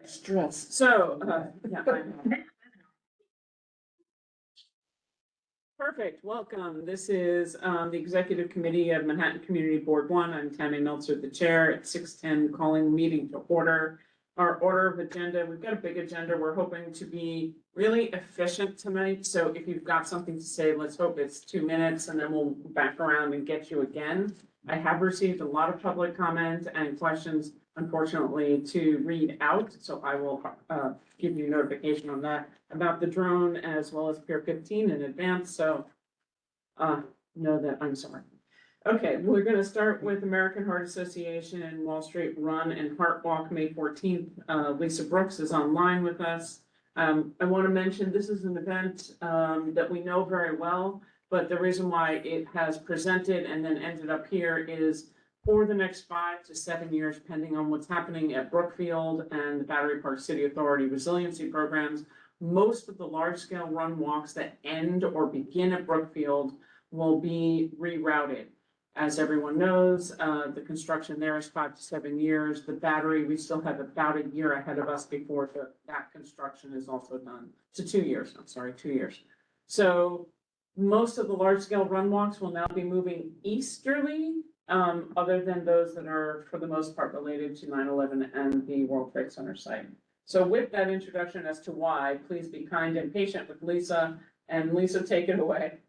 Stress. So, yeah, I know. Perfect. Welcome. This is the Executive Committee of Manhattan Community Board One. I'm Tammy Meltzer, the chair at 6:10, calling the meeting to order. Our order of agenda, we've got a big agenda. We're hoping to be really efficient tonight. So if you've got something to say, let's hope it's 2 minutes and then we'll back around and get you again. I have received a lot of public comment and questions, unfortunately, to read out. So I will give you notification on that about the drone as well as Pier 15 in advance. So know that I'm sorry. Okay, we're gonna start with American Heart Association and Wall Street Run and Heart Walk, May 14th. Lisa Brooks is online with us. I want to mention this is an event that we know very well, but the reason why it has presented and then ended up here is for the next 5 to 7 years, depending on what's happening at Brookfield and the Battery Park City Authority resiliency programs, most of the large-scale run walks that end or begin at Brookfield will be rerouted. As everyone knows, the construction there is 5 to 7 years. The battery, we still have about a year ahead of us before that construction is also done. So 2 years, I'm sorry, 2 years. So most of the large scale run walks will now be moving easterly, other than those that are for the most part related to 9/11 and the World Trade Center site. So with that introduction as to why, please be kind and patient with Lisa, and Lisa, take it away.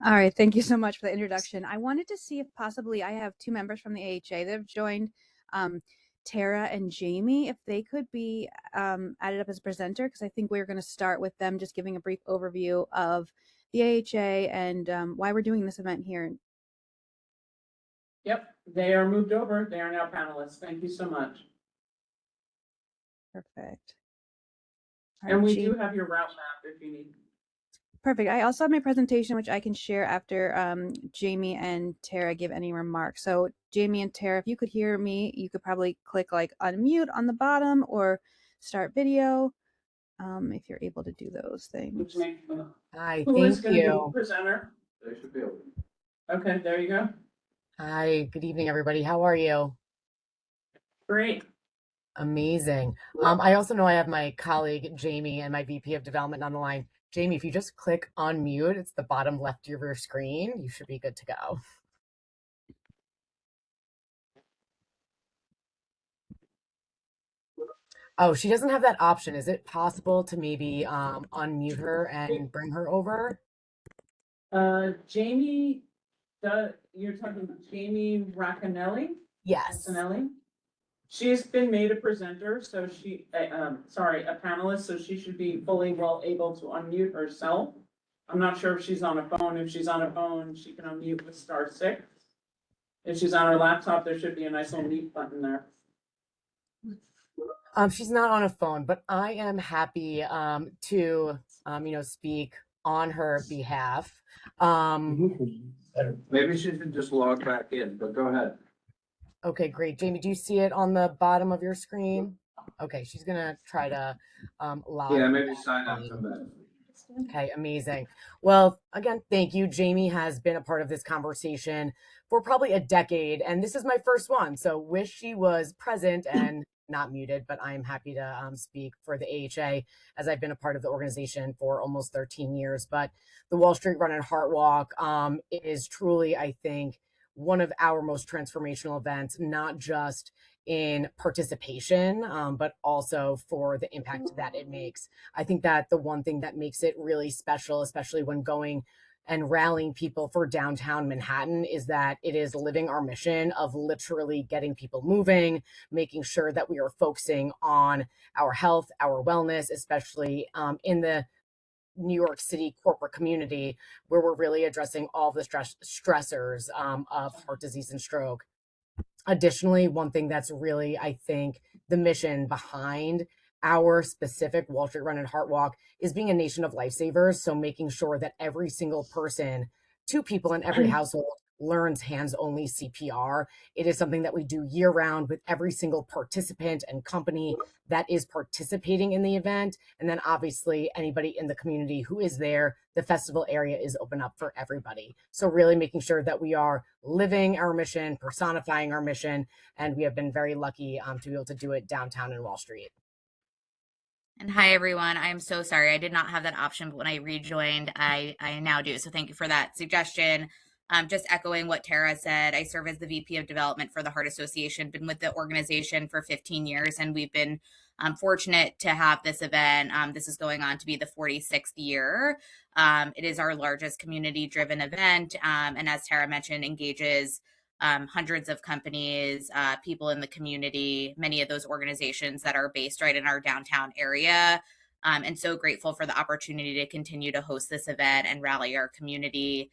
All right, thank you so much for the introduction. I wanted to see if possibly I have 2 members from the AHA that have joined, Tara and Jamie, if they could be added up as a presenter, because I think we're going to start with them just giving a brief overview of the AHA and why we're doing this event here. Yep, they are moved over. They are now panelists. Thank you so much. Perfect. And we do have your route map if you need. Perfect. I also have my presentation, which I can share after Jamie and Tara give any remarks. So Jamie and Tara, if you could hear me, you could probably click like unmute on the bottom or start video if you're able to do those things. Hi, Who is thank going to be you. presenter? They should be able to. Okay, there you go. Hi, good evening, everybody. How are you? Great. Amazing. I also know I have my colleague Jamie and my VP of Development on the line. Jamie, if you just click unmute, it's the bottom left of your screen. You should be good to go. Oh, she doesn't have that option. Is it possible to maybe unmute her and bring her over? Jamie, you're talking about Jamie Racanelli? Yes. Racanelli? She's been made a presenter, so she, sorry, a panelist, so she should be fully well able to unmute herself. I'm not sure if she's on a phone. If she's on a phone, she can unmute with *6. If she's on her laptop, there should be a nice little mute button there. She's not on a phone, but I am happy to speak on her behalf. Maybe she should just log back in, but go ahead. Okay, great. Jamie, do you see it on the bottom of your screen? Okay, she's gonna try to log. Yeah, maybe sign up for that. Okay, amazing. Well, again, thank you. Jamie has been a part of this conversation for probably a decade, and this is my first one. So wish she was present and not muted, but I'm happy to speak for the AHA as I've been a part of the organization for almost 13 years. But the Wall Street Run and Heart Walk is truly, I think, one of our most transformational events, not just in participation, but also for the impact that it makes. I think that the one thing that makes it really special, especially when going and rallying people for downtown Manhattan, is that it is living our mission of literally getting people moving, making sure that we are focusing on our health, our wellness, especially in the New York City corporate community, where we're really addressing all the stressors of heart disease and stroke. Additionally, one thing that's really, I think, the mission behind our specific Wall Street Run and Heart Walk is being a nation of lifesavers. So making sure that every single person, 2 people in every household, learns hands-only CPR. It is something that we do year-round with every single participant and company that is participating in the event. And then obviously anybody in the community who is there, the festival area is open up for everybody. So really making sure that we are living our mission, personifying our mission, and we have been very lucky to be able to do it downtown in Wall Street. And hi, everyone. I'm so sorry. I did not have that option, but when I rejoined, I now do. So thank you for that suggestion. Just echoing what Tara said, I serve as the VP of Development for the Heart Association, been with the organization for 15 years, and we've been fortunate to have this event. This is going on to be the 46th year. It is our largest community-driven event, and as Tara mentioned, engages hundreds of companies, people in the community, many of those organizations that are based right in our downtown area. And so grateful for the opportunity to continue to host this event and rally our community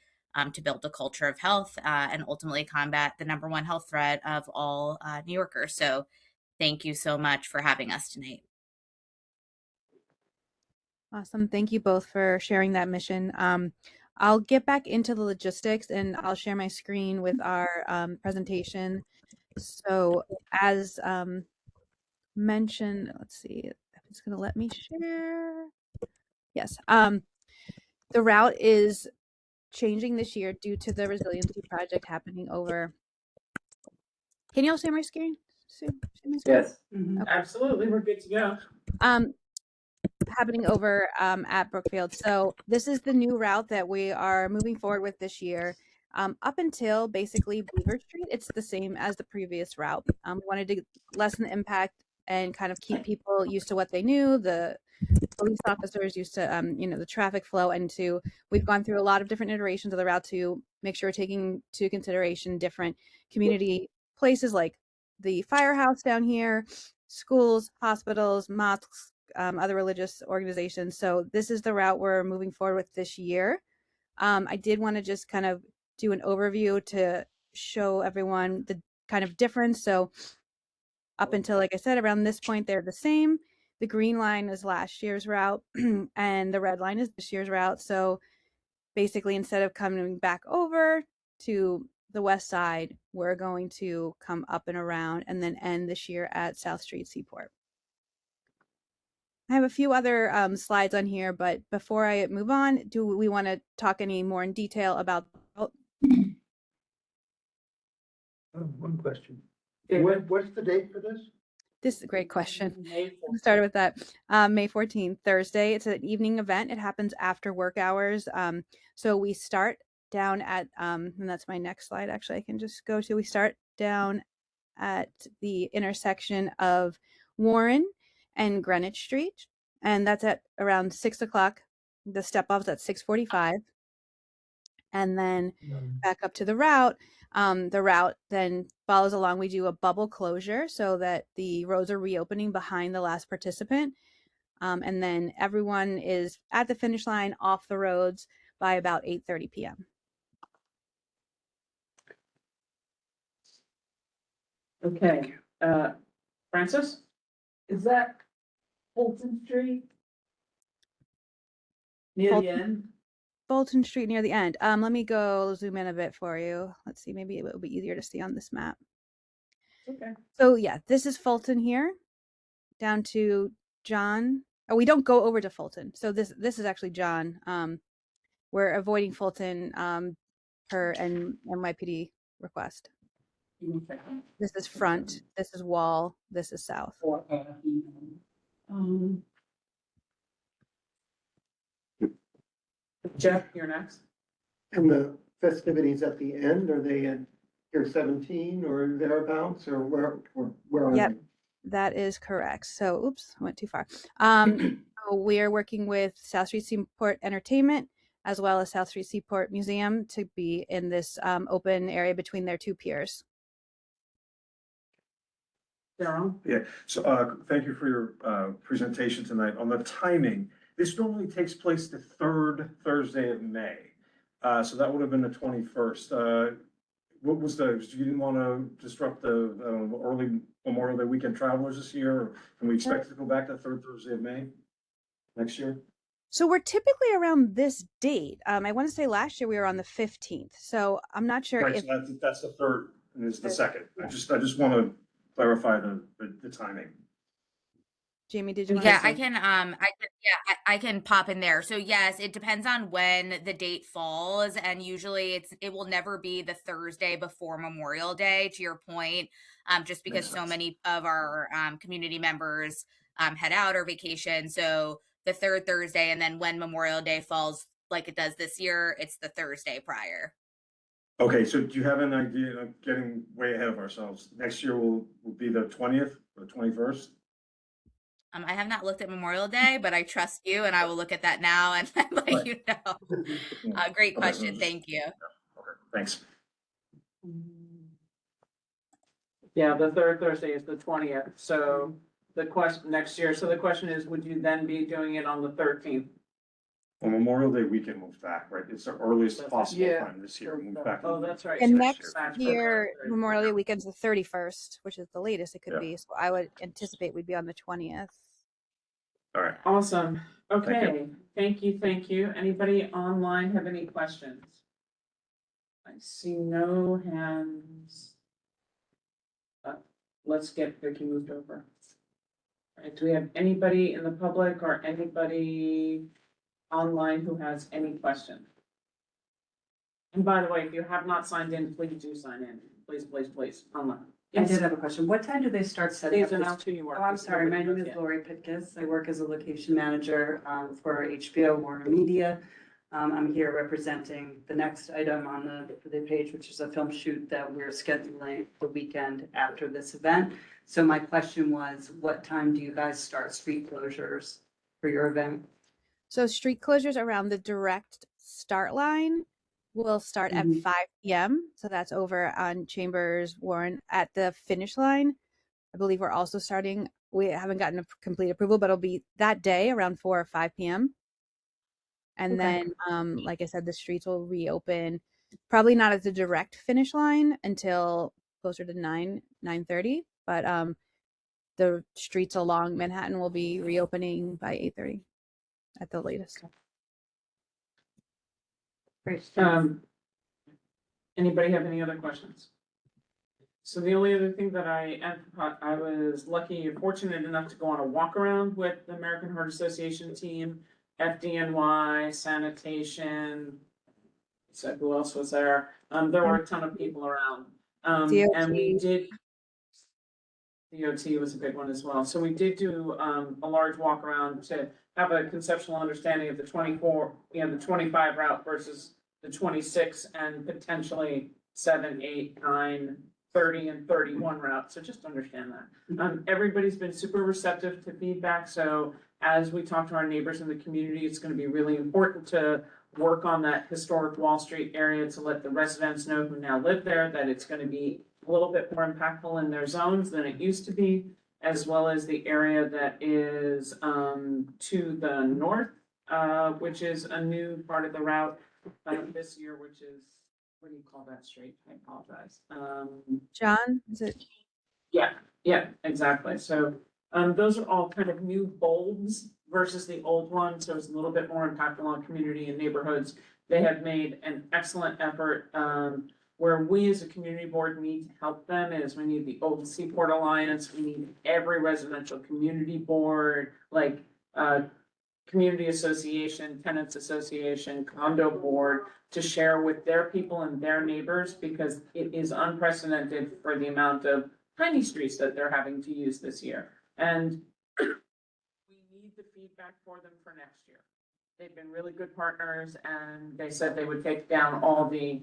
to build a culture of health and ultimately combat the number one health threat of all New Yorkers. So thank you so much for having us tonight. Awesome. Thank you both for sharing that mission. I'll get back into the logistics and I'll share my screen with our presentation. So as mentioned, let's see if it's going to let me share. Yes. The route is changing this year due to the resiliency project happening over. Can you all see my screen? See my screen? Yes. Mhm. Absolutely, we're good to go. Happening over at Brookfield. So this is the new route that we are moving forward with this year. Up until basically Beaver Street, it's the same as the previous route. We wanted to lessen the impact and kind of keep people used to what they knew, the police officers used to, the traffic flow, and we've gone through a lot of different iterations of the route to make sure we're taking into consideration different community places like the firehouse down here, schools, hospitals, mosques, other religious organizations. So this is the route we're moving forward with this year. I did want to just kind of do an overview to show everyone the kind of difference. So up until, like I said, around this point, they're the same. The green line is last year's route and the red line is this year's route. So basically, instead of coming back over to the west side, we're going to come up and around and then end this year at South Street Seaport. I have a few other slides on here, but before I move on, do we want to talk any more in detail about? One question. Yeah. What's the date for this? This is a great question. May We started with that. May 14th, Thursday. It's an evening event. It happens after work hours. So we start down at, and that's my next slide, actually, I can just go to. We start down at the intersection of Warren and Greenwich Street. And that's at around 6 o'clock. The step off's at 6:45. And then back up to the route. The route then follows along. We do a bubble closure so that the roads are reopening behind the last participant. And then everyone is at the finish line off the roads by about 8:30 p.m. Okay, Francis? Is that Fulton Street? Near the Fulton. end? Bolton Street near the end. Let me go zoom in a bit for you. Let's see, maybe it will be easier to see on this map. Okay. So yeah, this is Fulton here, down to John. Oh, we don't go over to Fulton. So this is actually John. We're avoiding Fulton per NYPD request. This is front. This is wall. This is south. Jeff, you're next. And the festivities at the end, are they at Pier 17 or thereabouts, or where are Yep. they? That is correct. So, oops, I went too far. So we are working with South Street Seaport Entertainment as well as South Street Seaport Museum to be in this open area between their two piers. Daryl? Yeah, so thank you for your presentation tonight. On the timing, this normally takes place the third Thursday of May. So that would have been the 21st. What was you didn't want to disrupt the early Memorial Day weekend travelers this year? Or can we expect to go back to the third Thursday of May next year? So we're typically around this date. I want to say last year we were on the 15th. So I'm not sure Right, if so that's the third and it's the second. I just want to clarify the timing. Jamie, did you want Yeah, to I can pop in there. So yes, it depends on when the date falls, and usually it will never be the Thursday before Memorial Day, to your point, just because so many of our community members head out or vacation. So the third Thursday, and then when Memorial Day falls like it does this year, it's the Thursday prior. Okay, so do you have an idea of getting way ahead of ourselves? Next year will be the 20th or 21st? I have not looked at Memorial Day, but I trust you, and I will look at that now and let Right. you know. Great Okay, question. just- Thank you. Okay, thanks. Yeah, the third Thursday is the 20th, so the question, next year, so the question is, would you then be doing it on the 13th? Well, Memorial Day weekend moves back, right? It's the earliest possible Yeah. time this year. Move back. Oh, that's right. And so next back for year, the- Memorial Day weekend's the 31st, which is the latest it could Yeah. be. So I would anticipate we'd be on the 20th. All right. Awesome, Thank okay, thank you. Anybody online have any questions? I see no hands. Let's get Vicky moved over. All right, do we have anybody in the public or anybody online who has any questions? And by the way, if you have not signed in, please do sign in, please, online. I did have a question. What time do they start setting up Please this? announce who you are. Oh, I'm sorry. My name is Lori Pitkus. I work as a location manager for HBO Warner Media. I'm here representing the next item on the page, which is a film shoot that we're scheduling the weekend after this event. So my question was, what time do you guys start street closures for your event? So street closures around the direct start line will start at Mhm. 5 p.m. So that's over on Chambers Warren. At the finish line, I believe we're also starting. We haven't gotten a complete approval, but it'll be that day around 4 or 5 p.m. And Okay. then, like I said, the streets will reopen, probably not at the direct finish line until closer to 9:30. But the streets along Manhattan will be reopening by 8:30 at the latest. Great. Anybody have any other questions? So the only other thing that I was lucky and fortunate enough to go on a walk around with the American Heart Association team, FDNY, sanitation. So who else was there? There were a ton of people around. And we did. DOT was a big one as well. So we did do a large walk around to have a conceptual understanding of the 24, the 25 route versus the 26 and potentially 7, 8, 9, 30 and 31 route. So just understand that. Everybody's been super receptive to feedback. So as we talk to our neighbors in the community, it's going to be really important to work on that historic Wall Street area to let the residents know who now live there that it's going to be a little bit more impactful in their zones than it used to be, as well as the area that is to the north, which is a new part of the route this year, which is, what do you call that street? I apologize. John, is it? Yeah, exactly. So those are all kind of new bulbs versus the old one, so it's a little bit more impactful on community and neighborhoods. They have made an excellent effort. Where we as a community board need to help them is we need the Old Seaport Alliance, we need every residential community board, like community association, tenants association, condo board, to share with their people and their neighbors, because it is unprecedented for the amount of tiny streets that they're having to use this year. And we need the feedback for them for next year. They've been really good partners, and they said they would take down all the,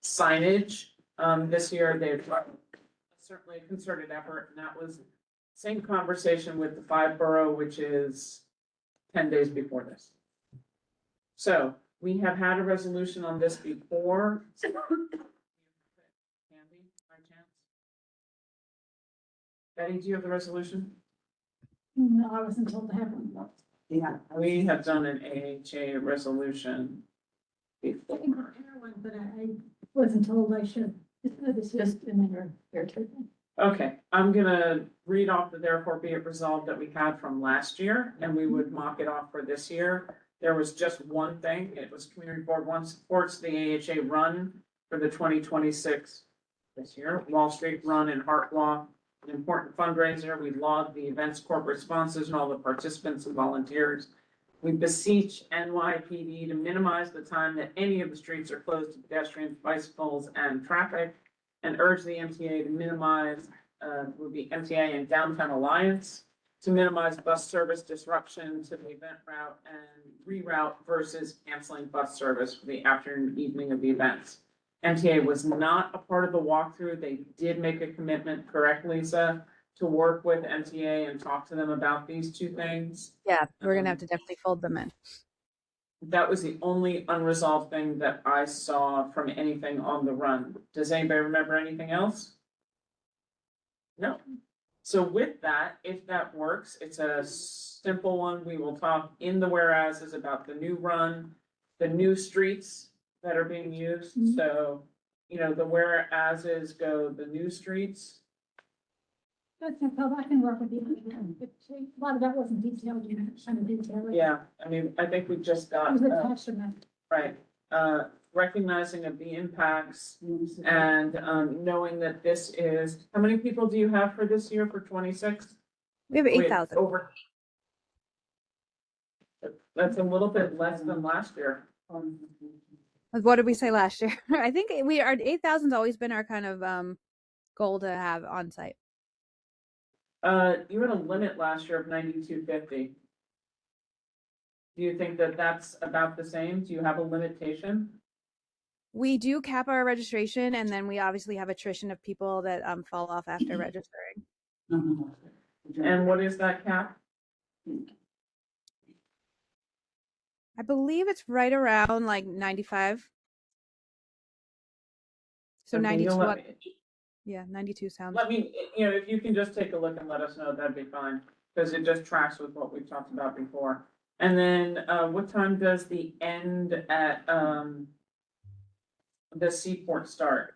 signage. This year, they've certainly a concerted effort, and that was same conversation with the 5 borough, which is 10 days before this. So we have had a resolution on this before. Candy, by chance? Betty, do you have the resolution? No, I wasn't told to have one. Yeah. We have done an AHA resolution before. But I wasn't told I should. It's just in their treatment. Okay, I'm gonna read off the therefore be it resolved that we had from last year, and we would mock it off for this year. There was just one thing, it was Community Board 1 supports the AHA run for the 2026 this year, Wall Street Run and Heart Walk, an important fundraiser. We laud the event's corporate sponsors and all the participants and volunteers. We beseech NYPD to minimize the time that any of the streets are closed to pedestrians, bicycles, and traffic, and urge the MTA to minimize, would be MTA and Downtown Alliance to minimize bus service disruption to the event route and reroute versus canceling bus service for the afternoon and evening of the events. MTA was not a part of the walkthrough. They did make a commitment, correct, Lisa, to work with MTA and talk to them about these two things. Yeah, we're gonna have to definitely fold them in. That was the only unresolved thing that I saw from anything on the run. Does anybody remember anything else? No. So with that, if that works, it's a simple one. We will talk in the whereases about the new run, the new streets that are being used. Mhm. So, you know, the whereases go the new streets. That's no problem. I can work with you. But a lot of that wasn't detailed, you know, trying to detail it. Yeah, I mean, I think we just It got, was attached to that. right, recognizing of the impacts and, knowing that this is, how many people do you have for this year for 26? We have 8,000. Over. That's a little bit less than last year. What did we say last year? I think our 8,000's always been our kind of goal to have on site. You had a limit last year of 9250. Do you think that that's about the same? Do you have a limitation? We do cap our registration, and then we obviously have attrition of people that fall off after registering. And what is that cap? I believe it's right around like 95. So Okay, 92. you'll let me- Yeah, 92 sounds. Let me, you know, if you can just take a look and let us know, that'd be fine, because it just tracks with what we've talked about before. And then, what time does the end at, the Seaport start?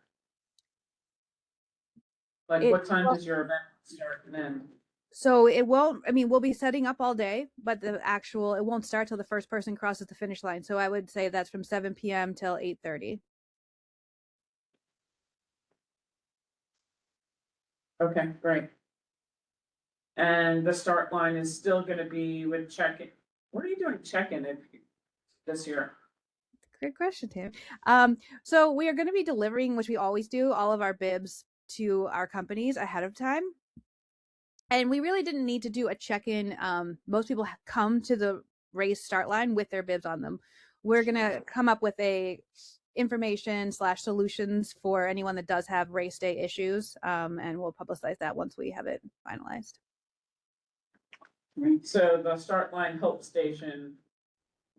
Like, what time does your event start and end? So it won't, I mean, we'll be setting up all day, but it won't start till the first person crosses the finish line. So I would say that's from 7 p.m. till 8:30. Okay, great. And the start line is still gonna be with check-in. What are you doing check-in this year? Great question, Tam. So we are going to be delivering, which we always do, all of our bibs to our companies ahead of time. And we really didn't need to do a check-in. Most people come to the race start line with their bibs on them. We're going to come up with a information/solutions for anyone that does have race day issues. And we'll publicize that once we have it finalized. So the start line Hope Station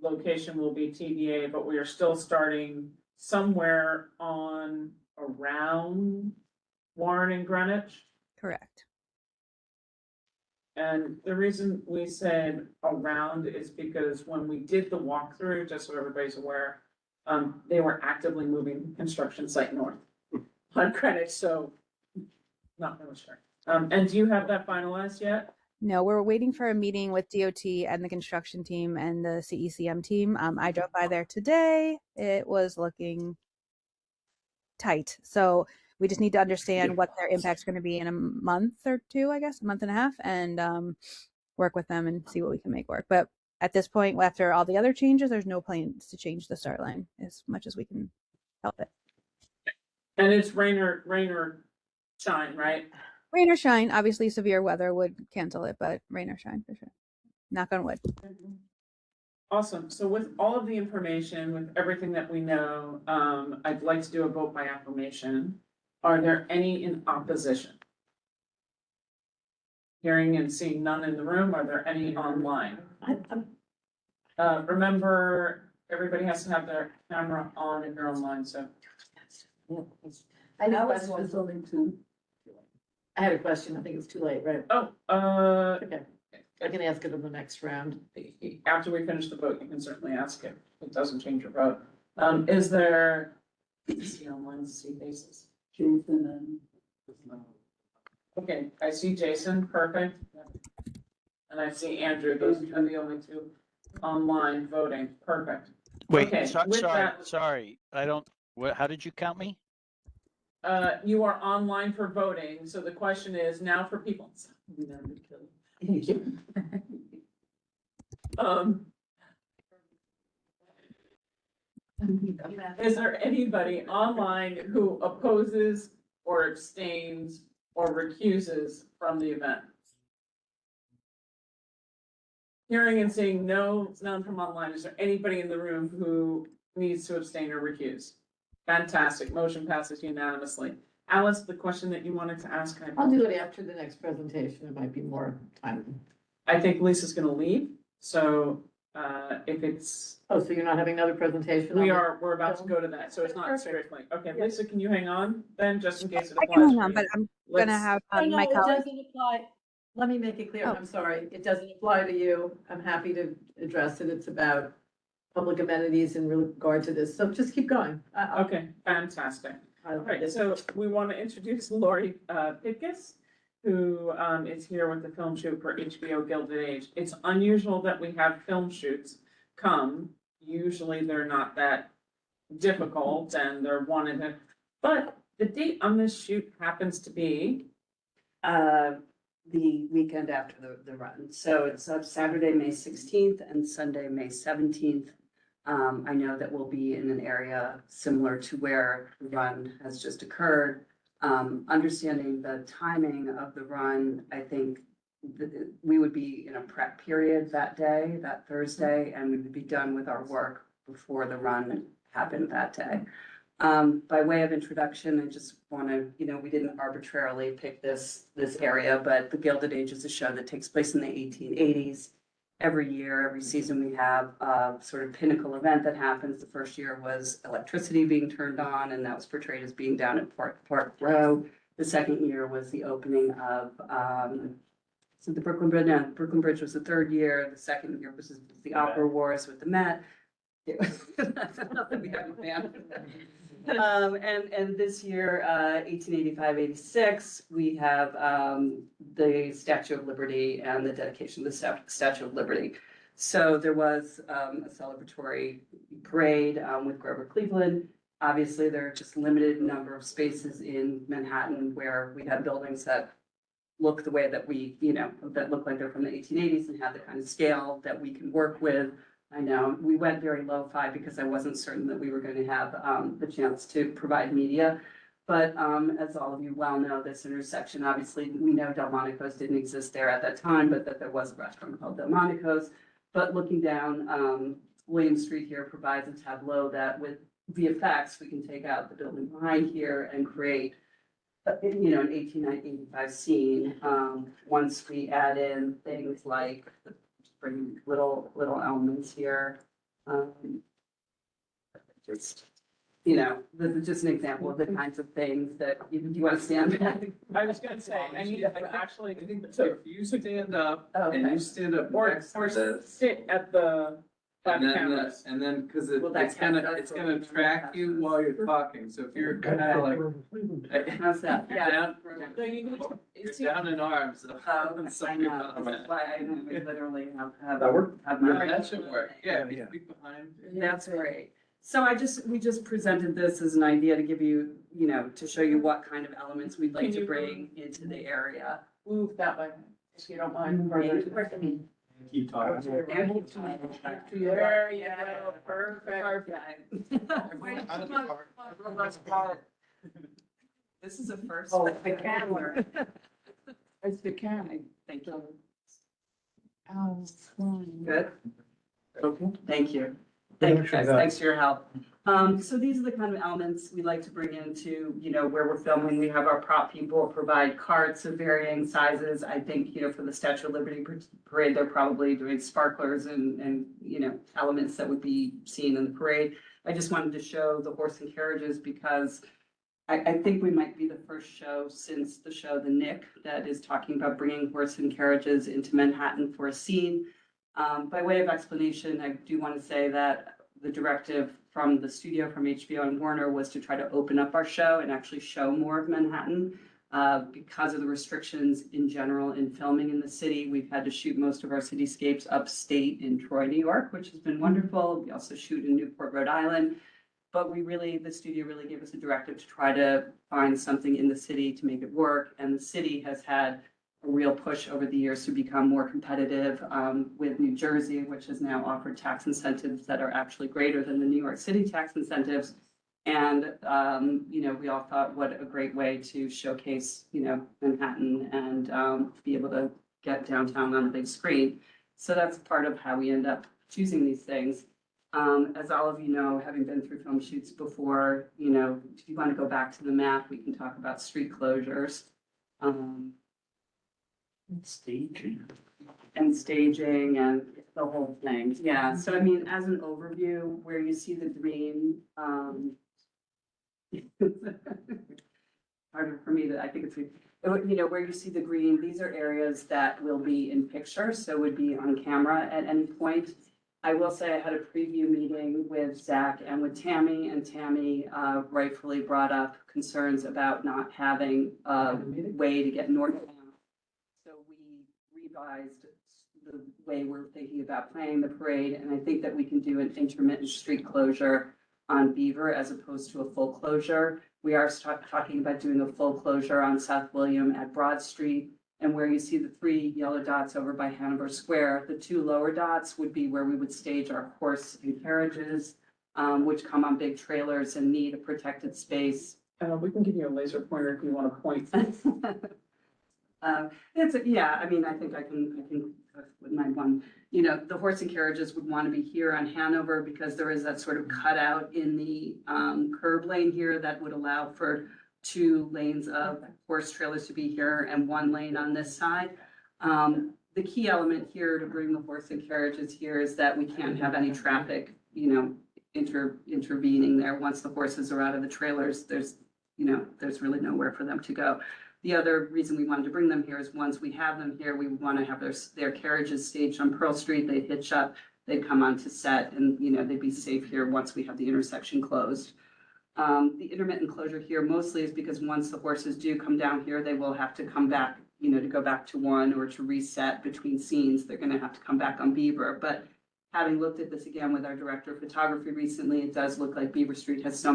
location will be TBA, but we are still starting somewhere on around Warren and Greenwich. Correct. And the reason we said around is because when we did the walkthrough, just so everybody's aware, they were actively moving the construction site north on Greenwich, so not really sure. And do you have that finalized yet? No, we're waiting for a meeting with DOT and the construction team and the CECM team. I drove by there today. It was looking tight. So we just need to understand what their impact's going to be in a month or two, I guess, a month and a half, and work with them and see what we can make work. But at this point, after all the other changes, there's no plans to change the start line as much as we can help it. And it's rain or shine, right? Rain or shine, obviously severe weather would cancel it, but rain or shine for sure. Knock on wood. Awesome. So with all of the information, with everything that we know, I'd like to do a vote by acclamation. Are there any in opposition? Hearing and seeing none in the room, are there any online? Remember, everybody has to have their camera on if you're online, so. I had a question. I had a question. I think it's too late, right? Oh, Okay. I can ask it in the next round. after we finish the vote, you can certainly ask it. It doesn't change your vote. Is there, see online, see faces? Jason and. Okay, I see Jason, perfect. And I see Andrew, those are the only two online voting, perfect. Okay, Wait, with that- sorry, I don't, how did you count me? You are online for voting, so the question is now for people. Is there anybody online who opposes or abstains or recuses from the event? Hearing and seeing none from online, is there anybody in the room who needs to abstain or recuse? Fantastic, motion passes unanimously. Alice, the question that you wanted to ask, I'll do it after the next presentation. It might be more time. I think Lisa's gonna leave, so, if it's, Oh, so you're not having another presentation? we're about to go to that, so it's not Perfect. strictly. Okay, Lisa, can you hang on then, just in case it I applies? can hang for on, you? but I'm gonna Let's- have No, no, my it colleague. doesn't apply. Let me make it clear. Oh. I'm sorry. It doesn't apply to you. I'm happy to address it. It's about public amenities in regard to this. So just keep going. Okay, fantastic. All right, so we want to introduce Lori Pitkus, who is here with the film shoot for HBO Gilded Age. It's unusual that we have film shoots come. Usually they're not that difficult and they're one in a, but the date on this shoot happens to be, The weekend after the run. So it's Saturday, May 16th and Sunday, May 17th. I know that we'll be in an area similar to where the run has just occurred. Understanding the timing of the run, I think we would be in a prep period that day, that Thursday, and we would be done with our work before the run happened that day. By way of introduction, I just want to, we didn't arbitrarily pick this area, but the Gilded Age is a show that takes place in the 1880s. Every year, every season, we have a sort of pinnacle event that happens. The first year was electricity being turned on, and that was portrayed as being down at Park Row. The second year was the opening of, so the Brooklyn Bridge. No, Brooklyn Bridge was the third year. The second year was the Opera Wars with the Met. Nothing we haven't planned. And this year, 1885-86, we have the Statue of Liberty and the dedication of the Statue of Liberty. So there was a celebratory parade with Grover Cleveland. Obviously, there are just limited number of spaces in Manhattan where we have buildings that look the way that that look like they're from the 1880s and have the kind of scale that we can work with. I know, we went very lo-fi because I wasn't certain that we were going to have the chance to provide media. But as all of you well know, this intersection, obviously, we know Delmonico's didn't exist there at that time, but that there was a restaurant called Delmonico's. But looking down, William Street here provides a tableau that with VFX, we can take out the building behind here and create an 1885 scene. Once we add in things like bring little elements here. This is just an example of the kinds of things that you want to stand back. I was gonna say, I need to actually, I think if you stand up and Okay. you stand up or next to the, sit at the and then, cameras. and then, cause Well, that's- it's gonna that's what track we- you while you're talking, so if you're kind of like. How's that? Yeah. Down, So you need to, it's down in arms. So I something know, about that's that. why I literally have. That work? have Yeah, my- that should work, yeah, speak behind. That's great. So we just presented this as an idea to give you, to show you what kind of elements we'd like Can to you bring into the area. move that way, if you don't mind. Keep talking. There you go, perfect. This is a first. Oh, the camera. It's the camera. Thank you. Oh, Good. Okay. Thank you. Thank Thanks, you. guys. Thanks for your help. So these are the kind of elements we like to bring into, where we're filming. We have our prop people provide carts of varying sizes. I think, for the Statue of Liberty parade, they're probably doing sparklers and elements that would be seen in the parade. I just wanted to show the horse and carriages because I think we might be the first show since the show The Nick that is talking about bringing horse and carriages into Manhattan for a scene. By way of explanation, I do want to say that the directive from the studio, from HBO and Warner, was to try to open up our show and actually show more of Manhattan. Because of the restrictions in general in filming in the city, we've had to shoot most of our cityscapes upstate in Troy, New York, which has been wonderful. We also shoot in Newport, Rhode Island. But the studio really gave us a directive to try to find something in the city to make it work. And the city has had a real push over the years to become more competitive with New Jersey, which has now offered tax incentives that are actually greater than the New York City tax incentives. And, we all thought what a great way to showcase, Manhattan and be able to get downtown on the big screen. So that's part of how we end up choosing these things. As all of you know, having been through film shoots before, you know, if you want to go back to the map, we can talk about street closures. Staging. And staging and the whole thing. Yeah, so I mean, as an overview, where you see the green, harder for me to, I think it's, you know, where you see the green, these are areas that will be in picture, so would be on camera at any point. I will say I had a preview meeting with Zach and with Tammy, and Tammy rightfully brought up concerns about not having a way to get north of town. So we revised the way we're thinking about planning the parade, and I think that we can do an intermittent street closure on Beaver as opposed to a full closure. We are talking about doing a full closure on South William at Broad Street. And where you see the 3 yellow dots over by Hanover Square, the 2 lower dots would be where we would stage our horse and carriages, which come on big trailers and need a protected space. We can give you a laser pointer if you want to point. Yeah, I mean, I think with my one, you know, the horse and carriages would want to be here on Hanover because there is that sort of cutout in the curb lane here that would allow for 2 lanes of horse trailers to be here and 1 lane on this side. The key element here to bring the horse and carriages here is that we can't have any traffic, you know, intervening there. Once the horses are out of the trailers, there's really nowhere for them to go. The other reason we wanted to bring them here is once we have them here, we want to have their carriages staged on Pearl Street. They'd hitch up, they'd come onto set, and, you know, they'd be safe here once we have the intersection closed. The intermittent closure here mostly is because once the horses do come down here, they will have to come back, you know, to go back to 1 or to reset between scenes. They're going to have to come back on Beaver. But having looked at this again with our director of photography recently, it does look like Beaver Street has so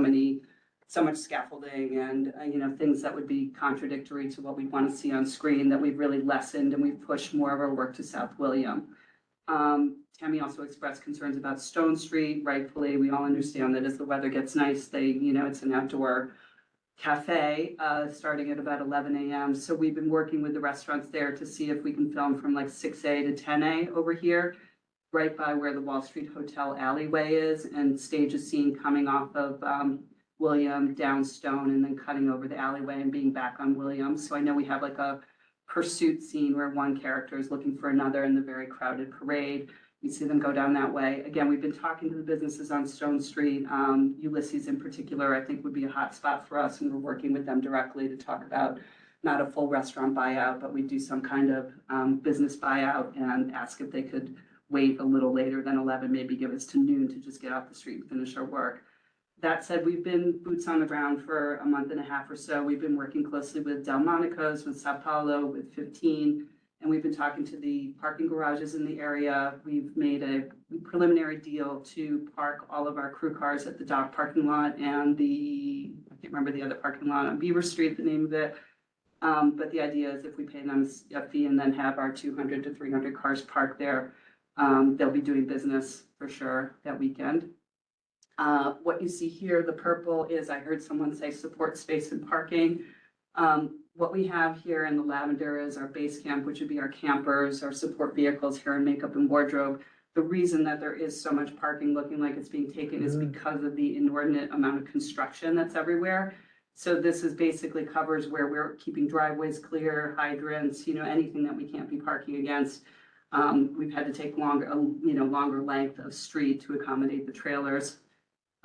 much scaffolding and, you know, things that would be contradictory to what we want to see on screen that we've really lessened, and we've pushed more of our work to South William. Tammy also expressed concerns about Stone Street, rightfully. We all understand that as the weather gets nice, you know, it's an outdoor cafe, starting at about 11 a.m. So we've been working with the restaurants there to see if we can film from like 6A to 10A over here, right by where the Wall Street Hotel alleyway is, and stage a scene coming off of William down Stone and then cutting over the alleyway and being back on William. So I know we have like a pursuit scene where one character is looking for another in the very crowded parade. You see them go down that way. Again, we've been talking to the businesses on Stone Street. Ulysses in particular, I think would be a hot spot for us, and we're working with them directly to talk about not a full restaurant buyout, but we do some kind of business buyout and ask if they could wait a little later than 11, maybe give us to noon to just get off the street and finish our work. That said, we've been boots on the ground for a month and a half or so. We've been working closely with Delmonico's, with Sao Paulo, with 15, and we've been talking to the parking garages in the area. We've made a preliminary deal to park all of our crew cars at the dock parking lot and I can't remember the other parking lot on Beaver Street, the name of it. But the idea is if we pay them a fee and then have our 200 to 300 cars parked there, they'll be doing business for sure that weekend. What you see here, the purple is, I heard someone say support space and parking. What we have here in the lavender is our base camp, which would be our campers, our support vehicles, hair and makeup and wardrobe. The reason that there is so much parking looking like it's being taken is because of the inordinate amount of construction that's everywhere. So this is basically covers where we're keeping driveways clear, hydrants, you know, anything that we can't be parking against. We've had to take longer length of street to accommodate the trailers.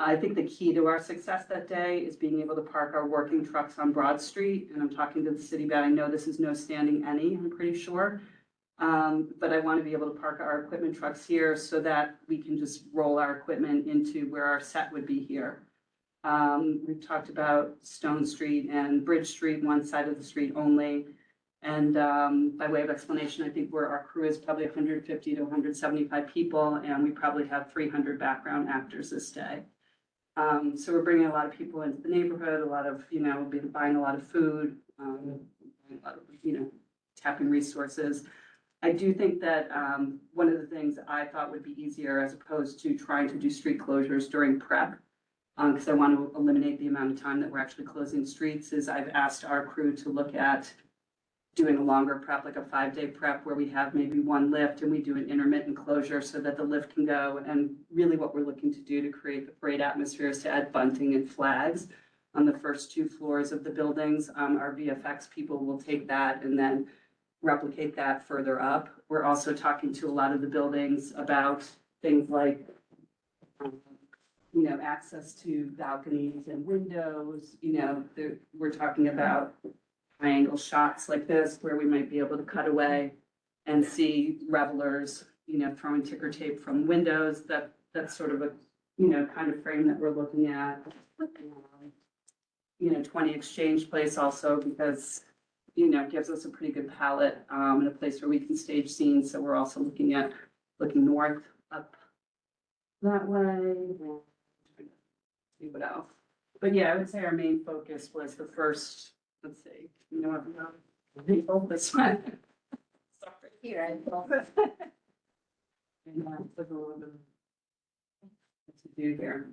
I think the key to our success that day is being able to park our working trucks on Broad Street. And I'm talking to the city about, I know this is no standing any, I'm pretty sure. But I want to be able to park our equipment trucks here so that we can just roll our equipment into where our set would be here. We've talked about Stone Street and Bridge Street, one side of the street only. And by way of explanation, I think where our crew is probably 150 to 175 people, and we probably have 300 background actors this day. So we're bringing a lot of people into the neighborhood, a lot of, you know, buying a lot of food, a lot of, you know, tapping resources. I do think that one of the things I thought would be easier as opposed to trying to do street closures during prep, because I want to eliminate the amount of time that we're actually closing streets, is I've asked our crew to look at doing a longer prep, like a 5-day prep where we have maybe one lift and we do an intermittent closure so that the lift can go. And really what we're looking to do to create the parade atmosphere is to add bunting and flags on the first 2 floors of the buildings. Our VFX people will take that and then replicate that further up. We're also talking to a lot of the buildings about things like, access to balconies and windows, we're talking about high angle shots like this where we might be able to cut away and see revelers, throwing ticker tape from windows. That's sort of a, kind of frame that we're looking at. 20 Exchange Place also because, gives us a pretty good palette, and a place where we can stage scenes. So we're also looking north up that way. See what else. But yeah, I would say our main focus was the first, let's see, this one. Sorry. Here, and took a little bit to do here.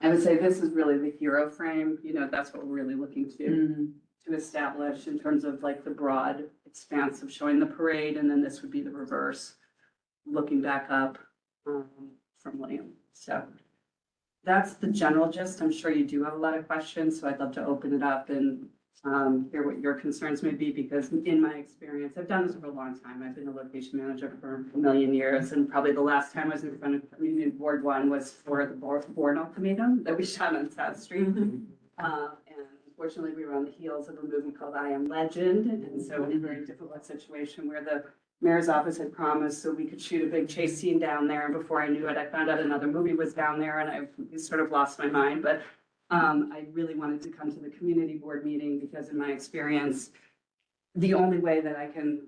I would say this is really the hero frame, that's what we're really looking to establish in terms of like the broad expanse of showing the parade, and then this would be the reverse, looking back up from William. So that's the general gist. I'm sure you do have a lot of questions, so I'd love to open it up and hear what your concerns may be, because in my experience, I've done this for a long time. I've been a location manager for a million years, and probably the last time I was in front of Community Board 1 was for the Born Ultimatum that we shot on South Street. And unfortunately, we were on the heels of a movie called I Am Legend, and so in a very difficult situation where the mayor's office had promised so we could shoot a big chase scene down there, and before I knew it, I found out another movie was down there, and I sort of lost my mind. But I really wanted to come to the community board meeting because in my experience, the only way that I can,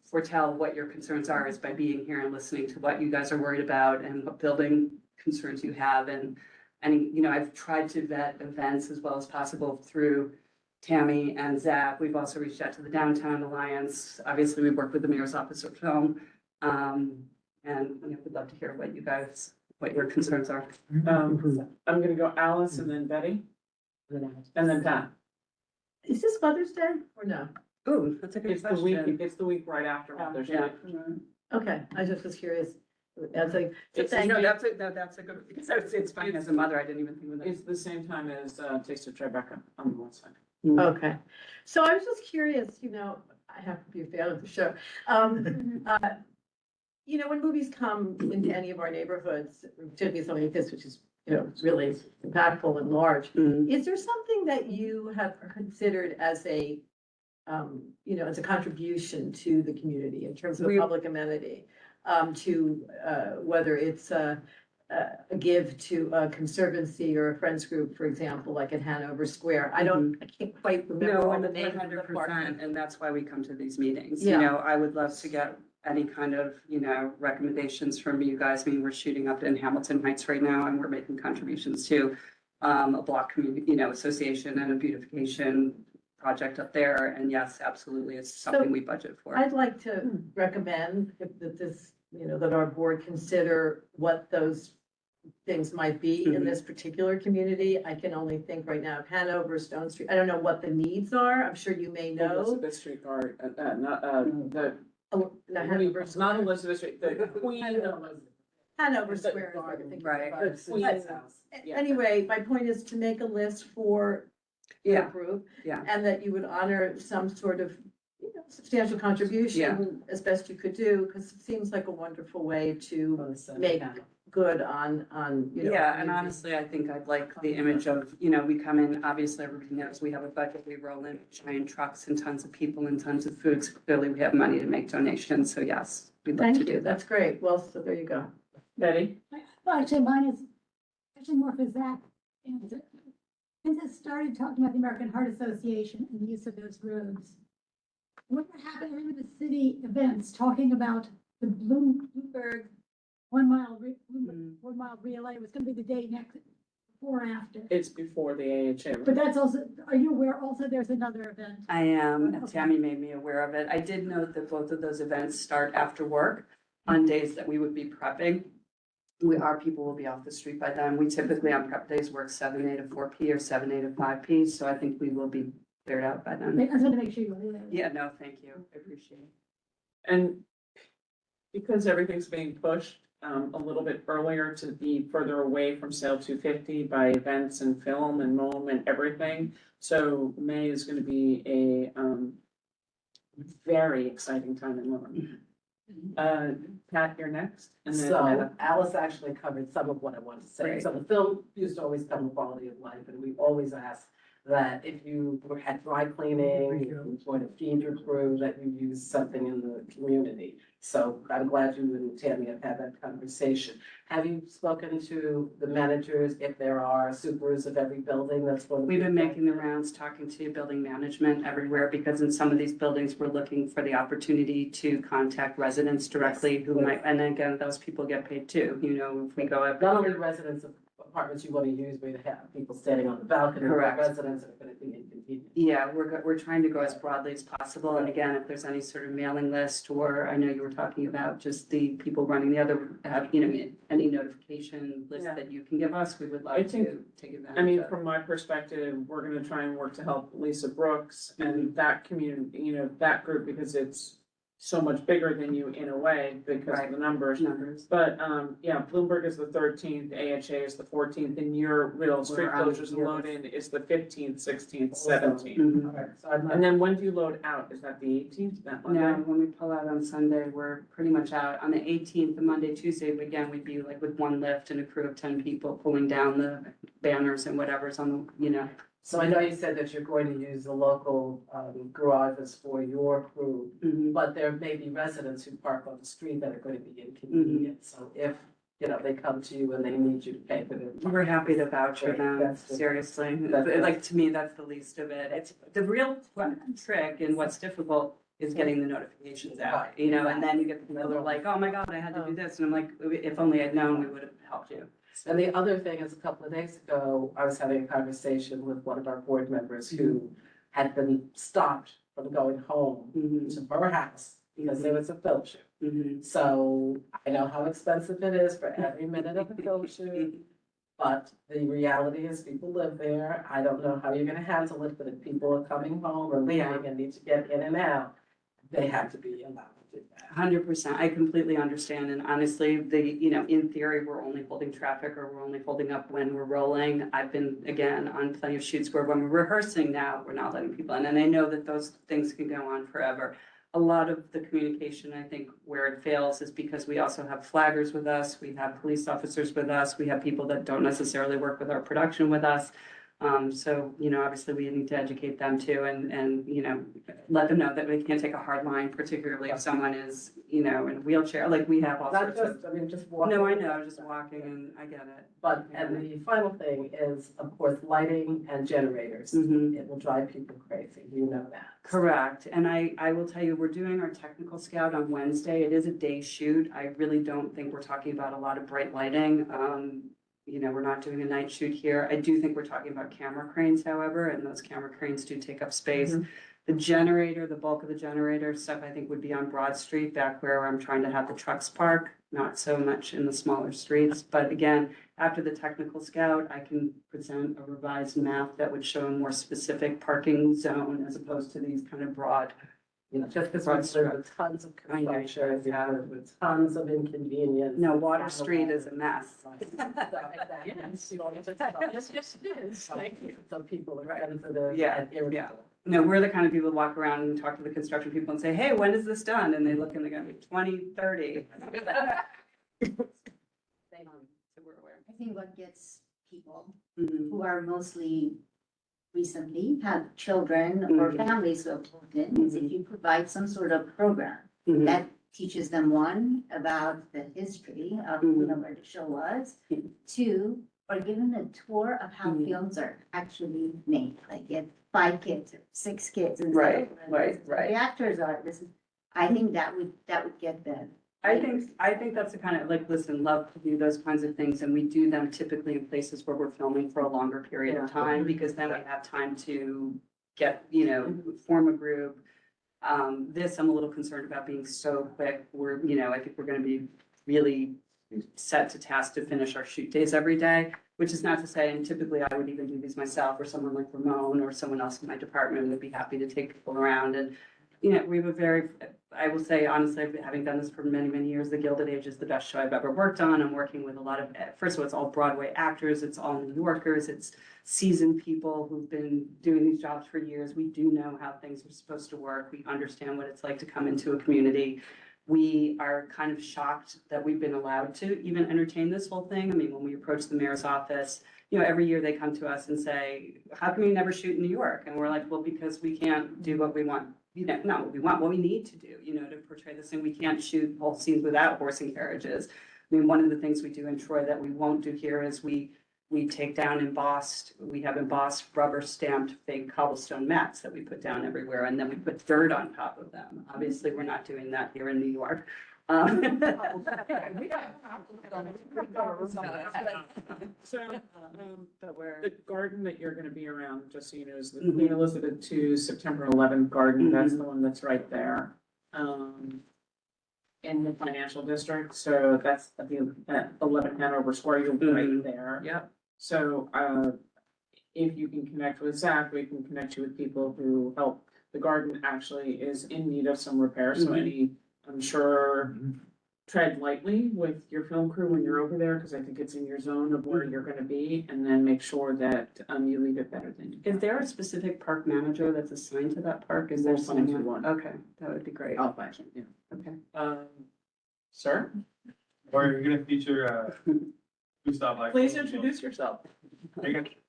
foretell what your concerns are is by being here and listening to what you guys are worried about and what building concerns you have. And I've tried to vet events as well as possible through Tammy and Zach. We've also reached out to the Downtown Alliance. Obviously, we work with the Mayor's Office of Film. And we'd love to hear what your concerns are. I'm gonna go Alice and then Betty, and then Pat. Is this Mother's Day or no? Ooh, that's a good It's the week, question. it's the week right after Mother's Day. Yeah. Okay, I just was curious. I was like, It's- thank no, you. That's a good, because it's funny, as a mother, I didn't even think of that. It's the same time as Taste of Tribeca on the west side. Okay, so I was just curious, I have to be a fan of the show. When movies come into any of our neighborhoods, particularly something like this, which is, really impactful and large, is there something that you have considered as a, as a contribution to the community in terms of a public amenity? Whether it's a give to a conservancy or a friends group, for example, like at Hanover Square. I can't quite remember No, all the names of the 100%, park. and that's why we come to these meetings. Yeah. I would love to get any kind of, recommendations from you guys. I mean, we're shooting up in Hamilton Heights right now, and we're making contributions to a block community, association and a beautification project up there. And yes, absolutely, it's something we budget for. I'd like to recommend that our board consider what those things might be in this particular community. I can only think right now of Hanover, Stone Street. I don't know what the needs are. I'm sure you may know. Elizabeth Street Guard, not, Oh, no, Hanover, it's not Elizabeth Street, the Queen. Hanover Square. is what I'm thinking Right. about. The Queen's house. Yeah. Anyway, my point is to make a list for the Yeah, group. yeah. And that you would honor some sort of, substantial contribution as best you could do, because it seems like a wonderful way to make good on. Yeah, and honestly, I think I'd like the image of, we come in, obviously, everybody knows we have a budget, we roll in giant trucks and tons of people and tons of food. So clearly, we have money to make donations, so yes, we'd love to Thank do you, that. that's great. Well, so there you go. Betty? Well, actually, mine is actually more for Zach. And since it started talking about the American Heart Association and the use of those roads, what happened in the city events talking about the Bloomberg 1 mile, 1 mile relay was gonna be the day next, before or after? It's before the AHA. But that's also, are you aware also there's another event? I am, Okay. Tammy made me aware of it. I did note that both of those events start after work on days that we would be prepping. Our people will be off the street by then. We typically on prep days work 7A to 4P or 7A to 5P, so I think we will be cleared out by I then. just want to make sure you were there. Yeah, no, thank you. I appreciate it. And because everything's being pushed a little bit earlier to be further away from Sale 250 by events and film and MOM and everything. So May is going to be a very exciting time in Lynn. Pat, you're next. And then So Alice actually covered some of what I wanted to say. Great. So the film used to always come with quality of life, and we always ask that if you had dry cleaning, you joined a feeder crew, that you use something in the community. So I'm glad you and Tammy have had that conversation. Have you spoken to the managers if there are supers of every building that's going to be? We've been making the rounds, talking to building management everywhere, because in some of these buildings, we're looking for the opportunity to contact residents directly who might, and again, those people get paid too, you know, if we go up. Not only residents of apartments you want to use where you have people standing on the balcony, but Correct. residents that are going to be inconvenient. Yeah, we're trying to go as broadly as possible, and again, if there's any sort of mailing list, or I know you were talking about just the people running the other, you know, any notification list Yeah. that you can give us, we would I love think- to take advantage I mean, of. from my perspective, we're gonna try and work to help Lisa Brooks and that community, you know, that group, because it's so much bigger than you in a way because of the numbers. Numbers. But, yeah, Bloomberg is the 13th, AHA is the 14th, and your real street We're on closures and the load-in is the 15th, 16th, Also. 17th. Mhm. All right, so I'd like And then when do you load out? Is that the 18th, that No, Monday? when we pull out on Sunday, we're pretty much out. On the 18th, the Monday, Tuesday, again, we'd be like with one lift and a crew of 10 people pulling down the banners and whatever's on the, you know. So I know you said that you're going to use the local garages for your crew, but there may be residents who park on the street that are going to be inconvenient. So if, you know, they come to you and they need you to pay for their. We're happy to vouch for Great, them, that's good. seriously. That's- Like, to me, that's the least of it. It's, the real trick and what's difficult is getting the notifications out, Right, you know, and then you get the people that are like, oh my God, I had to do this. And I'm like, if only I'd known, we would have helped you. And the other thing is, a couple of days ago, I was having a conversation with one of our board members who had been stopped from going home Mhm, to her house because there was a film shoot. mhm. So I know how expensive it is for every minute of the film shoot. But the reality is people live there. I don't know how you're gonna handle it, but if people are coming home or Yeah. leaving and need to get in and out, they have to be allowed to do that. 100%. I completely understand. And honestly, you know, in theory, we're only holding traffic or we're only holding up when we're rolling. I've been, again, on plenty of shoots where when we're rehearsing now, we're not letting people in. And I know that those things can go on forever. A lot of the communication, I think, where it fails is because we also have flaggers with us, we have police officers with us, we have people that don't necessarily work with our production with us. So, you know, obviously we need to educate them too and, you know, let them know that we can't take a hard line, particularly if someone is, you know, in a wheelchair, like we have all Not sorts of. just, I mean, just walking. No, I know, just walking and I get it. But, and the final thing is, of course, lighting and generators. Mhm. It will drive people crazy, you know that. Correct. And I will tell you, we're doing our technical scout on Wednesday. It is a day shoot. I really don't think we're talking about a lot of bright lighting. You know, we're not doing a night shoot here. I do think we're talking about camera cranes, however, and those camera cranes do take up space. The generator, the bulk of the generator stuff, I think would be on Broad Street, back where I'm trying to have the trucks park, not so much in the smaller streets. But again, after the technical scout, I can present a revised map that would show a more specific parking zone as opposed to these kind of broad. You know, just because Broad we're stroke. with tons of I know, construction, yeah. with tons of inconvenience. No, Water Street is a mess. Yes, yes, it is. Thank you. Some people are sensitive Yeah, and irritable. No, we're the kind of people who walk around and talk to the construction people and say, hey, when is this done? And they look and they go, 2030. So we're aware. I think what gets people Mhm. who are mostly recently have children or Mhm. families who have moved in is if you provide some sort of program Mhm. that teaches them, one, about the history of, you know, where the show was, two, or give them a tour of how Mhm. films are actually made, like get 5 kids or 6 kids and Right, say, "Oh, right, this is what right. the actors are, this is, I think that would get them. I think that's the kind of, like, listen, love to do those kinds of things, and we do them typically in places where we're filming for a longer period of time, because then we have time to get, you know, form a group. This, I'm a little concerned about being so quick, I think we're gonna be really set to task to finish our shoot days every day, which is not to say, and typically I would even do these myself, or someone like Ramon or someone else in my department would be happy to take people around. And, you know, we have a very, I will say honestly, having done this for many, many years, The Gilded Age is the best show I've ever worked on. I'm working with a lot of, first of all, it's all Broadway actors, it's all New Yorkers, it's seasoned people who've been doing these jobs for years. We do know how things are supposed to work. We understand what it's like to come into a community. We are kind of shocked that we've been allowed to even entertain this whole thing. I mean, when we approach the mayor's office, you know, every year they come to us and say, how can we never shoot in New York? And we're like, well, because we can't do what we want, you know, not what we want, what we need to do, you know, to portray this thing. We can't shoot whole scenes without horse and carriages. I mean, one of the things we do in Troy that we won't do here is we take down we have embossed rubber stamped fake cobblestone mats that we put down everywhere, and then we put dirt on top of them. Obviously, we're not doing that here in New York. So, But we're. the garden that you're gonna be around, just so you know, is the Mhm. Queen Elizabeth II September 11th garden. That's Mhm. the one that's right there. In the financial district, so that's at the 11 Hanover Square, you'll be right there. Yep. So, if you can connect with Zach, we can connect you with people who help. The garden actually is in need of some repair, so Mhm. I'm sure, tread lightly with your film crew when you're over there, because I think it's in your zone of where you're gonna be, and then make sure that, you leave it better than you Is can. there a specific park manager that's assigned to that park? Is there We'll find you someone? one. Okay, that would be great. I'll find you, yeah. Okay. Sir, Or you're gonna feature, Gustav Eichel. please introduce yourself.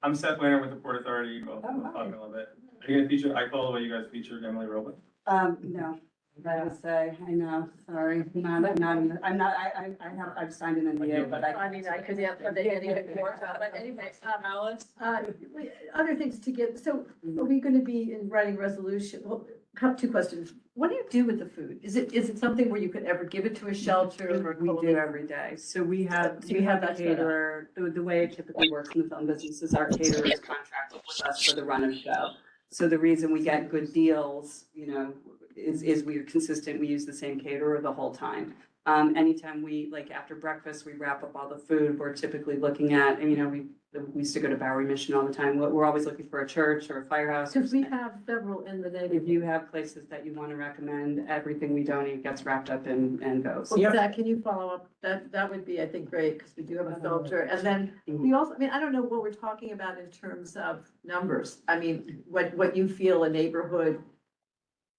I'm Seth Laner with the Port Authority, we'll Oh, talk a little bit. Are you gonna feature Eichel the way you guys featured Emily Robles? No, I would say, I know, sorry, I've signed an NDA, but I mean, I could have, but they didn't more, but anyway, Alice? other things to get, so are we gonna be in writing resolution? Well, I have two questions. What do you do with the food? Is it something where you could ever give it to a shelter or? We do every day. So we have a caterer, the way it typically works in the film business is our caterer is contracted with us for the run of show. So the reason we get good deals, you know, is we are consistent, we use the same caterer the whole time. Anytime like after breakfast, we wrap up all the food, we're typically looking at, and you know, we used to go to Bowery Mission all the time. We're always looking for a church or a firehouse. Because we have several in the If neighborhood. you have places that you want to recommend, everything we donate gets wrapped up and goes. Well, Zach, can you follow up? That would be, I think, great, because we do have a filter. And then we also, I mean, I don't know what we're talking about in terms of numbers. I mean, what you feel a neighborhood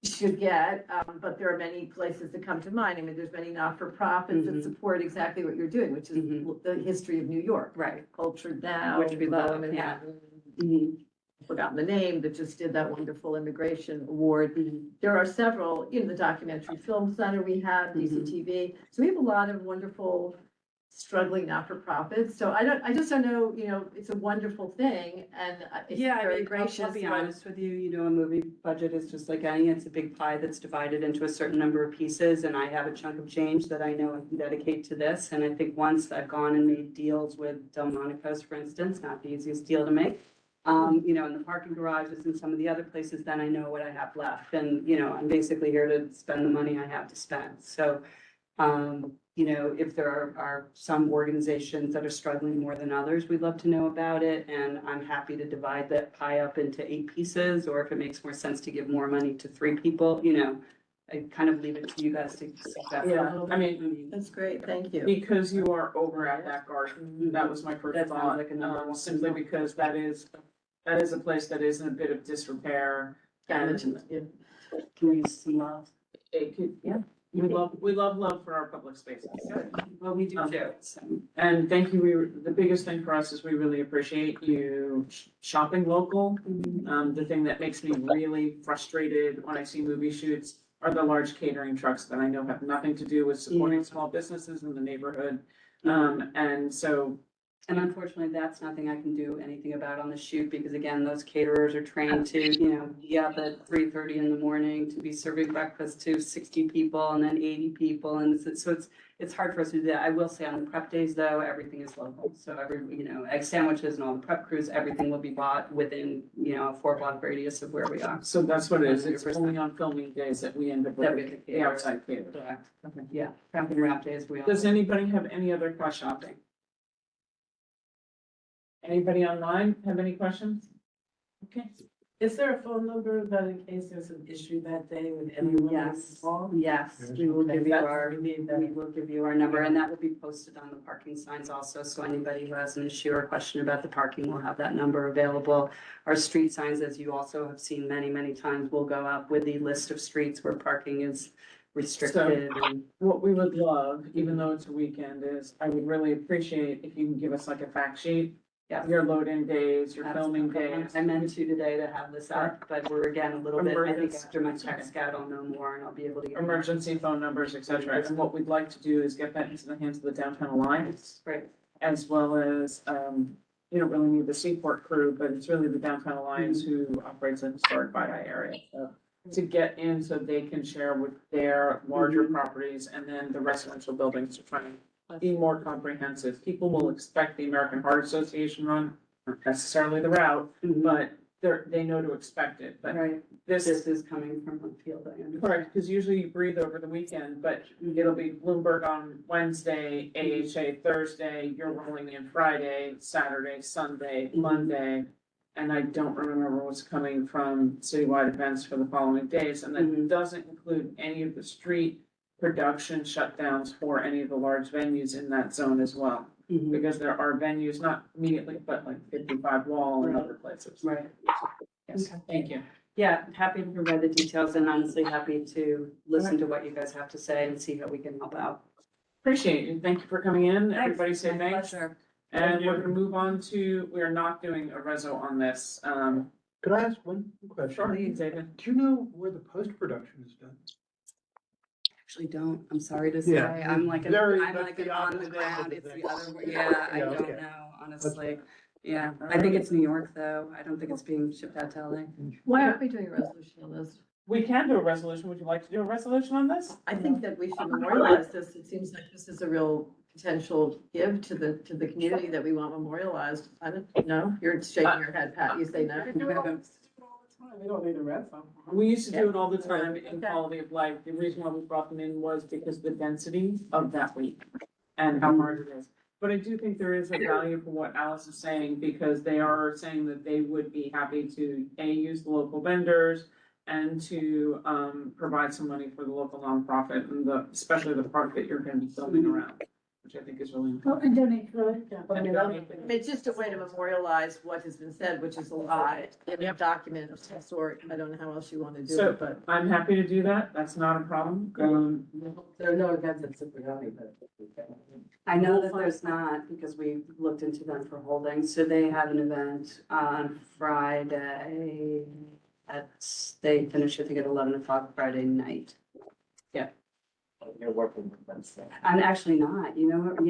should get, but there are many places that come to mind. I mean, there's many not-for-profits that Mhm. support exactly what you're doing, which is Mhm. the history of New York. Right. Culture Now. Which we love, Lower yeah. Manhattan, Mhm. Forgotten the name, that just did that wonderful immigration award. There are several, you know, the documentary film center we have, DCTV. So we have a lot of wonderful struggling not-for-profits. So I just don't know, you know, it's a wonderful thing and it's Yeah, I very mean, gracious. I'll be but- honest with you, you know, a movie budget is just like any, it's a big pie that's divided into a certain number of pieces. And I have a chunk of change that I know I can dedicate to this. And I think once I've gone and made deals with Delmonico's, for instance, not the easiest deal to make. You know, in the parking garages and some of the other places, then I know what I have left. And, you know, I'm basically here to spend the money I have to spend. So, you know, if there are some organizations that are struggling more than others, we'd love to know about it. And I'm happy to divide that pie up into 8 pieces, or if it makes more sense to give more money to 3 people, you know, I kind of leave it to you guys to suggest. Yeah, I mean, That's great, thank you. because you are over at that garden, that was my first That sounds thought, like a number one. simply because that is a place that is in a bit of disrepair. And Yeah. Can we use some love? it could, Yeah. we love for our public spaces. Well, we do too, so. And thank you, the biggest thing for us is we really appreciate you shopping local. The thing that makes me really frustrated when I see movie shoots are the large catering trucks that I know have nothing to do with supporting small businesses in the neighborhood. And so And unfortunately, that's nothing I can do anything about on the shoot, because again, those caterers are trained to, be up at 3:30 in the morning to be serving breakfast to 60 people and then 80 people. And so it's hard for us to do that. I will say on the prep days though, everything is local. So egg sandwiches and all the prep crews, everything will be bought within, a 4-block radius of where we are. So that's what it is. It's 100%. only on filming days that we end up That we with have the outside caterers. Correct. Okay. Yeah, prep and wrap days, we all. Does anybody have any other questions? Anybody online have any questions? Okay. Is there a phone number that in case there's an issue that day with anyone? Yes, yes, we will give you our number, and that will be posted on the parking signs also, so anybody who has an issue or question about the parking will have that number available. Our street signs, as you also have seen many, many times, will go up with the list of streets where parking is restricted. And What we would love, even though it's a weekend, is I would really appreciate if you can give us like a fact sheet. Yeah. Your load-in days, your filming days. I meant to today to have this up, but we're again a little bit, I think Emergency. after my tech scout, I'll know more and I'll be able to. get more. Emergency phone numbers, et cetera. And what we'd like to do is get that into the hands of the Downtown Alliance. Right. As well as, you don't really need the Seaport crew, but it's really the Downtown Alliance who operates the historic Bi area. So to get in so they can share with their larger properties and then the residential buildings to try and be more comprehensive. People will expect the American Heart Association run, not necessarily the route, but they know to expect it. But Right, this this is coming from Woodfield, I understand. correct, because usually you breathe over the weekend, but it'll be Bloomberg on Wednesday, AHA Thursday, you're rolling in Friday, Saturday, Sunday, Monday. And I don't remember what's coming from citywide events for the following days, and that doesn't include any of the street production shutdowns for any of the large venues in that zone as well. Mhm. Because there are venues, not immediately, but like 55 Wall and other places. Right. Yes, Okay. thank you. Yeah, happy to provide the details and honestly happy to listen to what you guys have to say and see how we can help out. Appreciate you. Thank you for coming in. Everybody say My thanks. pleasure. And we're gonna move on to, we're not doing a reso on this. Could I ask one question? Sure, David. Do you know where the post-production is done? Actually don't, I'm sorry to say, Yeah. I'm like, That's an the on the opposite ground, end of it's the the thing. other, yeah, I Yeah, don't okay. know, honestly. Yeah, I think it's New York though, I don't think it's being shipped out to LA. Why aren't we doing a resolution on this? We can do a resolution. Would you like to do a resolution on this? I think that we should memorialize this. It seems like this is a real potential give to the community that we want memorialized. I don't know, you're shaking your head, Pat, you say no? We don't need a reso. We used to do it all the time in quality of life. The reason why we brought them in was because of the density of that week and how hard it is. But I do think there is a value for what Alice is saying, because they are saying that they would be happy to, use the local vendors and to, provide some money for the local nonprofit and especially the part that you're gonna be filming around, which I think is really Oh, important. and donate to it. And donate. It's just a way to memorialize what has been said, which is a lot, in a document of some sort. I don't know how else you want to do So it, but. I'm happy to do that. That's not a problem. There are no events at Cipriani, but. I know that there's not, because we looked into them for holding, so they have an event on Friday. They finish, I think, at 11 o'clock Friday night. You're working with them, so. I'm actually not,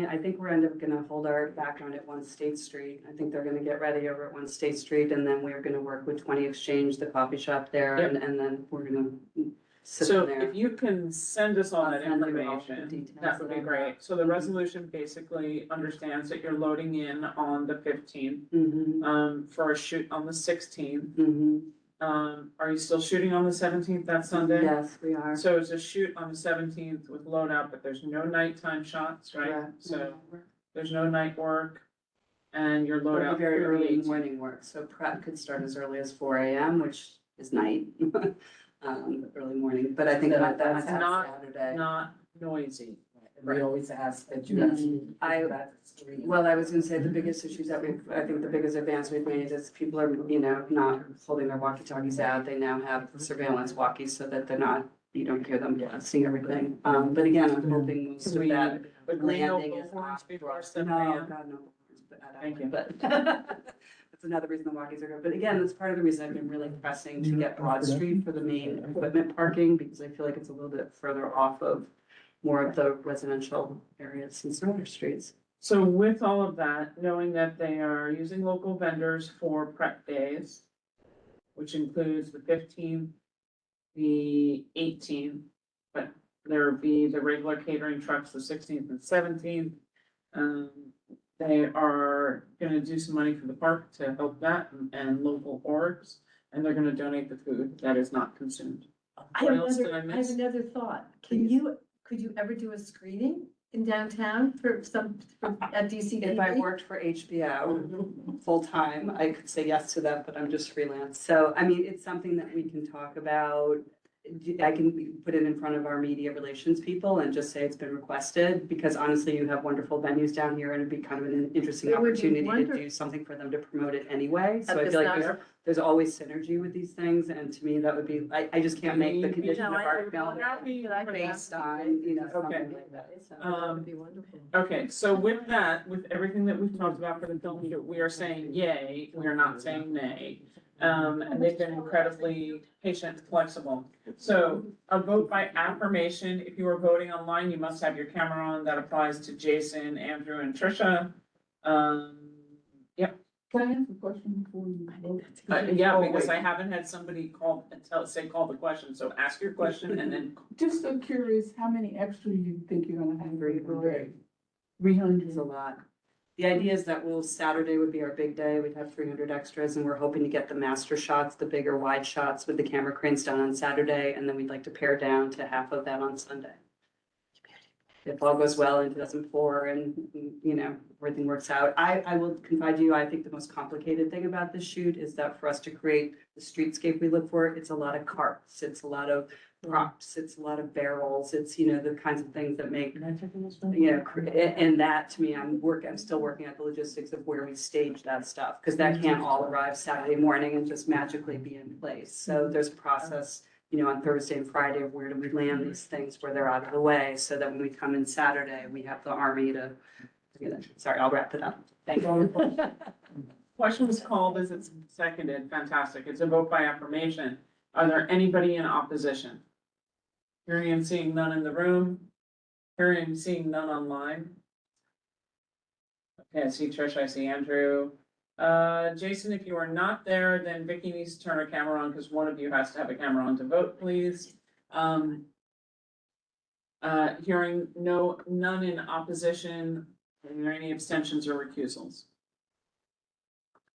I think we're end up gonna hold our background at 1 State Street. I think they're gonna get ready over at 1 State Street, and then we're gonna work with 20 Exchange, the coffee shop there, Yep. and then we're gonna sit So in there. if you can send us all I'll that send you all the information, details that would be of that. great. So the resolution basically understands that you're loading in on the 15th, Mm-hmm, for a shoot on the 16th. mm-hmm. Are you still shooting on the 17th, that Sunday? Yes, we are. So it's a shoot on the 17th with load out, but there's no nighttime shots, right? Correct. So there's no night work and your load It'll out be very through the early 18th. morning work, so prep could start as early as 4 a.m., which is night. Early morning, but I think No, that's that's not- Saturday. Not noisy. We always ask that you Mhm. Well, I was gonna say the biggest issues that I think the biggest advance we've made is people are, not holding their walkie-talkies out. They now have surveillance walkies so that they're not, you don't hear them blasting everything. But again, I'm hoping most of that But we know landing is bullhorns off. before 7 No, a.m. God, no. bullhorns, but not Thank that you. one, But that's another reason the walkies are good. But again, that's part of the reason I've been really pressing to get Broad Street for the main equipment parking, because I feel like it's a little bit further off of more of the residential areas and smaller streets. So with all of that, knowing that they are using local vendors for prep days, which includes the 15th, the 18th, but there will be the regular catering trucks, the 16th and 17th. They are gonna do some money for the park to help that and local orgs, and they're gonna donate the food that is not consumed. What else did I I have miss? another thought. Please. Could you ever do a screening in downtown at DCTV? If I worked for HBO full-time, I could say yes to that, but I'm just freelance. So, I mean, it's something that we can talk about. I can put it in front of our media relations people and just say it's been requested, because honestly, you have wonderful venues down here and it'd be kind of an interesting It would be opportunity to wonderful. do something for them to promote it anyway. So At I the feel like Star. there's always synergy with these things, and to me, that would be, I just can't make the condition of No, I- our film I- based on, you know, Okay. something like that. So. That would be wonderful. Okay, so with that, with everything that we've talked about for the film shoot, we are saying yay, we are not saying nay. And they've been incredibly patient and flexible. So a vote by affirmation, if you are voting online, you must have your camera on. That applies to Jason, Andrew, and Trisha. Yep. Can I ask a question before you vote? Yeah, Oh, because wait. I haven't had somebody call and call the question, so ask your question and then. Just so curious, how many extra you think you're gonna have? 300. 300. It's a lot. The idea is that Saturday would be our big day. We'd have 300 extras, and we're hoping to get the master shots, the bigger wide shots with the camera cranes done on Saturday, and then we'd like to pare down to half of that on Sunday. If all goes well in 2004 and, you know, everything works out. I will confide to you, I think the most complicated thing about this shoot is that for us to create the streetscape we look for, it's a lot of carts, it's a lot of props, it's a lot of barrels, it's, you know, the kinds of things that make, you know, and that to me, I'm still working at the logistics of where we stage that stuff, because that can't all arrive Saturday morning and just magically be in place. So there's a process, you know, on Thursday and Friday of where do we land these things where they're out of the way, so that when we come in Saturday, we have the army to do that. Sorry, I'll wrap it up. Thank you. Question was called, is it seconded? Fantastic. It's a vote by affirmation. Are there anybody in opposition? Hearing and seeing none in the room. Hearing and seeing none online. Okay, I see Trish, I see Andrew. Jason, if you are not there, then Vicky needs to turn her camera on because one of you has to have a camera on to vote, please. Hearing none in opposition. Are there any abstentions or recusals?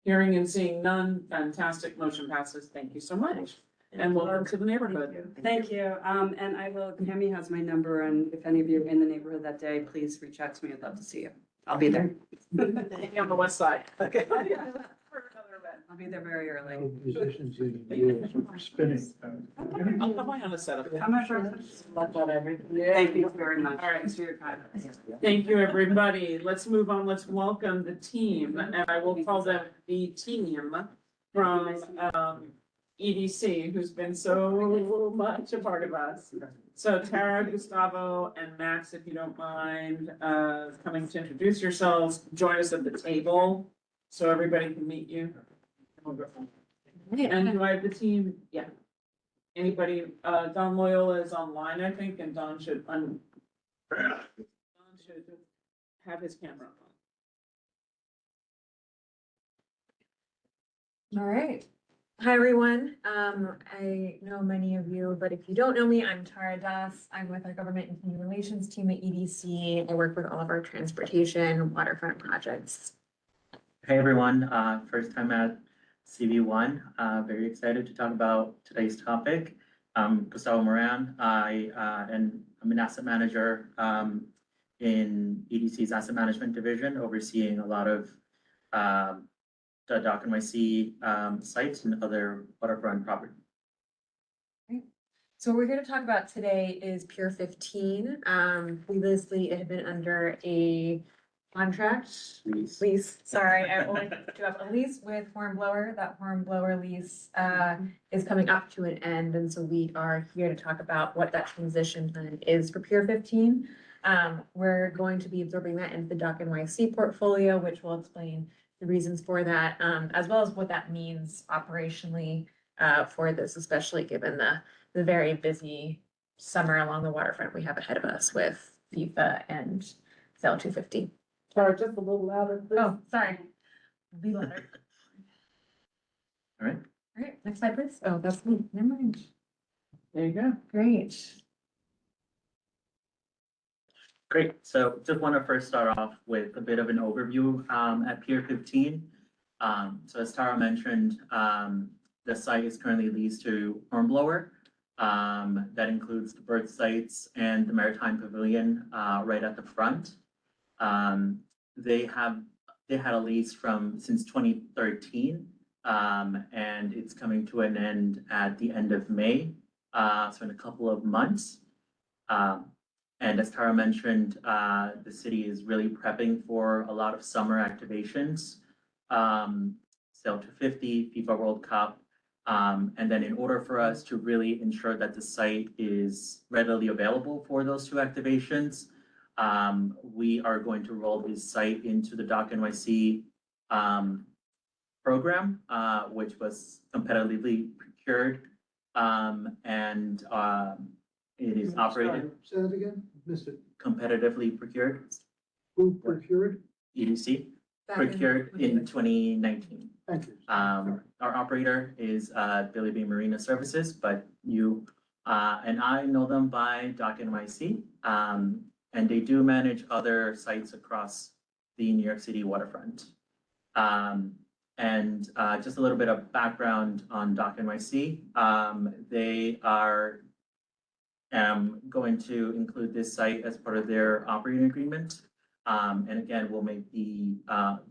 Hearing and seeing none, fantastic, motion passes. Thank you so much. And welcome to the neighborhood. Thank you. And Tammy has my number, and if any of you are in the neighborhood that day, please reach out to me. I'd love to see you. I'll be there. On the west side. Okay. I'll be there very early. Musicians spinning. I'll come on a setup. I'm not sure. Thank you very much. All right. Thanks for your time. Thank you, everybody. Let's move on. Let's welcome the team, and I will call them the team from EDC, who's been so much a part of us. So Tara, Gustavo, and Max, if you don't mind, coming to introduce yourselves, join us at the table so everybody can meet you. And do I have the team? Yeah. Anybody, Don Loyola is online, I think, and Don should have his camera on. All right. Hi, everyone. I know many of you, but if you don't know me, I'm Tara Das. I'm with our Government and Community Relations team at EDC. I work with all of our transportation waterfront projects. Hey, everyone. First time at CV1. Very excited to talk about today's topic. Gustavo Moran. I'm an asset manager in EDC's asset management division, overseeing a lot of the Dock NYC sites and other waterfront property. So what we're here to talk about today is Pier 15. Previously, it had been under a contract lease. Sorry, I only do have a lease with Hornblower. That Hornblower lease is coming up to an end, and so we are here to talk about what that transition plan is for Pier 15. We're going to be absorbing that into the Dock NYC portfolio, which will explain the reasons for that, as well as what that means operationally for this, especially given the very busy summer along the waterfront we have ahead of us with FIFA and Sail 250. Tara, just a little louder, please. Oh, sorry. Be louder. All right. All right, next slide, please. Oh, that's me. Never mind. There you go. Great. Great. So just want to first start off with a bit of an overview at Pier 15. So as Tara mentioned, the site is currently leased to Hornblower. That includes the bird sites and the Maritime Pavilion right at the front. They had a lease since 2013, and it's coming to an end at the end of May, so in a couple of months. And as Tara mentioned, the city is really prepping for a lot of summer activations, Sail to 50, FIFA World Cup. And then in order for us to really ensure that the site is readily available for those two activations, we are going to roll this site into the Dock NYC program, which was competitively procured. It is operated. Say that again, missed it. Competitively procured, Who procured? EDC, procured in 2019. Thank you. Our operator is Billy B Marina Services, but you and I know them by Dock NYC. And they do manage other sites across the New York City waterfront. Just a little bit of background on Dock NYC. They are going to include this site as part of their operating agreement. And again, we'll make the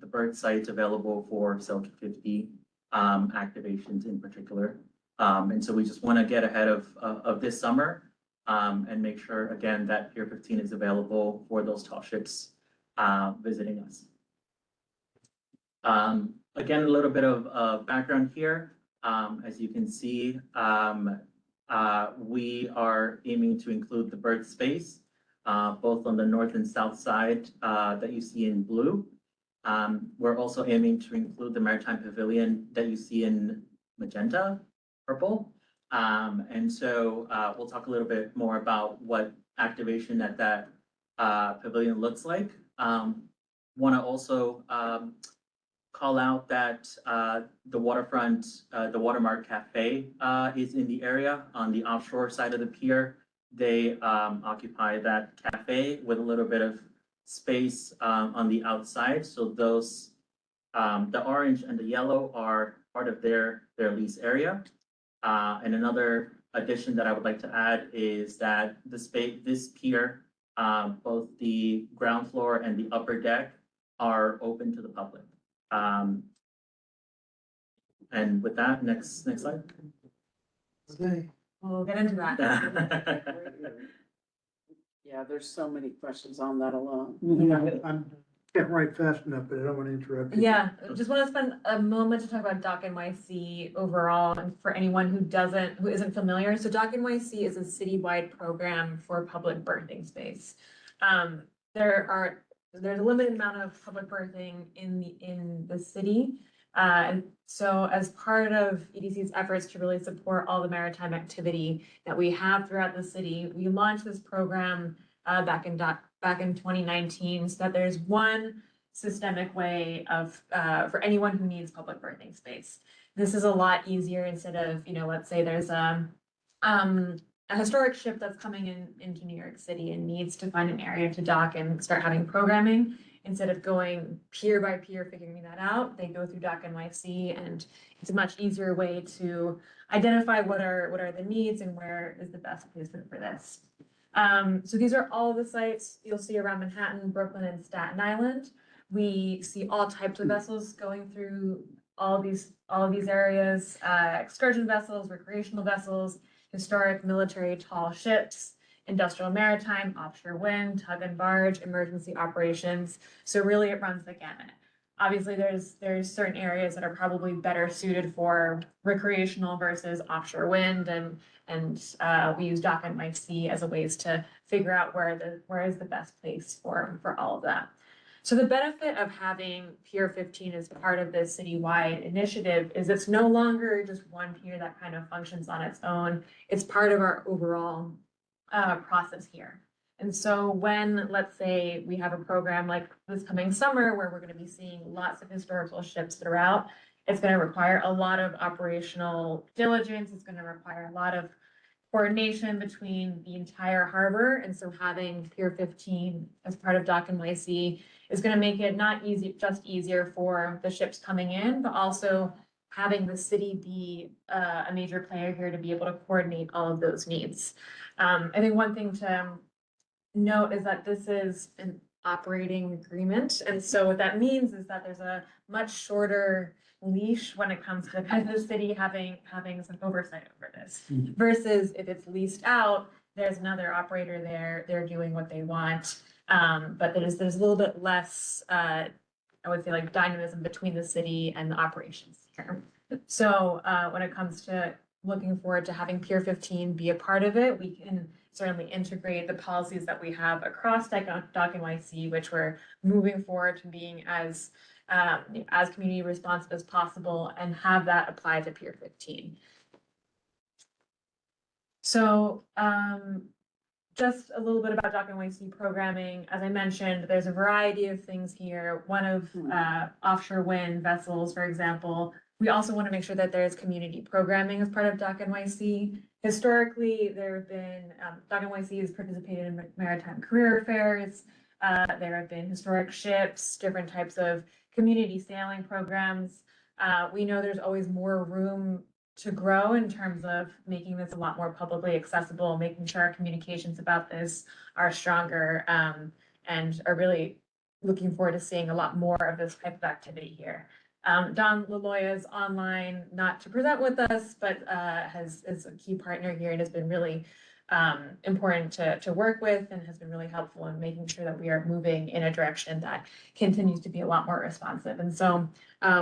bird sites available for Sail to 50 activations in particular. And so we just want to get ahead of this summer and make sure, again, that Pier 15 is available for those tall ships visiting us. Again, a little bit of background here. As you can see, we are aiming to include the bird space, both on the north and south side that you see in blue. We're also aiming to include the Maritime Pavilion that you see in magenta, purple. And so we'll talk a little bit more about what activation at that pavilion looks like. Want to also call out that the waterfront, the Watermark Cafe is in the area on the offshore side of the pier. They occupy that cafe with a little bit of space on the outside. So those, the orange and the yellow are part of their lease area. And another addition that I would like to add is that this pier, both the ground floor and the upper deck are open to the public. And with that, next slide. Okay. We'll get into that. Yeah, there's so many questions on that alone. I'm getting right fast enough, but I don't want to interrupt you. Yeah, just want to spend a moment to talk about Dock NYC overall, and for anyone who isn't familiar. So Dock NYC is a citywide program for public berthing space. There's a limited amount of public berthing in the city. And so as part of EDC's efforts to really support all the maritime activity that we have throughout the city, we launched this program back in 2019, so that there's one systemic way of for anyone who needs public berthing space. This is a lot easier instead of, let's say there's a historic ship that's coming into New York City and needs to find an area to dock and start having programming. Instead of going pier by pier, figuring that out, they go through Dock NYC, and it's a much easier way to identify what are the needs and where is the best placement for this. So these are all the sites you'll see around Manhattan, Brooklyn, and Staten Island. We see all types of vessels going through all of these areas, excursion vessels, recreational vessels, historic military tall ships, industrial maritime, offshore wind, tug and barge, emergency operations. So really it runs the gamut. Obviously there's certain areas that are probably better suited for recreational versus offshore wind, and we use Dock NYC as a ways to figure out where is the best place for all of that. So the benefit of having Pier 15 as part of this citywide initiative is it's no longer just one pier that kind of functions on its own. It's part of our overall process here. And so when, let's say, we have a program like this coming summer where we're going to be seeing lots of historical ships throughout, it's going to require a lot of operational diligence. It's going to require a lot of coordination between the entire harbor. And so having Pier 15 as part of Dock NYC is going to make it not just easier for the ships coming in, but also having the city be a major player here to be able to coordinate all of those needs. I think one thing to note is that this is an operating agreement. And so what that means is that there's a much shorter leash when it comes to kind of the city having some oversight over this. Versus if it's leased out, there's another operator there, they're doing what they want. But there's a little bit less, I would say, like dynamism between the city and the operations here. So when it comes to looking forward to having Pier 15 be a part of it, we can certainly integrate the policies that we have across Dock NYC, which we're moving forward to being as community responsive as possible, and have that apply to Pier 15. So just a little bit about Dock NYC programming. As I mentioned, there's a variety of things here. One of offshore wind vessels, for example. We also want to make sure that there's community programming as part of Dock NYC. Historically, there have been, Dock NYC has participated in maritime career fairs. There have been historic ships, different types of community sailing programs. We know there's always more room to grow in terms of making this a lot more publicly accessible, making sure our communications about this are stronger, and are really looking forward to seeing a lot more of this type of activity here. Don LaLoya is online, not to present with us, but is a key partner here and has been really important to work with, and has been really helpful in making sure that we are moving in a direction that continues to be a lot more responsive. And so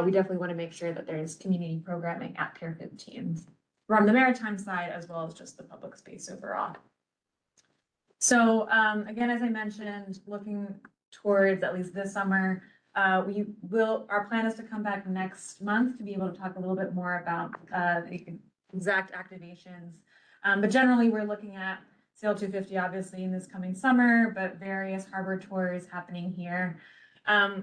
we definitely want to make sure that there's community programming at Pier 15 from the maritime side, as well as just the public space overall. So again, as I mentioned, looking towards at least this summer, our plan is to come back next month to be able to talk a little bit more about the exact activations. But generally, we're looking at Sail 250, obviously, in this coming summer, but various harbor tours happening here.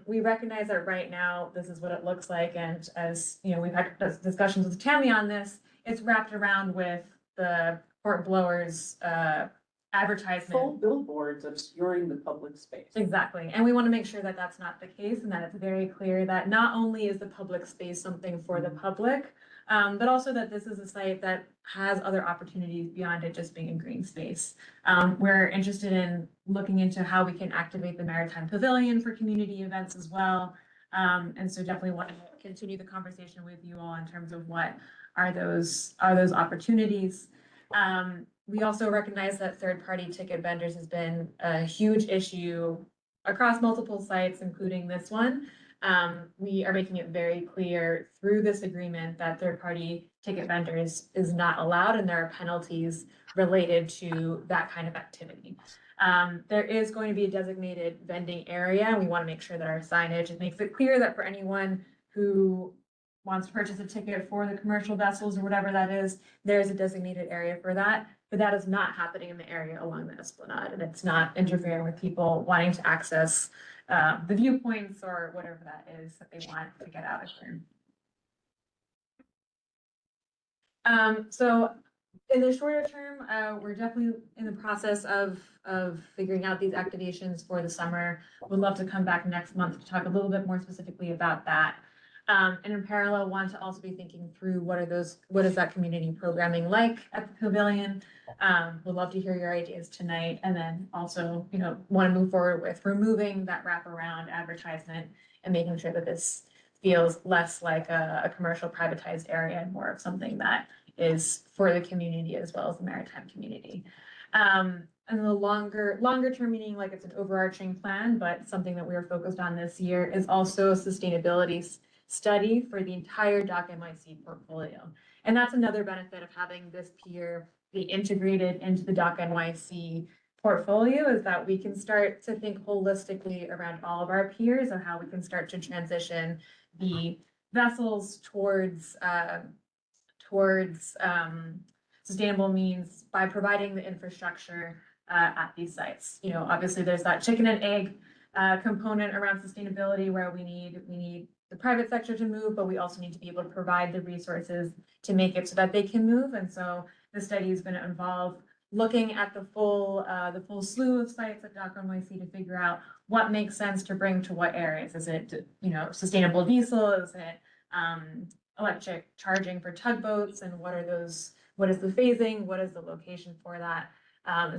We recognize that right now, this is what it looks like. And as you know, we've had discussions with Tammy on this, it's wrapped around with the Port Blowers advertisement. Full billboards obscuring the public space. Exactly. And we want to make sure that that's not the case, and that it's very clear that not only is the public space something for the public, but also that this is a site that has other opportunities beyond it just being a green space. We're interested in looking into how we can activate the Maritime Pavilion for community events as well. And so definitely want to continue the conversation with you all in terms of what are those opportunities. We also recognize that third-party ticket vendors has been a huge issue across multiple sites, including this one. We are making it very clear through this agreement that third-party ticket vendors is not allowed, and there are penalties related to that kind of activity. There is going to be a designated vending area. We want to make sure that our signage makes it clear that for anyone who wants to purchase a ticket for the commercial vessels or whatever that is, there's a designated area for that. But that is not happening in the area along the Esplanade, and it's not interfering with people wanting to access the viewpoints or whatever that is that they want to get out of here. So in the shorter term, we're definitely in the process of figuring out these activations for the summer. We'd love to come back next month to talk a little bit more specifically about that. And in parallel, want to also be thinking through what is that community programming like at the pavilion. We'd love to hear your ideas tonight, and then also, want to move forward with removing that wraparound advertisement and making sure that this feels less like a commercial privatized area and more of something that is for the community as well as the maritime community. And the longer term, meaning like it's an overarching plan, but something that we are focused on this year is also sustainability study for the entire Dock NYC portfolio. And that's another benefit of having this pier be integrated into the Dock NYC portfolio, is that we can start to think holistically around all of our piers and how we can start to transition the vessels towards sustainable means by providing the infrastructure at these sites. You know, obviously there's that chicken and egg component around sustainability where we need the private sector to move, but we also need to be able to provide the resources to make it so that they can move. And so the study is going to involve looking at the full slew of sites at Dock NYC to figure out what makes sense to bring to what areas. Is it, you know, sustainable diesel? Is it electric charging for tugboats? And what is the phasing? What is the location for that?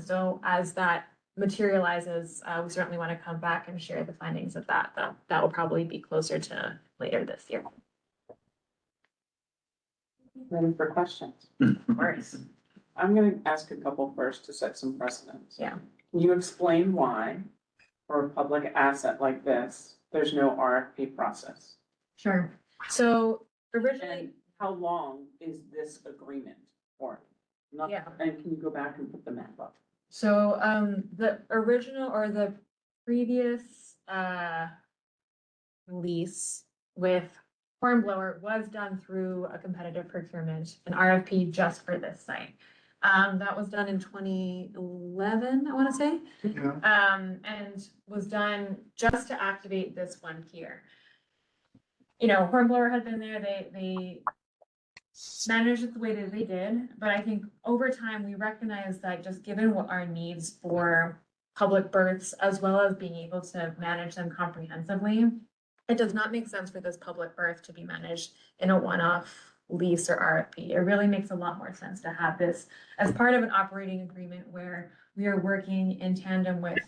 So as that materializes, we certainly want to come back and share the findings of that. That will probably be closer to later this year. Ready for questions? Of course. I'm gonna ask a couple first to set some precedents. Yeah. Can you explain why, for a public asset like this, there's no RFP process? Sure. So originally, And how long is this agreement for? Not- Yeah. And can you go back and put the map up? so the original or the previous lease with Hornblower was done through a competitive procurement, an RFP just for this site. That was done in 2011, I want to say. And was done just to activate this one here. You know, Hornblower had been there, they managed it the way that they did, but I think over time, we recognize that just given what our needs for public berths, as well as being able to manage them comprehensively, it does not make sense for this public berth to be managed in a one-off lease or RFP. It really makes a lot more sense to have this as part of an operating agreement where we are working in tandem with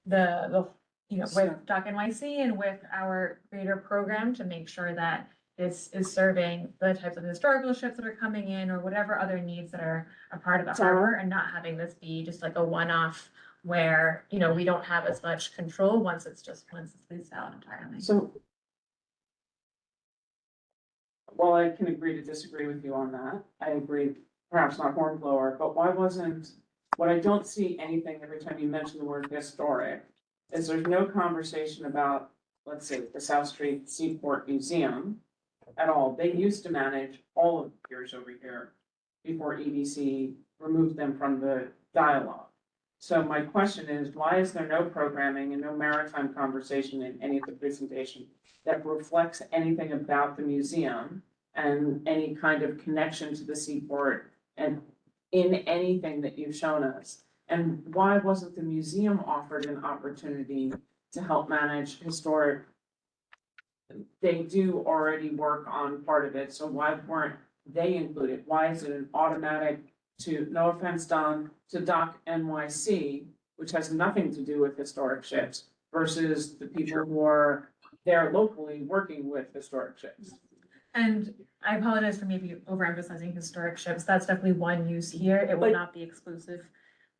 with Dock NYC and with our greater program to make sure that this is serving the types of historical ships that are coming in or whatever other needs that are a part of the harbor, and not having this be just like a one-off where, you know, we don't have as much control once it's leased out entirely. So. Well, I can agree to disagree with you on that. I agree, perhaps not Hornblower, but why wasn't, what I don't see anything every time you mention the word historic, is there's no conversation about, let's say, the South Street Seaport Museum at all. They used to manage all of the piers over here before EDC removed them from the dialogue. So my question is, why is there no programming and no maritime conversation in any of the presentation that reflects anything about the museum and any kind of connection to the seaport and in anything that you've shown us? And why wasn't the museum offered an opportunity to help manage historic? They do already work on part of it, so why weren't they included? Why is it an automatic to, no offense, Don, to Dock NYC, which has nothing to do with historic ships, versus the people who are there locally working with historic ships? And I apologize for maybe overemphasizing historic ships. That's definitely one use here. It will not be exclusive.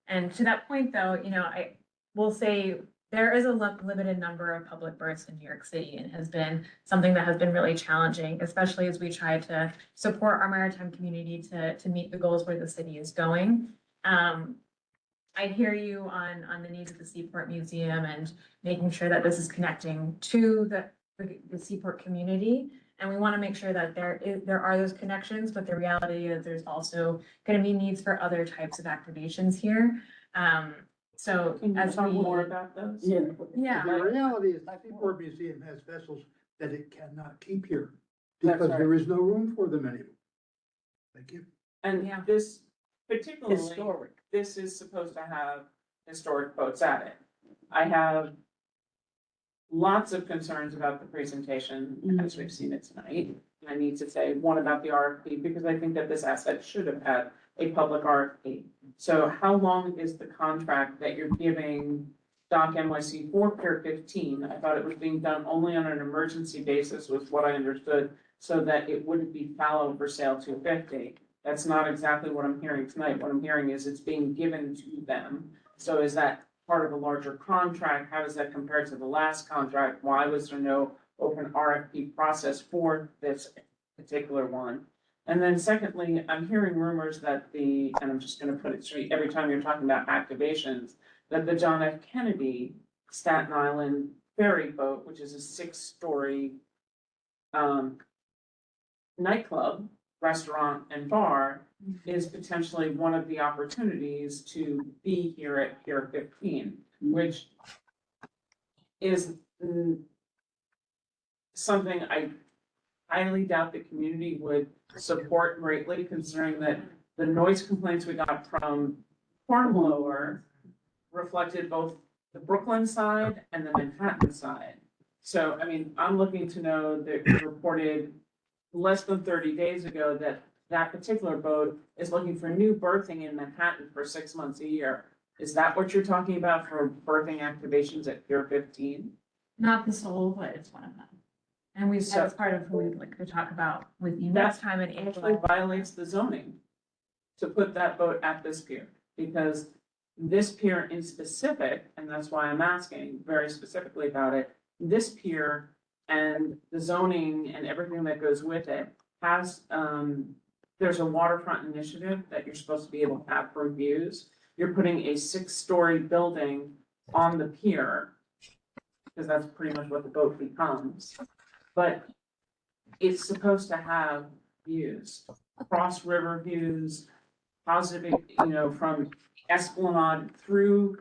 And to that point, though, you know, I will say there is a limited number of public berths in New York City, and has been something that has been really challenging, especially as we try to support our maritime community to meet the goals where the city is going. I hear you on the needs of the Seaport Museum and making sure that this is connecting to the Seaport community. And we want to make sure that there are those connections, but the reality is there's also going to be needs for other types of activations here. So Can you as talk we more about those? Yeah. The reality is, the Seaport Museum has vessels that it cannot keep here That's because right. there is no room for them anymore. Thank you. And Yeah. this particularly, Historic. this is supposed to have historic boats at it. I have lots of concerns about the presentation as we've seen it tonight. I need to say one about the RFP, because I think that this asset should have had a public RFP. So how long is the contract that you're giving Dock NYC for Pier 15? I thought it was being done only on an emergency basis, was what I understood, so that it wouldn't be fallow for sale 250. That's not exactly what I'm hearing tonight. What I'm hearing is it's being given to them. So is that part of a larger contract? How does that compare to the last contract? Why was there no open RFP process for this particular one? And then secondly, I'm hearing rumors that and I'm just gonna put it straight, every time you're talking about activations, that the John F. Kennedy Staten Island ferry boat, which is a 6-story nightclub, restaurant and bar, is potentially one of the opportunities to be here at Pier 15, which is something I highly doubt the community would support greatly, considering that the noise complaints we got from Hornblower reflected both the Brooklyn side and the Manhattan side. So, I mean, I'm looking to know that you reported less than 30 days ago that that particular boat is looking for new berthing in Manhattan for 6 months a year. Is that what you're talking about for berthing activations at Pier 15? Not the sole, but it's one of them. And we've, So- that's part of who we'd like to talk about with you That next time in actually April. violates the zoning to put that boat at this pier, because this pier in specific, and that's why I'm asking very specifically about it, this pier and the zoning and everything that goes with it has, there's a waterfront initiative that you're supposed to be able to have for views. You're putting a 6-story building on the pier, because that's pretty much what the boat becomes. But it's supposed to have views, cross river views, positive, from Esplanade through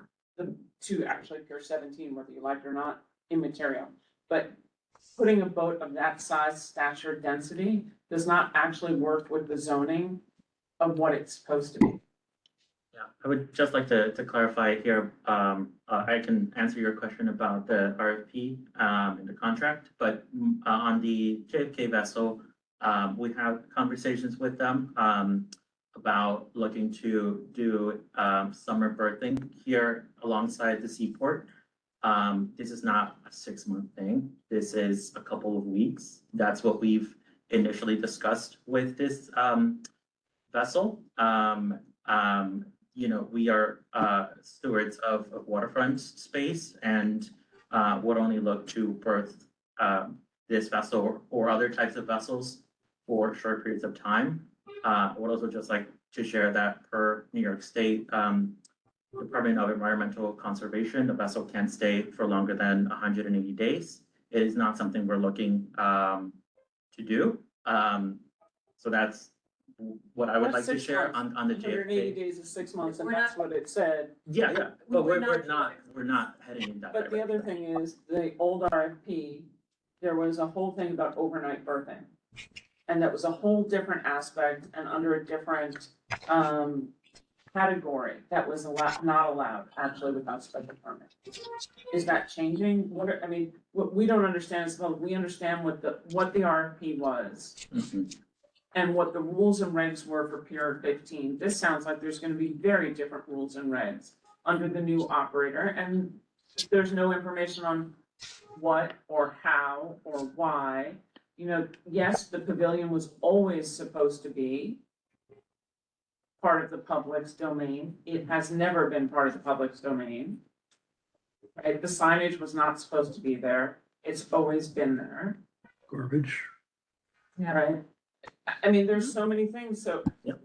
to actually Pier 17, whether you like it or not, immaterial. But putting a boat of that size, stature, density does not actually work with the zoning of what it's supposed to be. Yeah, I would just like to clarify here, I can answer your question about the RFP and the contract, but on the JFK vessel, we have conversations with them about looking to do summer berthing here alongside the seaport. This is not a 6-month thing. This is a couple of weeks. That's what we've initially discussed with this vessel. We are stewards of waterfront space and would only look to berth this vessel or other types of vessels for short periods of time. I would also just like to share that per New York State Department of Environmental Conservation, the vessel can't stay for longer than 180 days. It is not something we're looking to do. So that's what I would like That's to 6 share months. on the 180 JFK. days is 6 months, and We're that's what it said. Yeah, but We're we're not- not heading in that But the direction. other thing is, the old RFP, there was a whole thing about overnight berthing. And that was a whole different aspect and under a different, category that was not allowed actually without special permit. Is that changing? What we don't understand is, well, we understand what the RFP was Mhm. and what the rules and regs were for Pier 15. This sounds like there's gonna be very different rules and regs under the new operator, and there's no information on what or how or why. Yes, the pavilion was always supposed to be part of the public's domain. It has never been part of the public's domain. Right? The signage was not supposed to be there. It's always been there. Garbage. Right? I mean, there's so many things, so. Yep.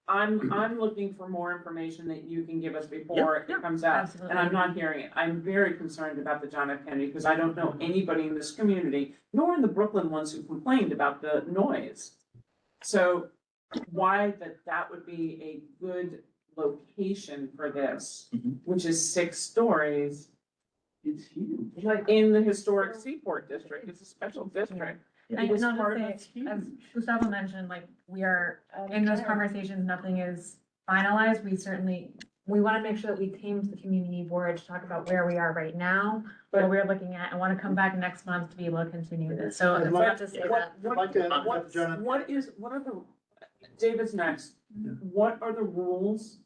I'm looking for more information that you can give us before it comes out, Absolutely. and I'm not hearing it. I'm very concerned about the John F. Kennedy, because I don't know anybody in this community, nor in the Brooklyn ones who complained about the noise. So why that would be a good location for this, Mhm. which is 6 stories It's huge. in the historic Seaport District. It's a special district. Yeah. And It was I'll part just of say, as Gustavo mentioned, like, we are in those conversations, nothing is finalized. We want to make sure that we came to the community board to talk about where we are right now, what we're looking at, and want to come back next month to be able to continue this. So I'd it's like- not to say What, that. I'd like to- what, John- what are the, David's next. What are the rules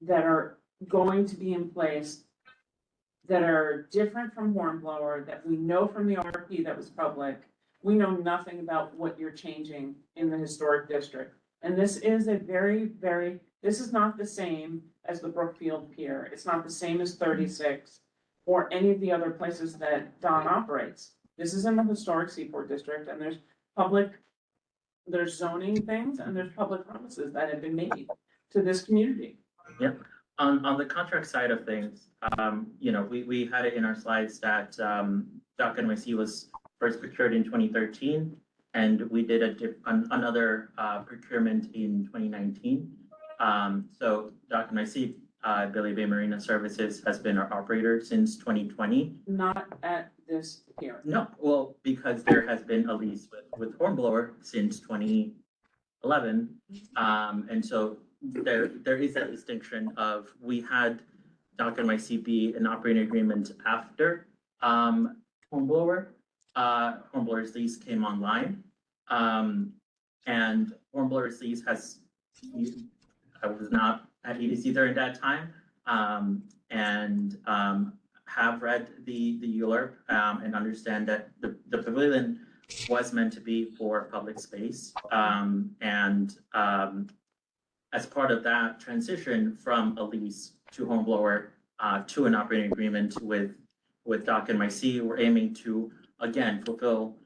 that are going to be in place that are different from Hornblower, that we know from the RFP that was public? We know nothing about what you're changing in the historic district. And this is a this is not the same as the Brookfield Pier. It's not the same as 36 or any of the other places that Don operates. This is in the historic Seaport District, and there's zoning things and there's public promises that have been made to this community. On the contract side of things, we had it in our slides that Dock NYC was first procured in 2013. and we did another procurement in 2019. So Dr. Nassif, Billy Bay Marina Services has been our operator since 2020. Not at this here. No, well, because there has been a lease with Hornblower since 2011. And so there is that distinction of, we had Dr. MyCP an operating agreement after Hornblower. Hornblower's lease came online. And Hornblower's lease I was not at EDC during that time, and have read the ULURP and understand that the pavilion was meant to be for public space. And as part of that transition from a lease to Hornblower to an operating agreement with Doc and MyC, we're aiming to, again, fulfill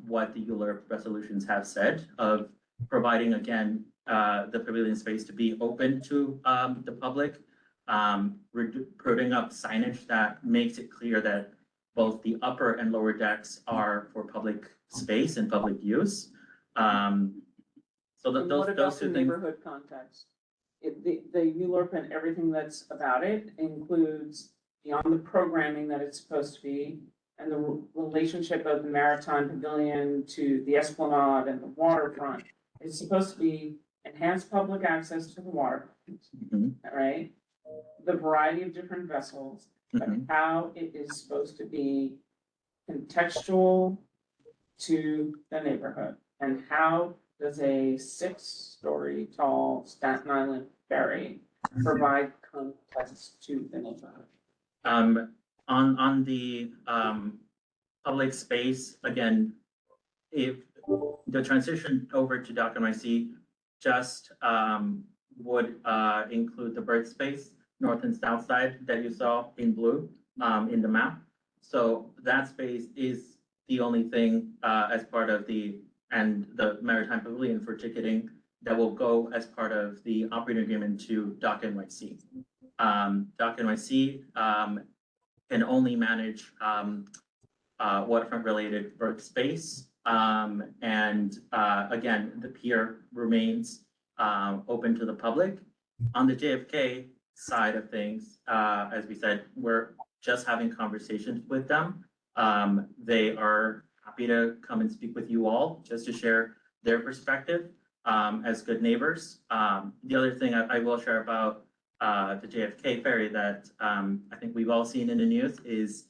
what the ULURP resolutions have said of providing, again, the pavilion space to be open to the public, putting up signage that makes it clear that both the upper and lower decks are for public space and public use. So And what those about the two things. neighborhood context? The ULURP and everything that's about it includes, beyond the programming that it's supposed to be, and the relationship of the Maritime Pavilion to the Esplanade and the waterfront. It's supposed to be enhanced public access to the water, right? The variety of different vessels, but how it is supposed to be contextual to the neighborhood. And how does a 6-story tall Staten Island ferry provide context to the neighborhood? On the public space, again, if the transition over to Doc NYC just would include the bird space, north and south side that you saw in blue in the map. So that space is the only thing as part of the Maritime Pavilion for ticketing that will go as part of the operating agreement to Doc NYC. Doc NYC can only manage waterfront related bird space. And again, the pier remains open to the public. On the JFK side of things, as we said, we're just having conversations with them. They are happy to come and speak with you all just to share their perspective as good neighbors. The other thing I will share about the JFK ferry that I think we've all seen in the news is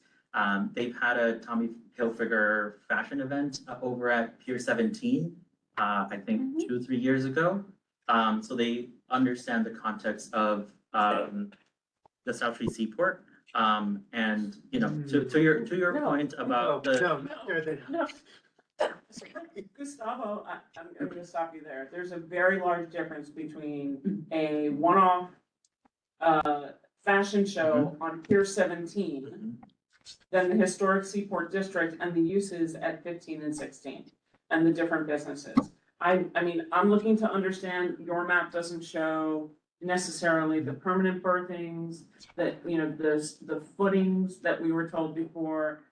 they've had a Tommy Hilfiger fashion event over at Pier 17, I think 2-3 years ago. So they understand the context of the South Street Seaport. And you know, to your point about No. Gustavo, I'm gonna stop you there. There's a very large difference between a one-off fashion show on Pier 17 than the historic Seaport District and the uses at 15 and 16 and the different businesses. I mean, I'm looking to understand, your map doesn't show necessarily the permanent berthings, that, you know, the footings that we were told before.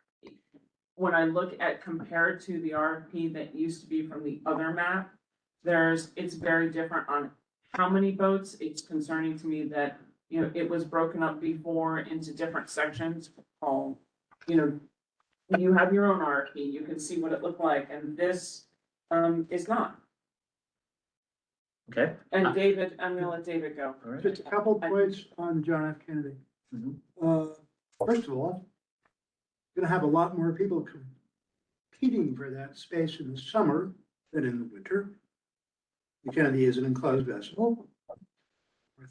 When I look at compared to the RFP that used to be from the other map, it's very different on how many boats. It's concerning to me that, you know, it was broken up before into different sections. You know, you have your own RFP, you can see what it looked like, and this is not. Okay. And David, I'm gonna let David go. Just a couple points on John F. Kennedy. First of all, gonna have a lot more people competing for that space in the summer than in the winter. The Kennedy is an enclosed vessel.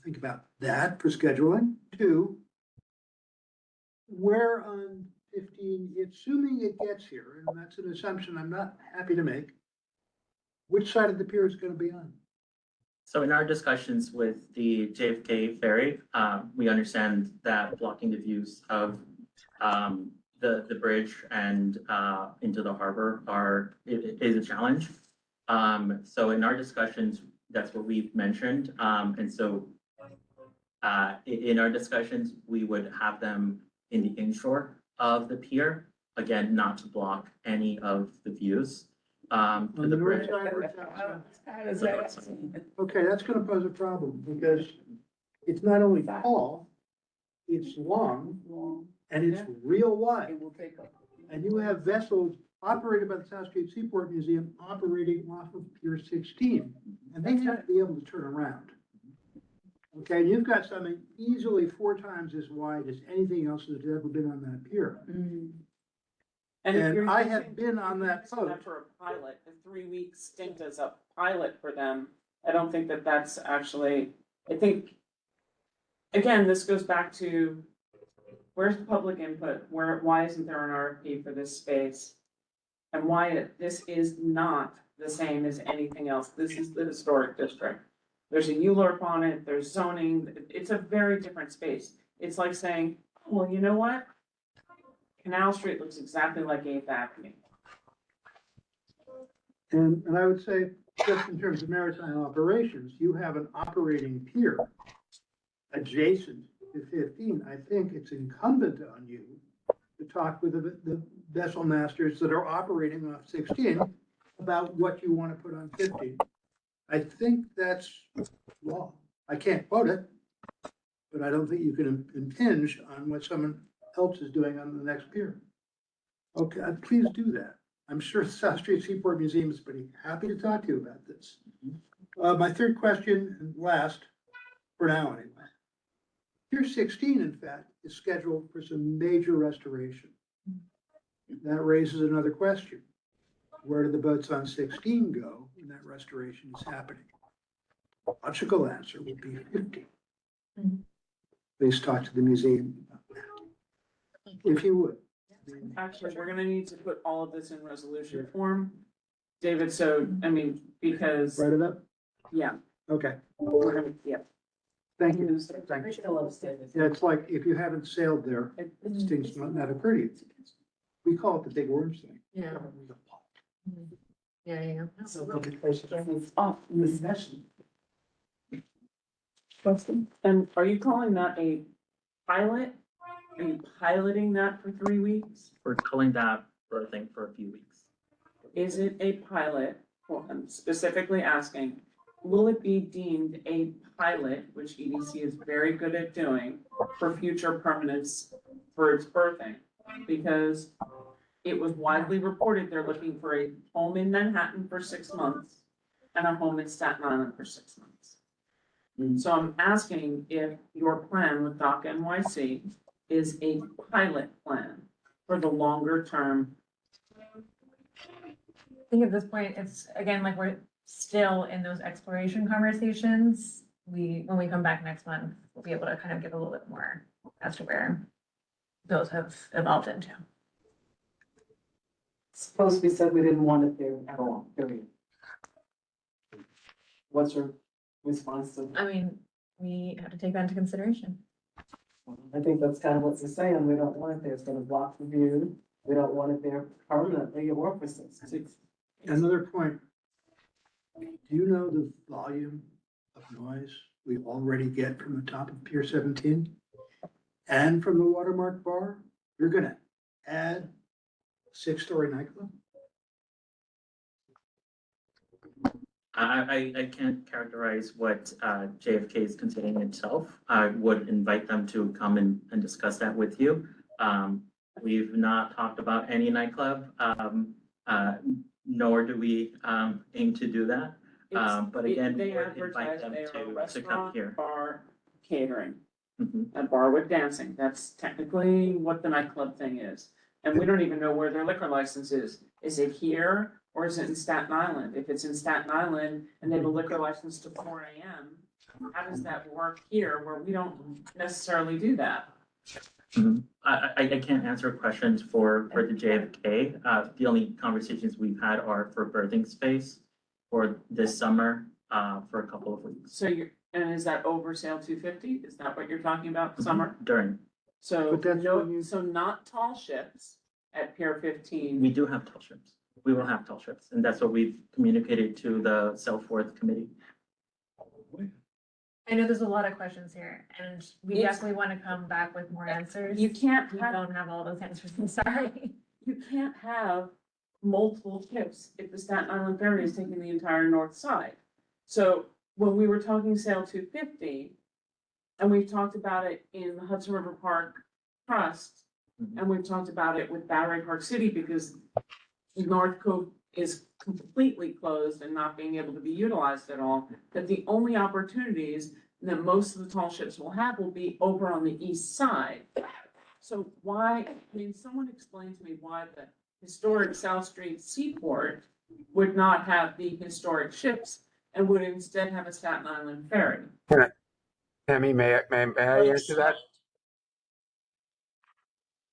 Think about that for scheduling. 2, where on 15, assuming it gets here, and that's an assumption I'm not happy to make, which side of the pier is going to be on? So in our discussions with the JFK ferry, we understand that blocking the views of the bridge and into the harbor is a challenge. So in our discussions, that's what we've mentioned. And so in our discussions, we would have them in the inshore of the pier, again, not to block any of the views. to On the the north bridge. side or south side? South Okay, that's gonna pose a problem, because it's not only tall, it's long, and it's real wide. And you have vessels operated by the South Street Seaport Museum operating off of Pier 16, and they have to be able to turn around. Okay, and you've got something easily 4 times as wide as anything else that's ever been on that pier. And if And you're I using- have been on that using boat. For a pilot, the 3-week stint as a pilot for them, I don't think that that's actually, I think, again, this goes back to where's the public input? Why isn't there an RFP for this space? And why this is not the same as anything else. This is the historic district. There's a ULURP on it, there's zoning, it's a very different space. It's like saying, well, you know what? Canal Street looks exactly like 8th Avenue. And I would say, just in terms of maritime operations, you have an operating pier adjacent to 15. I think it's incumbent on you to talk with the vessel masters that are operating off 16 about what you want to put on 15. I think that's law. I can't quote it, but I don't think you can impinge on what someone else is doing on the next pier. Okay, please do that. I'm sure South Street Seaport Museum is pretty happy to talk to you about this. My third question, and last, for now anyway. Pier 16, in fact, is scheduled for some major restoration. That raises another question. Where do the boats on 16 go when that restoration is happening? The logical answer would be 50. Please talk to the museum about that, if you would. Actually, we're gonna need to put all of this in resolution form. David, so, I mean, because, Write it up? yeah, Okay, we're gonna, yeah. thank you. Thank you. Yeah, it's like if you haven't sailed there, these things might not occur to you. We call it the big orange thing. Yeah. Yeah. Off in the session. And are you calling that a pilot? Are you piloting that for 3 weeks? We're calling that birthing for a few weeks. Is it a pilot? Well, I'm specifically asking, will it be deemed a pilot, which EDC is very good at doing, for future permanence for its birthing? Because it was widely reported they're looking for a home in Manhattan for 6 months and a home in Staten Island for 6 months. So I'm asking if your plan with Doc NYC is a pilot plan for the longer term. I think at this point, it's, again, like we're still in those exploration conversations. When we come back next month, we'll be able to kind of give a little bit more as to where those have evolved into. Suppose we said we didn't want it there at all, period. What's your response to that? I mean, we have to take that into consideration. I think that's kind of what we're saying. We don't want it there. It's gonna block the view. We don't want it there permanently or for 6 months. Another point. Do you know the volume of noise we already get from the top of Pier 17? And from the Watermark Bar? You're gonna add a 6-story nightclub? I can't characterize what JFK is considering itself. I would invite them to come and discuss that with you. We've not talked about any nightclub, nor do we aim to do that. But again, we They would invite advertise them they are a to come restaurant, here. bar, catering, Mhm. a bar with dancing. That's technically what the nightclub thing is. And we don't even know where their liquor license is. Is it here or is it in Staten Island? If it's in Staten Island and they have a liquor license to 4 AM, how does that work here where we don't necessarily do that? Mhm. I can't answer questions for the JFK. The only conversations we've had are for birthing space for this summer, for a couple of weeks So and is that over sale 250? Is that what you're talking about, summer? during. So But that's when you- so not tall ships at Pier 15. We do have tall ships. We will have tall ships, and that's what we've communicated to the Southworth Committee. I know there's a lot of questions here, and we It's- definitely want to come back with more answers. You can't We have, don't have all those answers, I'm sorry. you can't have multiple ships if the Staten Island Ferry is taking the entire north side. So when we were talking Sail 250, and we've talked about it in the Hudson River Park Trust, and we've talked about it with Battery Park City because North Cove is completely closed and not being able to be utilized at all, that the only opportunities that most of the tall ships will have will be over on the east side. So why, I mean, someone explain to me why the historic South Street Seaport would not have the historic ships and would instead have a Staten Island ferry. Tammy, may I answer that?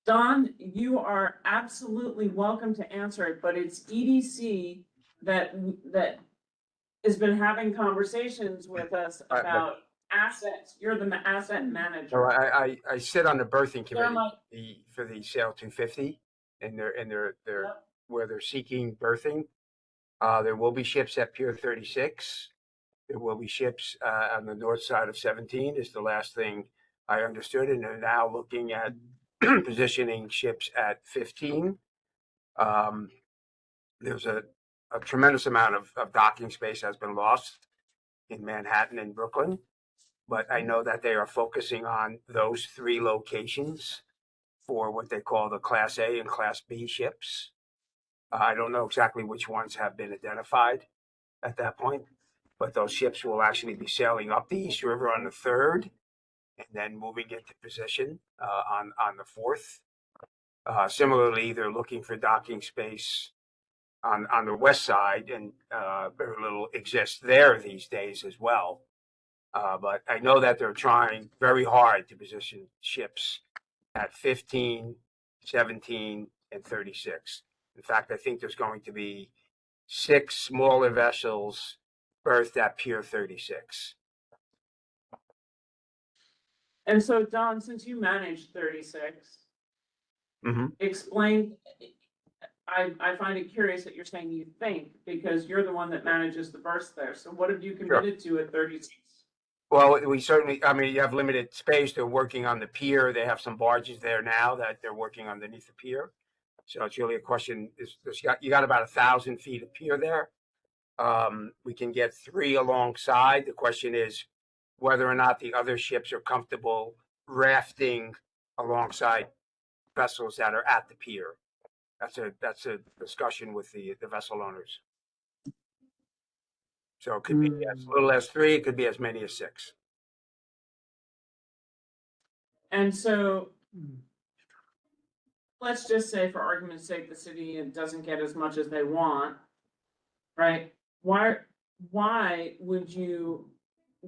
Don, you are absolutely welcome to answer it, but it's EDC that has been having conversations with us Right, but- about assets. You're the asset manager. So I sit on the berthing There committee for the Sail 250, and they're Yep. where they're seeking berthing. There will be ships at Pier 36. There will be ships on the north side of 17 is the last thing I understood, and they're now looking at positioning ships at 15. There's a tremendous amount of docking space has been lost in Manhattan and Brooklyn, but I know that they are focusing on those three locations for what they call the Class A and Class B ships. I don't know exactly which ones have been identified at that point, but those ships will actually be sailing up the East River on the 3rd and then moving into position on the 4th. Similarly, they're looking for docking space on the west side, and very little exists there these days as well. But I know that they're trying very hard to position ships at 15, 17, and 36. In fact, I think there's going to be 6 smaller vessels berthed at Pier 36. And so Don, since you manage 36, explain, I find it curious that you're saying you think, because you're the one that manages the berths there. So what have you committed to at 36? Well, we certainly, I mean, you have limited space. They're working on the pier. They have some barges there now that they're working underneath the pier. So it's really a question, you got about 1,000 feet of pier there. We can get 3 alongside. The question is whether or not the other ships are comfortable rafting alongside vessels that are at the pier. That's a discussion with the vessel owners. So it could be as little as 3, it could be as many as 6. And so let's just say, for argument's sake, the city doesn't get as much as they want, right? Why would you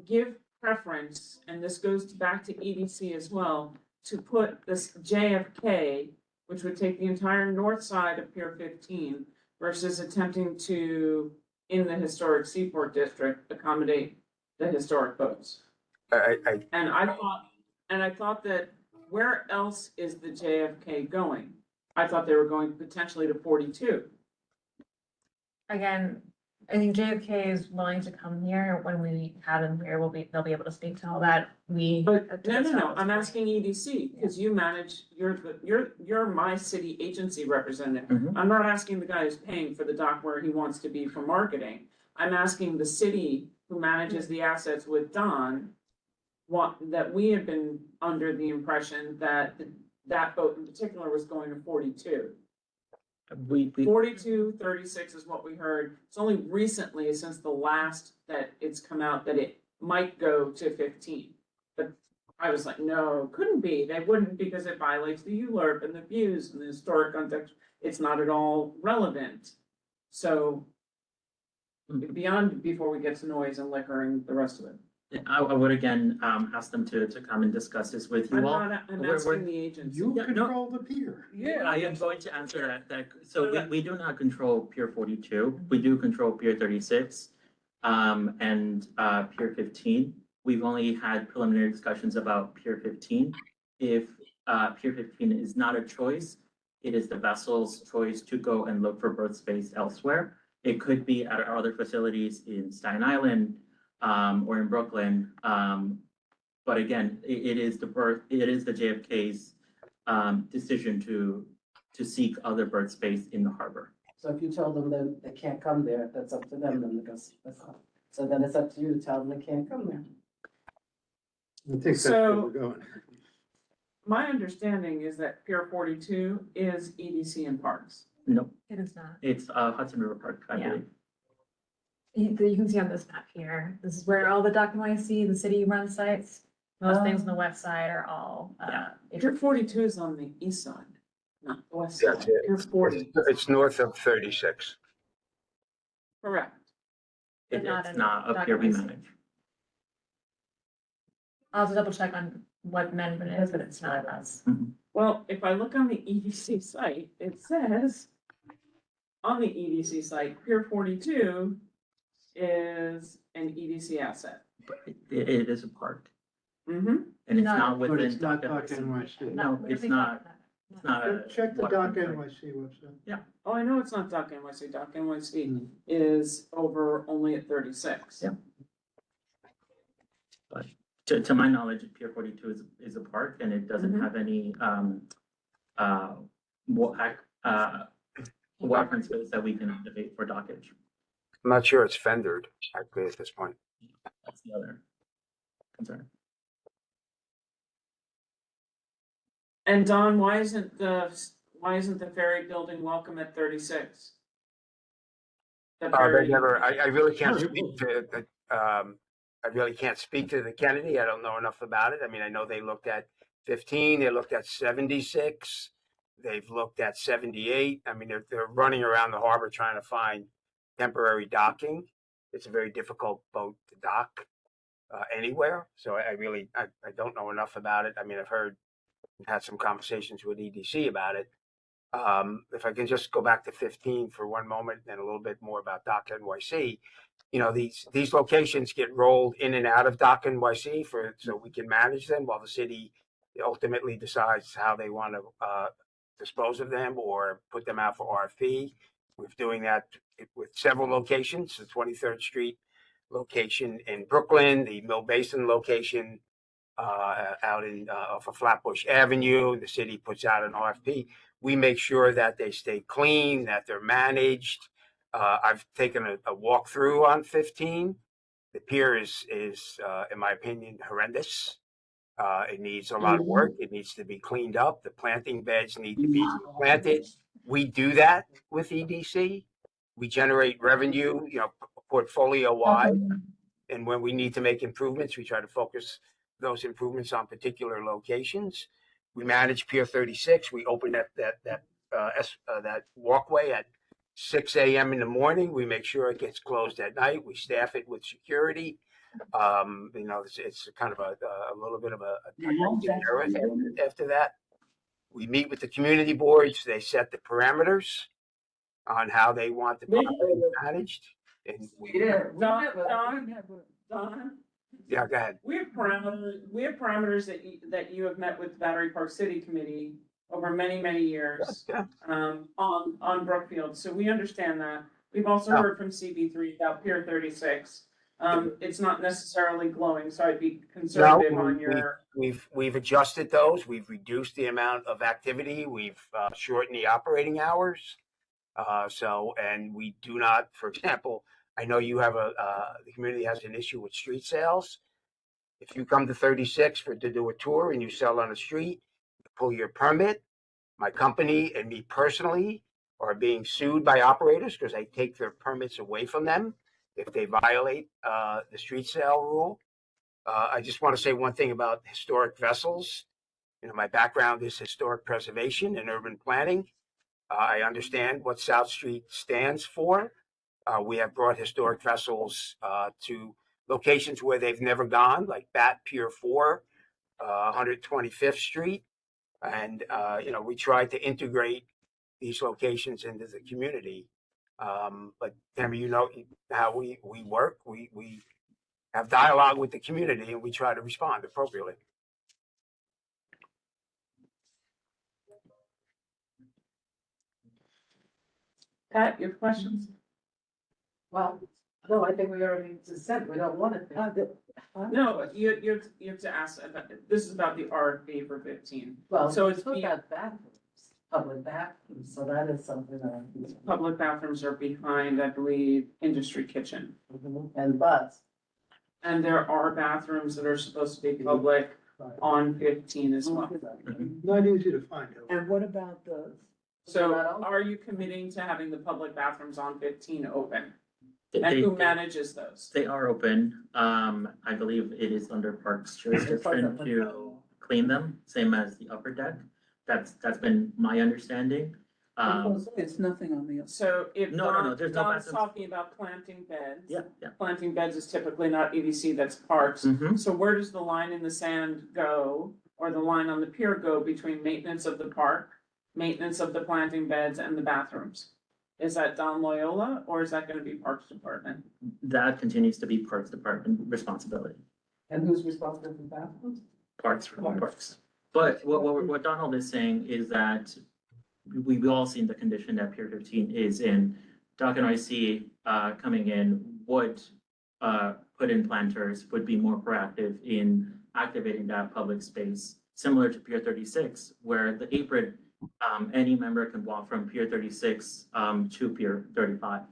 give preference, and this goes back to EDC as well, to put this JFK, which would take the entire north side of Pier 15, versus attempting to, in the historic Seaport District, accommodate the historic boats? And I thought that, where else is the JFK going? I thought they were going potentially to 42. Again, I think JFK is willing to come here. When we have them here, they'll be able to speak to all that. But no, I'm asking EDC, because you manage, you're my city agency representative. I'm not asking the guy who's paying for the dock where he wants to be for marketing. I'm asking the city who manages the assets with Don, that we have been under the impression that that boat in particular was going to 42. 42, 36 is what we heard. It's only recently, since the last that it's come out, that it might go to 15. But I was like, no, couldn't be. They wouldn't, because it violates the ULURP and the views and the historic context. It's not at all relevant. So beyond, before we get to noise and liquor and the rest of it. I would again ask them to come and discuss this with you all. I'm asking the agency. You control the pier. Yeah, I am going to answer that. So we do not control Pier 42. We do control Pier 36 and Pier 15. We've only had preliminary discussions about Pier 15. If Pier 15 is not a choice, it is the vessel's choice to go and look for berth space elsewhere. It could be at our other facilities in Staten Island, or in Brooklyn, but again, it is the JFK's decision to seek other berth space in the harbor. So if you tell them that they can't come there, that's up to them, then that's fine. So then it's up to you to tell them they can't come there. I think that's So- where we're going. My understanding is that Pier 42 is EDC and Parks. Nope, It is not. it's Hudson River Park, I Yeah. believe. You can see on this map here, this is where all the Dock NYC, the city run sites, most things on the west side are all, Pier 42 is on the east side, not the west That's side. it. Pier 40, It's north of 36. correct. But It's not in not up Dock here we NYC. manage. I'll have to double check on what management is, but it's not us. Well, if I look on the EDC site, it says on the EDC site, Pier 42 is an EDC asset. But it is a park, Mm-hmm. and it's Not- not But within. it's not Dock Dock NYC. No, it's not, it's not a. Check the Dock waterfront NYC site. website. Oh, I know it's not Dock NYC. Dock NYC is over only at 36. Yeah. But to my knowledge, Pier 42 is a park and it doesn't Mhm. have any, waterfront space that we can activate for dockage. I'm not sure it's fendered, actually, at this point. That's the other concern. And Don, why isn't the ferry building welcome at 36? The They ferry- never, I really can't speak to, I really can't speak to the Kennedy. I don't know enough about it. I mean, I know they looked at 15, they looked at 76, they've looked at 78. I mean, they're running around the harbor trying to find temporary docking. It's a very difficult boat to dock anywhere. So I really don't know enough about it. I mean, I've had some conversations with EDC about it. If I can just go back to 15 for one moment and a little bit more about Dock NYC. You know, these locations get rolled in and out of Dock NYC so we can manage them while the city ultimately decides how they want to dispose of them or put them out for RFP. We're doing that with several locations, the 23rd Street location in Brooklyn, the Mill Basin location out in off of Flatbush Avenue. The city puts out an RFP. We make sure that they stay clean, that they're managed. I've taken a walkthrough on 15. The pier is in my opinion, horrendous. It needs a lot of work. It needs to be cleaned up. The planting beds need to be planted. We do that with EDC. We generate revenue, portfolio wide. And when we need to make improvements, we try to focus those improvements on particular locations. We manage Pier 36. We open that walkway at 6 a.m. in the morning. We make sure it gets closed at night. We staff it with security. It's kind of a little bit of a error after that. We meet with the community boards. They set the parameters on how they want the property managed. And Don? Yeah, go ahead. We have parameters that you have met with the Battery Park City Committee over many, many years. Yeah. On Brookfield, so we understand that. We've also heard from CB3 about Pier 36. It's not necessarily glowing, so I'd be conservative on your. We've adjusted those. We've reduced the amount of activity. We've shortened the operating hours. And we do not, for example, I know you have the community has an issue with street sales. If you come to 36 to do a tour and you sell on the street, you pull your permit. My company and me personally are being sued by operators because I take their permits away from them if they violate the street sale rule. I just want to say one thing about historic vessels. My background is historic preservation and urban planning. I understand what South Street stands for. We have brought historic vessels to locations where they've never gone, like Bat Pier 4, 125th Street. And, we try to integrate these locations into the community. But Tammy, you know how we work. We have dialogue with the community and we try to respond appropriately. Pat, your questions? Well, no, I think we already just said we don't want it there. No, you have to ask, this is about the RFP for 15. Well, So it's about bathrooms. public bathrooms, so that is something that. Public bathrooms are behind, I believe, Industry Kitchen. And bus. And there are bathrooms that are supposed to be public on 15 as well. Not easy to find. And what about the? So are you committing to having the public bathrooms on 15 open? And They- who manages those? They are open. I believe it is under Parks jurisdiction to clean them, same as the upper deck. That's been my understanding. There's nothing on the. So if No, there's no Don's bathrooms. talking about planting beds. Yeah. Planting beds is typically not EDC, that's parks. Mhm. So where does the line in the sand go, or the line on the pier go between maintenance of the park, maintenance of the planting beds and the bathrooms? Is that Don Loyola, or is that gonna be Parks Department? That continues to be Parks Department responsibility. And who's responsible for bathrooms? Parks. But what Donald is saying is that we've all seen the condition that Pier 15 is in. Doc and IC coming in would put in planters, would be more proactive in activating that public space, similar to Pier 36, where the apron, any member can walk from Pier 36 to Pier 35.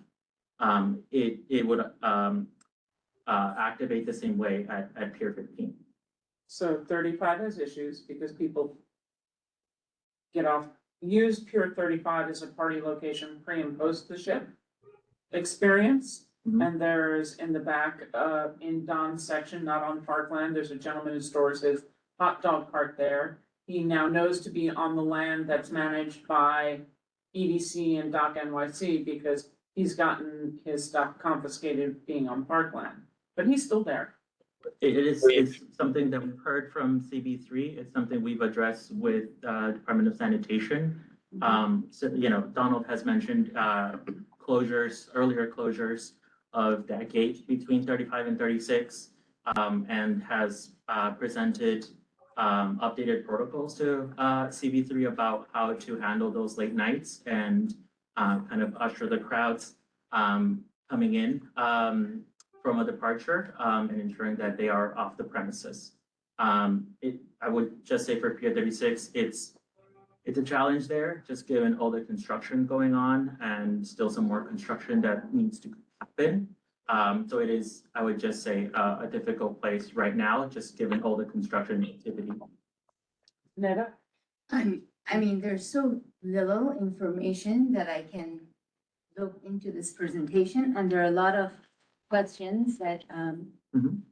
It would activate the same way at Pier 15. So 35 has issues because people get off, use Pier 35 as a party location pre and post the ship experience. And there's in the back, in Don's section, not on Parkland, there's a gentleman who stores his hot dog cart there. He now knows to be on the land that's managed by EDC and Dock NYC because he's gotten his stuff confiscated being on Parkland, but he's still there. It's something that we've heard from CB3. It's something we've addressed with Department of Sanitation. So, Donald has mentioned earlier closures of that gate between 35 and 36, and has presented updated protocols to CB3 about how to handle those late nights and kind of usher the crowds coming in from a departure and ensuring that they are off the premises. I would just say for Pier 36, it's a challenge there, just given all the construction going on and still some more construction that needs to happen. So it is, I would just say, a difficult place right now, just given all the construction activity. Neda? I mean, there's so little information that I can look into this presentation, and there are a lot of questions that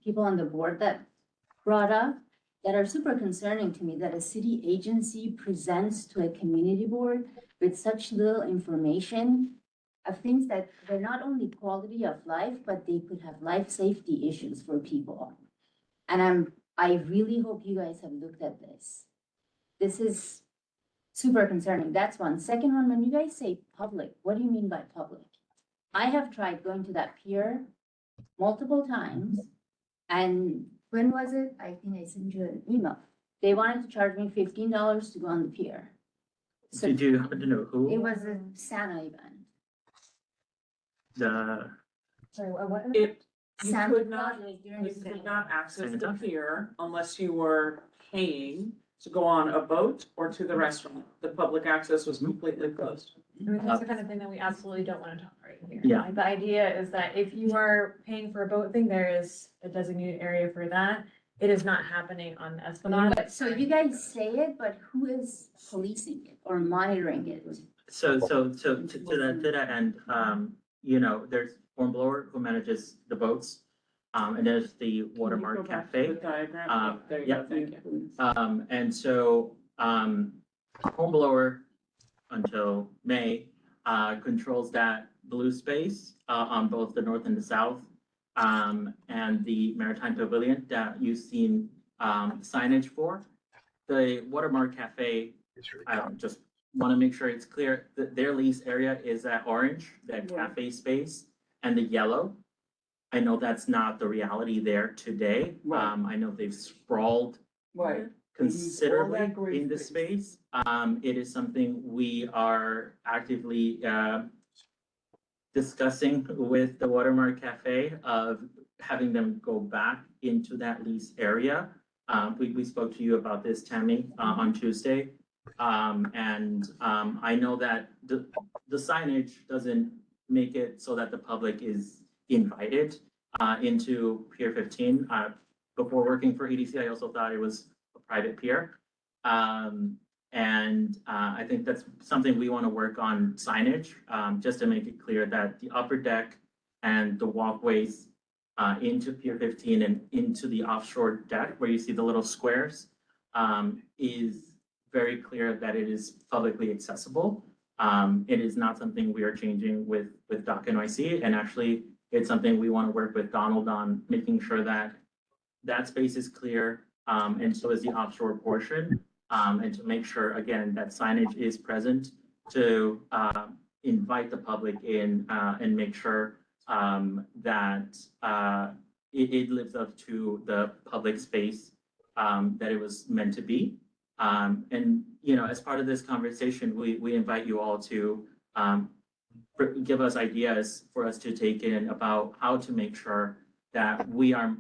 people on the board that brought up that are super concerning to me, that a city agency presents to a community board with such little information of things that they're not only quality of life, but they could have life safety issues for people. And I really hope you guys have looked at this. This is super concerning. That's one. Second one, when you guys say public, what do you mean by public? I have tried going to that pier multiple times, and when was it? I think I sent you an email. They wanted to charge me $15 to go on the pier. So Did you happen to know who? it was a Santa event. Sorry, what? You Santa could not, Claus was during you Santa. could not access the Santa? pier unless you were paying to go on a boat or to the restaurant. The public access was completely closed. I mean, that's the kind of thing that we absolutely don't want to tolerate here. Yeah. Like, the idea is that if you are paying for a boat thing, there is a designated area for that. It is not happening on Esplanade. But, so you guys say it, but who is policing it or monitoring it? So to that end, there's Hornblower who manages the boats. And there's the Watermark Go back to Cafe. the diagram. There you go, thank you. And so, Hornblower until May, controls that blue space, on both the north and the south. And the Maritime Pavilion that you've seen, signage for. The Watermark Cafe, I just want to make sure it's clear that their lease area is that orange, that cafe space, and the yellow. I know that's not the reality there today. I know they've sprawled Right. considerably All that green in the space. It is something we are actively discussing with the Watermark Cafe of having them go back into that lease area. We spoke to you about this, Tammy, on Tuesday. I know that the signage doesn't make it so that the public is invited into Pier 15. Before working for EDC, I also thought it was a private pier. I think that's something we want to work on signage, just to make it clear that the upper deck and the walkways into Pier 15 and into the offshore deck where you see the little squares is very clear that it is publicly accessible. It is not something we are changing with Dock NYC, and actually it's something we want to work with Donald on, making sure that that space is clear, and so is the offshore portion, and to make sure, again, that signage is present to invite the public in and make sure that it lives up to the public space that it was meant to be. And, you know, as part of this conversation, we invite you all to give us ideas for us to take in about how to make sure that we are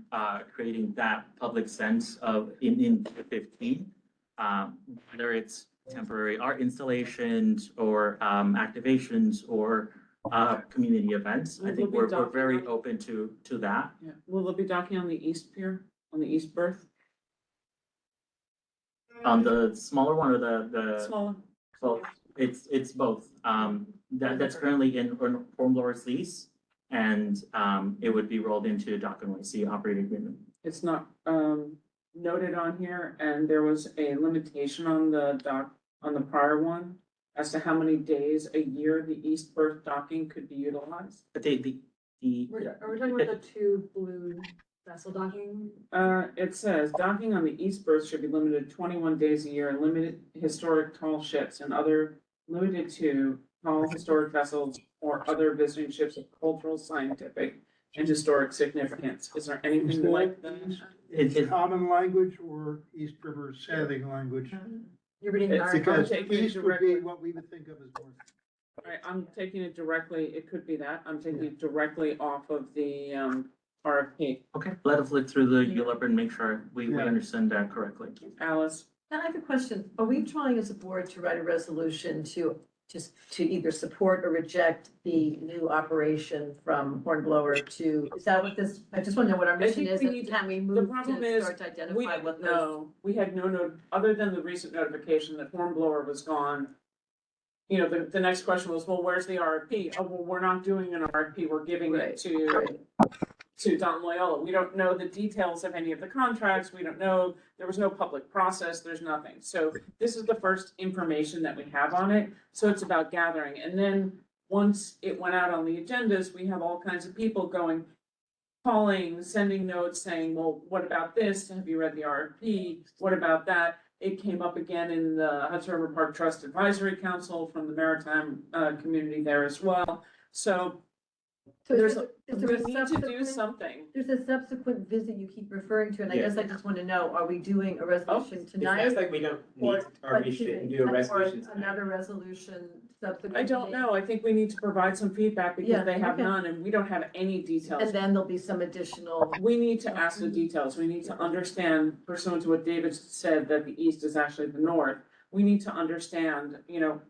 creating that public sense of in 15, whether it's temporary art installations or activations or community events. I think we're very open to that. Yeah. Will there be docking on the east pier, on the east berth? On the smaller one or the Smaller. Well, it's both. That's currently in Hornblower's lease, and it would be rolled into Dock NYC operating agreement. It's not noted on here, and there was a limitation on the dock, on the prior one, as to how many days a year the east berth docking could be utilized. But Are we talking about the two blue vessel docking? It says docking on the east berth should be limited 21 days a year, and limited historic tall ships and other limited to tall historic vessels or other visiting ships of cultural, scientific, and historic significance. Is there anything like that? It's common language or East River sailing language? You're reading It's the because article. taking it East would directly. be what we would think of as north. All right, I'm taking it directly, it could be that, I'm taking it directly off of the RFP. Okay, let us look through the ULIP and make sure we Yeah. understand that correctly. Alice? And I have a question. Are we trying as a board to write a resolution to either support or reject the new operation from Hornblower to, is that what this, I just want to know what our mission think is, we and need to- can we The move problem to is, start to we identify didn't what those? know, we had no note, other than the recent notification that Hornblower was gone. You know, the next question was, well, where's the RFP? Oh, well, we're not doing an RFP, we're giving it to Don Loyola. We don't know the details of any of the contracts, we don't know, there was no public process, there's nothing. So this is the first information that we have on it, so it's about gathering. And then, once it went out on the agendas, we have all kinds of people going, calling, sending notes saying, well, what about this? Have you read the RFP? What about that? It came up again in the Hudson River Park Trust Advisory Council from the maritime community there as well. So So there's, is we there a need to do subsequent- something. There's a subsequent visit you keep referring to, and I guess I just want to know, are we doing a resolution tonight? It sounds like we don't need, or we shouldn't do a resolution Or tonight. another resolution subsequent. I don't know. I think we need to provide some feedback Yeah, because they have okay. none and we don't have any details. And then there'll be some additional. We need to ask the details. We need to understand pursuant to what David said, that the east is actually the north. We need to understand, you know,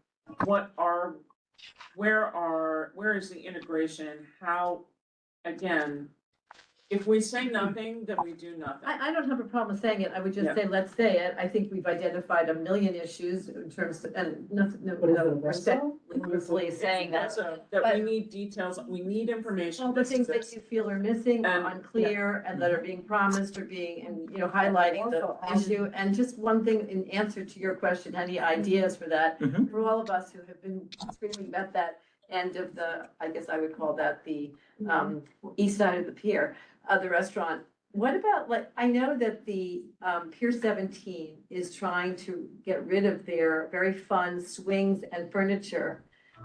where is the integration? How, again, if we say nothing, then we do nothing. I don't have a problem saying it, I would just Yeah. say, let's say it, I think we've identified a million issues in terms of, and nothing, no, respectfully saying that. Also, that we need details, we need information. All the This things that exists. you feel are missing, or And- unclear, and that are being promised or being, and, you know, highlighting the issue. And just one thing in answer to your question, any ideas for that? Mhm. For all of us who have been screaming about that end of the, I guess I would call that the, east side of the pier, the restaurant. What about, like, I know that the, Pier 17 is trying to get rid of their very fun swings and furniture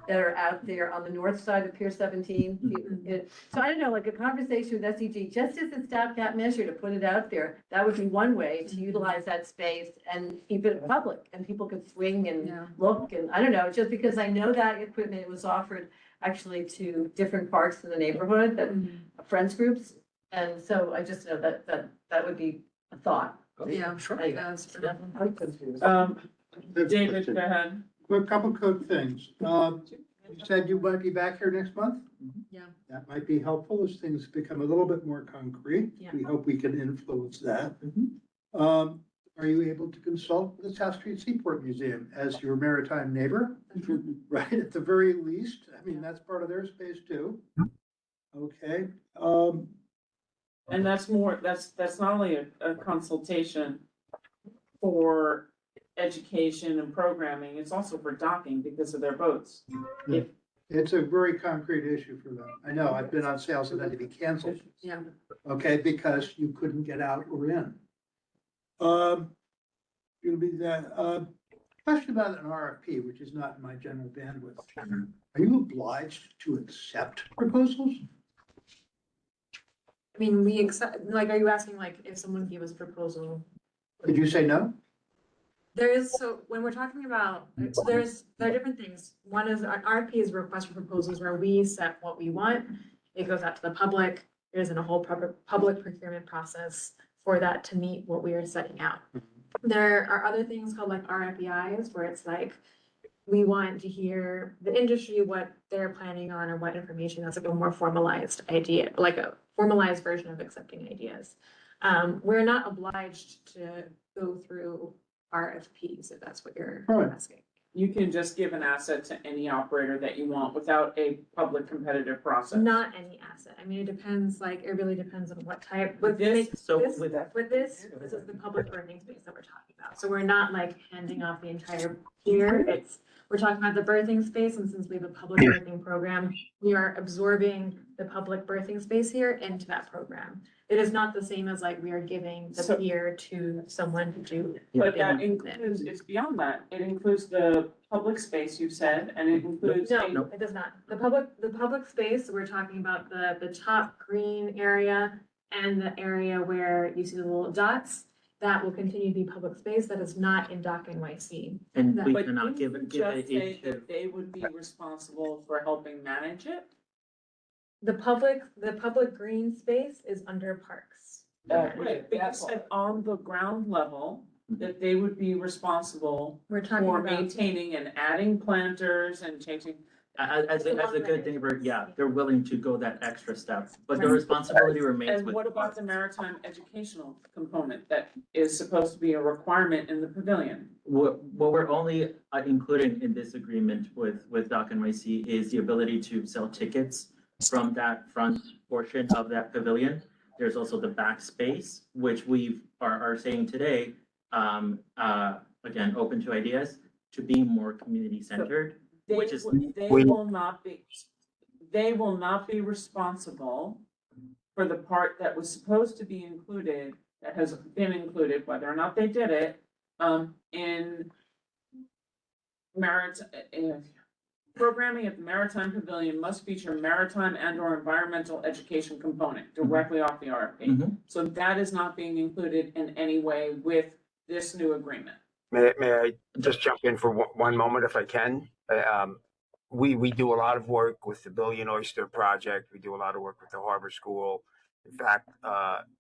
that are out there on the north side of Pier 17. So I don't know, like a conversation with SEG, just as a stopgap measure to put it out there, that would be one way to utilize that space and keep it public, and people could swing and look, and I don't know, just because I know that equipment was offered actually to different parts of the neighborhood, that friends groups, and so I just know that would be a thought. Yeah, Sure. I'm confused. David, go ahead. Quick couple quick things. You said you might be back here next month? Yeah. That might be helpful as things become a little bit more concrete. Yeah. We hope we can influence that. Are you able to consult with the South Street Seaport Museum as your maritime neighbor? Right, at the very least, I mean, that's part of their space too. Okay, And that's more, that's not only a consultation for education and programming, it's also for docking because of their boats. If it's a very concrete issue for them. I know, I've been on sales that had to be canceled, Yeah. okay, because you couldn't get out or in. It'll be that, question about an RFP, which is not in my general bandwidth. Are you obliged to accept proposals? I mean, we accept, like, are you asking like if someone gave us a proposal? Did you say no? There is, so when we're talking about, so there are different things. One is an RFP is a request for proposals where we set what we want. It goes out to the public. There's a whole public procurement process for that to meet what we are setting out. There are other things called like RFEIs where it's like, we want to hear the industry, what they're planning on or what information. That's like a more formalized idea, like a formalized version of accepting ideas. We're not obliged to go through RFPs, if that's what you're Right. asking. you can just give an asset to any operator that you want without a public competitive process. Not any asset. I mean, it depends, like, it really depends on what type. With this, This is the public learning space that we're talking about. So we're not like handing off the entire pier. We're talking about the birthing space, and since we have a public birthing program, we are absorbing the public birthing space here into that program. It is not the same as like we are giving the pier to someone to do. But that includes, it's beyond that. It includes the public space you said, and it includes. No, it does not. The public space, we're talking about the top green area and the area where you see the little dots. That will continue to be public space that is not in Dock NYC. And we But cannot didn't you give just say that they would be responsible for helping manage it? The public green space is under parks. Right, but you said on the ground level, that they would be responsible We're talking for about, maintaining and adding planters and changing. As a good neighbor, yeah, they're willing to go that extra step, but the responsibility remains And with. what about the maritime educational component that is supposed to be a requirement in the pavilion? What we're only including in this agreement with Dock NYC is the ability to sell tickets from that front portion of that pavilion. There's also the back space, which we are saying today, again, open to ideas, to be more community centered. They Which is- will not be responsible for the part that was supposed to be included, that has been included, whether or not they did it, in programming at the Maritime Pavilion must feature maritime and or environmental education component directly off the RFP. Mhm. So that is not being included in any way with this new agreement. May I just jump in for one moment if I can? We do a lot of work with the Billion Oyster Project. We do a lot of work with the Harbor School. In fact,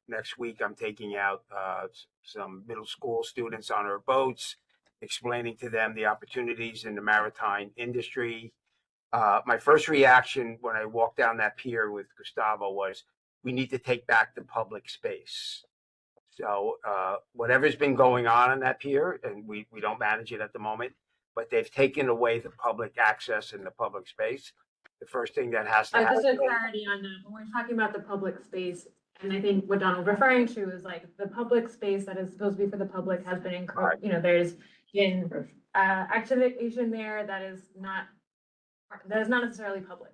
next week I'm taking out some middle school students on our boats, explaining to them the opportunities in the maritime industry. My first reaction when I walked down that pier with Gustavo was, we need to take back the public space. So whatever's been going on in that pier, and we don't manage it at the moment, but they've taken away the public access in the public space. The first thing that has to happen. Just a clarity on that, when we're talking about the public space, and I think what Donald's referring to is like the public space that is supposed to be for the public has been encouraged, there's been activation there that is not necessarily public.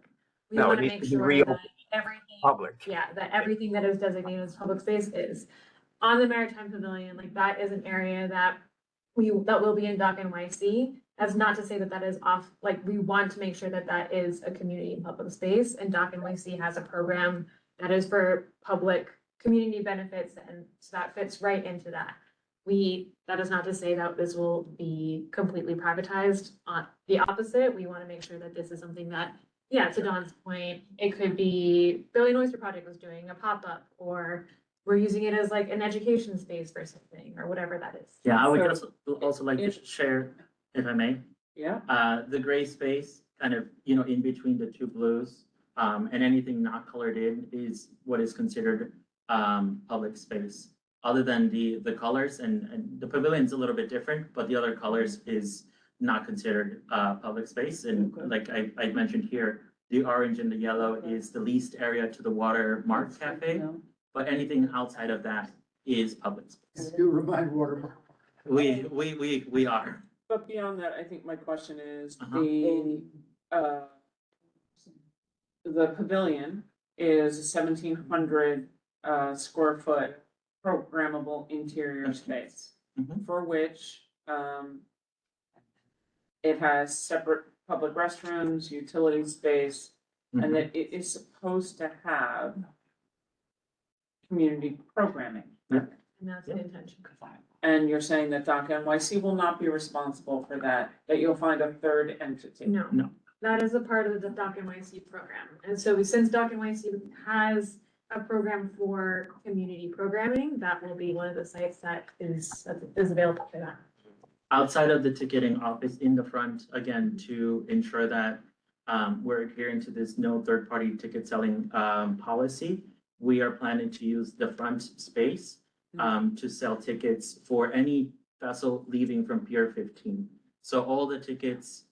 We No, it want to needs make to be sure real that everything, public. that everything that is designated as public space is. On the Maritime Pavilion, like that is an area that will be in Dock NYC. That's not to say that that is off, like, we want to make sure that that is a community and public space, and Dock NYC has a program that is for public community benefits, and so that fits right into that. That is not to say that this will be completely privatized. On the opposite, we want to make sure that this is something that, to Don's point, it could be Billion Oyster Project was doing a pop-up, or we're using it as like an education space for something or whatever that is. Yeah, I would So- just also like to share, if I may, Yeah, the gray space kind of, in between the two blues. And anything not colored in is what is considered, public space. Other than the colors and the pavilion's a little bit different, but the other colors is not considered, public space. And like I mentioned here, the orange and the yellow is the least area to the Water Mark Cafe, but anything outside of that is public space. You remind Watermark. We are. but beyond that, I think my question is Uh-huh. the pavilion is a 1,700 square foot programmable interior space Mhm. for which it has separate public restrooms, utility space, Mm-hmm. and that it is supposed to have community programming. Yeah. And that's the intention. And you're saying that Doc NYC will not be responsible for that, that you'll find a third entity? No. No. That is a part of the Doc NYC program. And so since Doc NYC has a program for community programming, that will be one of the sites that is available for that. Outside of the ticketing office in the front, again, to ensure that we're adhering to this no third-party ticket selling policy, we are planning to use the front space to sell tickets for any vessel leaving from Pier 15. So all the tickets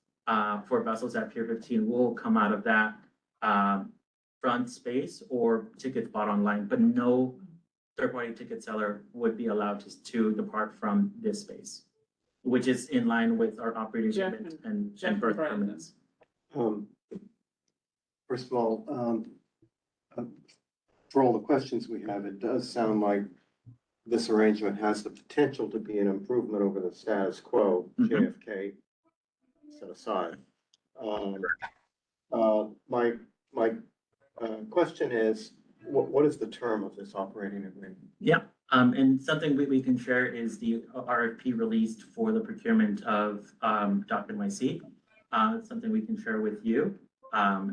for vessels at Pier 15 will come out of that front space or tickets bought online, but no third-party ticket seller would be allowed to depart from this space, which is in line with our operating Jeff agreement Jeff and birth Brandon. permits. First of all, for all the questions we have, it does sound like this arrangement has the potential to be an improvement over the status quo, Mhm. JFK set aside. My question is, what is the term of this operating agreement? Yeah, and something we can share is the RFP released for the procurement of Doc NYC. It's something we can share with you.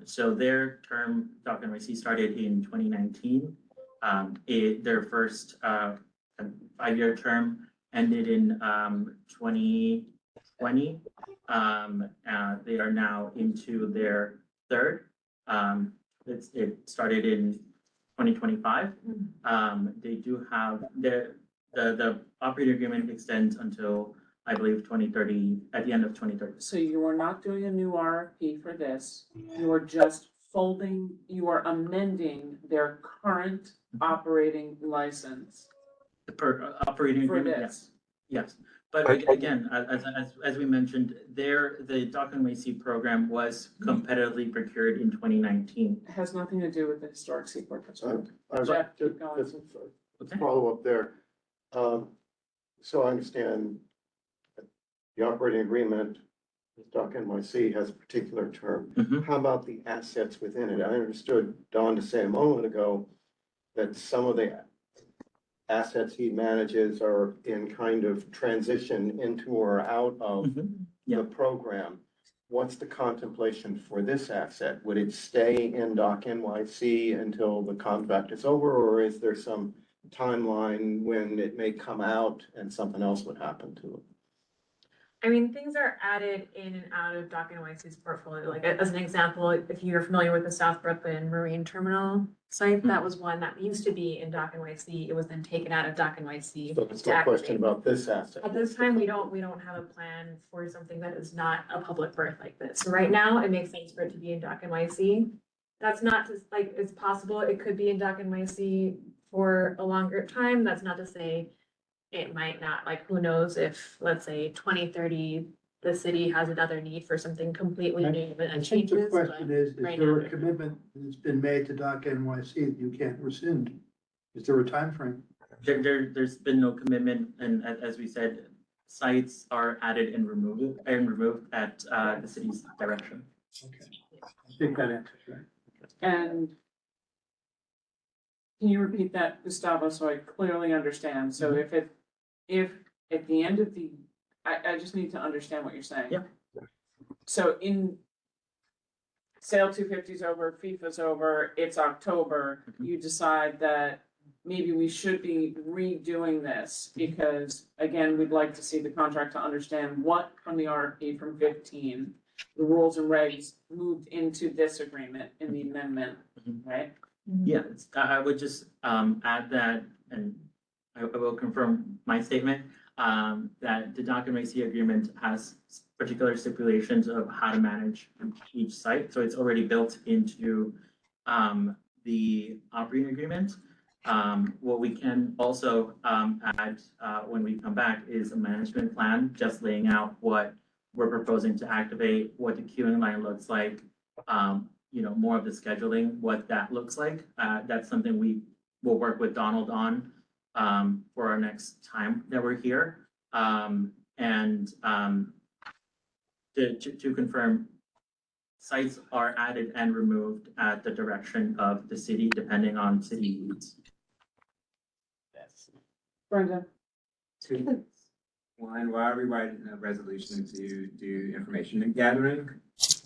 So their term, Doc NYC, started in 2019. Their first 5-year term ended in 2020. They are now into their third. It started in 2025. They do have the operating agreement extends until, I believe, 2030, at the end of 2030. So you are not doing a new RFP for this, you are just you are amending their current operating license Per operating for agreement, this. yes. But again, as we mentioned, the Doc NYC program was competitively procured in 2019. It has nothing to do with the historic Seaport District. I'd Jeff, like to keep going. just follow up there. So I understand that the operating agreement with Doc NYC has a particular term. Mhm. How about the assets within it? I understood Don to say a moment ago that some of the assets he manages are in kind of transition into or out of Yeah. the program. What's the contemplation for this asset? Would it stay in Doc NYC until the contract is over, or is there some timeline when it may come out and something else would happen to it? I mean, things are added in and out of Doc NYC's portfolio. Like as an example, if you're familiar with the South Brooklyn Marine Terminal site, that was one that used to be in Doc NYC. It was then taken out of Doc NYC. So it's to no question activate. about this asset. At this time, we don't have a plan for something that is not a public berth like this. So right now, it makes sense for it to be in Doc NYC. That's not to, like, it's possible it could be in Doc NYC for a longer time. That's not to say it might not, like, who knows if, let's say, 2030, the city has another need for something completely new I and think the changes. question is right there now- a commitment that's been made to Doc NYC that you can't rescind? Is there a time frame? There's been no commitment, and as we said, sites are added and removed at the city's direction. Okay. I think that answers, right? And can you repeat that, Gustavo, so I clearly understand? So if at the end of I just need to understand what you're saying. Yeah. So in Sale 250's over, FIFA's over, it's October, you decide that maybe we should be redoing this because, again, we'd like to see the contract to understand what from the RFP from 15, the rules and regs moved into this agreement in the amendment, right? Yeah, I would just add that, and I will confirm my statement, that the Dock and Racy agreement has particular stipulations of how to manage each site. So it's already built into the operating agreement. What we can also add when we come back is a management plan, just laying out what we're proposing to activate, what the queuing line looks like, more of the scheduling, what that looks like. That's something we will work with Donald on for our next time that we're here. To confirm, sites are added and removed at the direction of the city, depending on city needs. Brenda? One, why are we writing a resolution to do information gathering?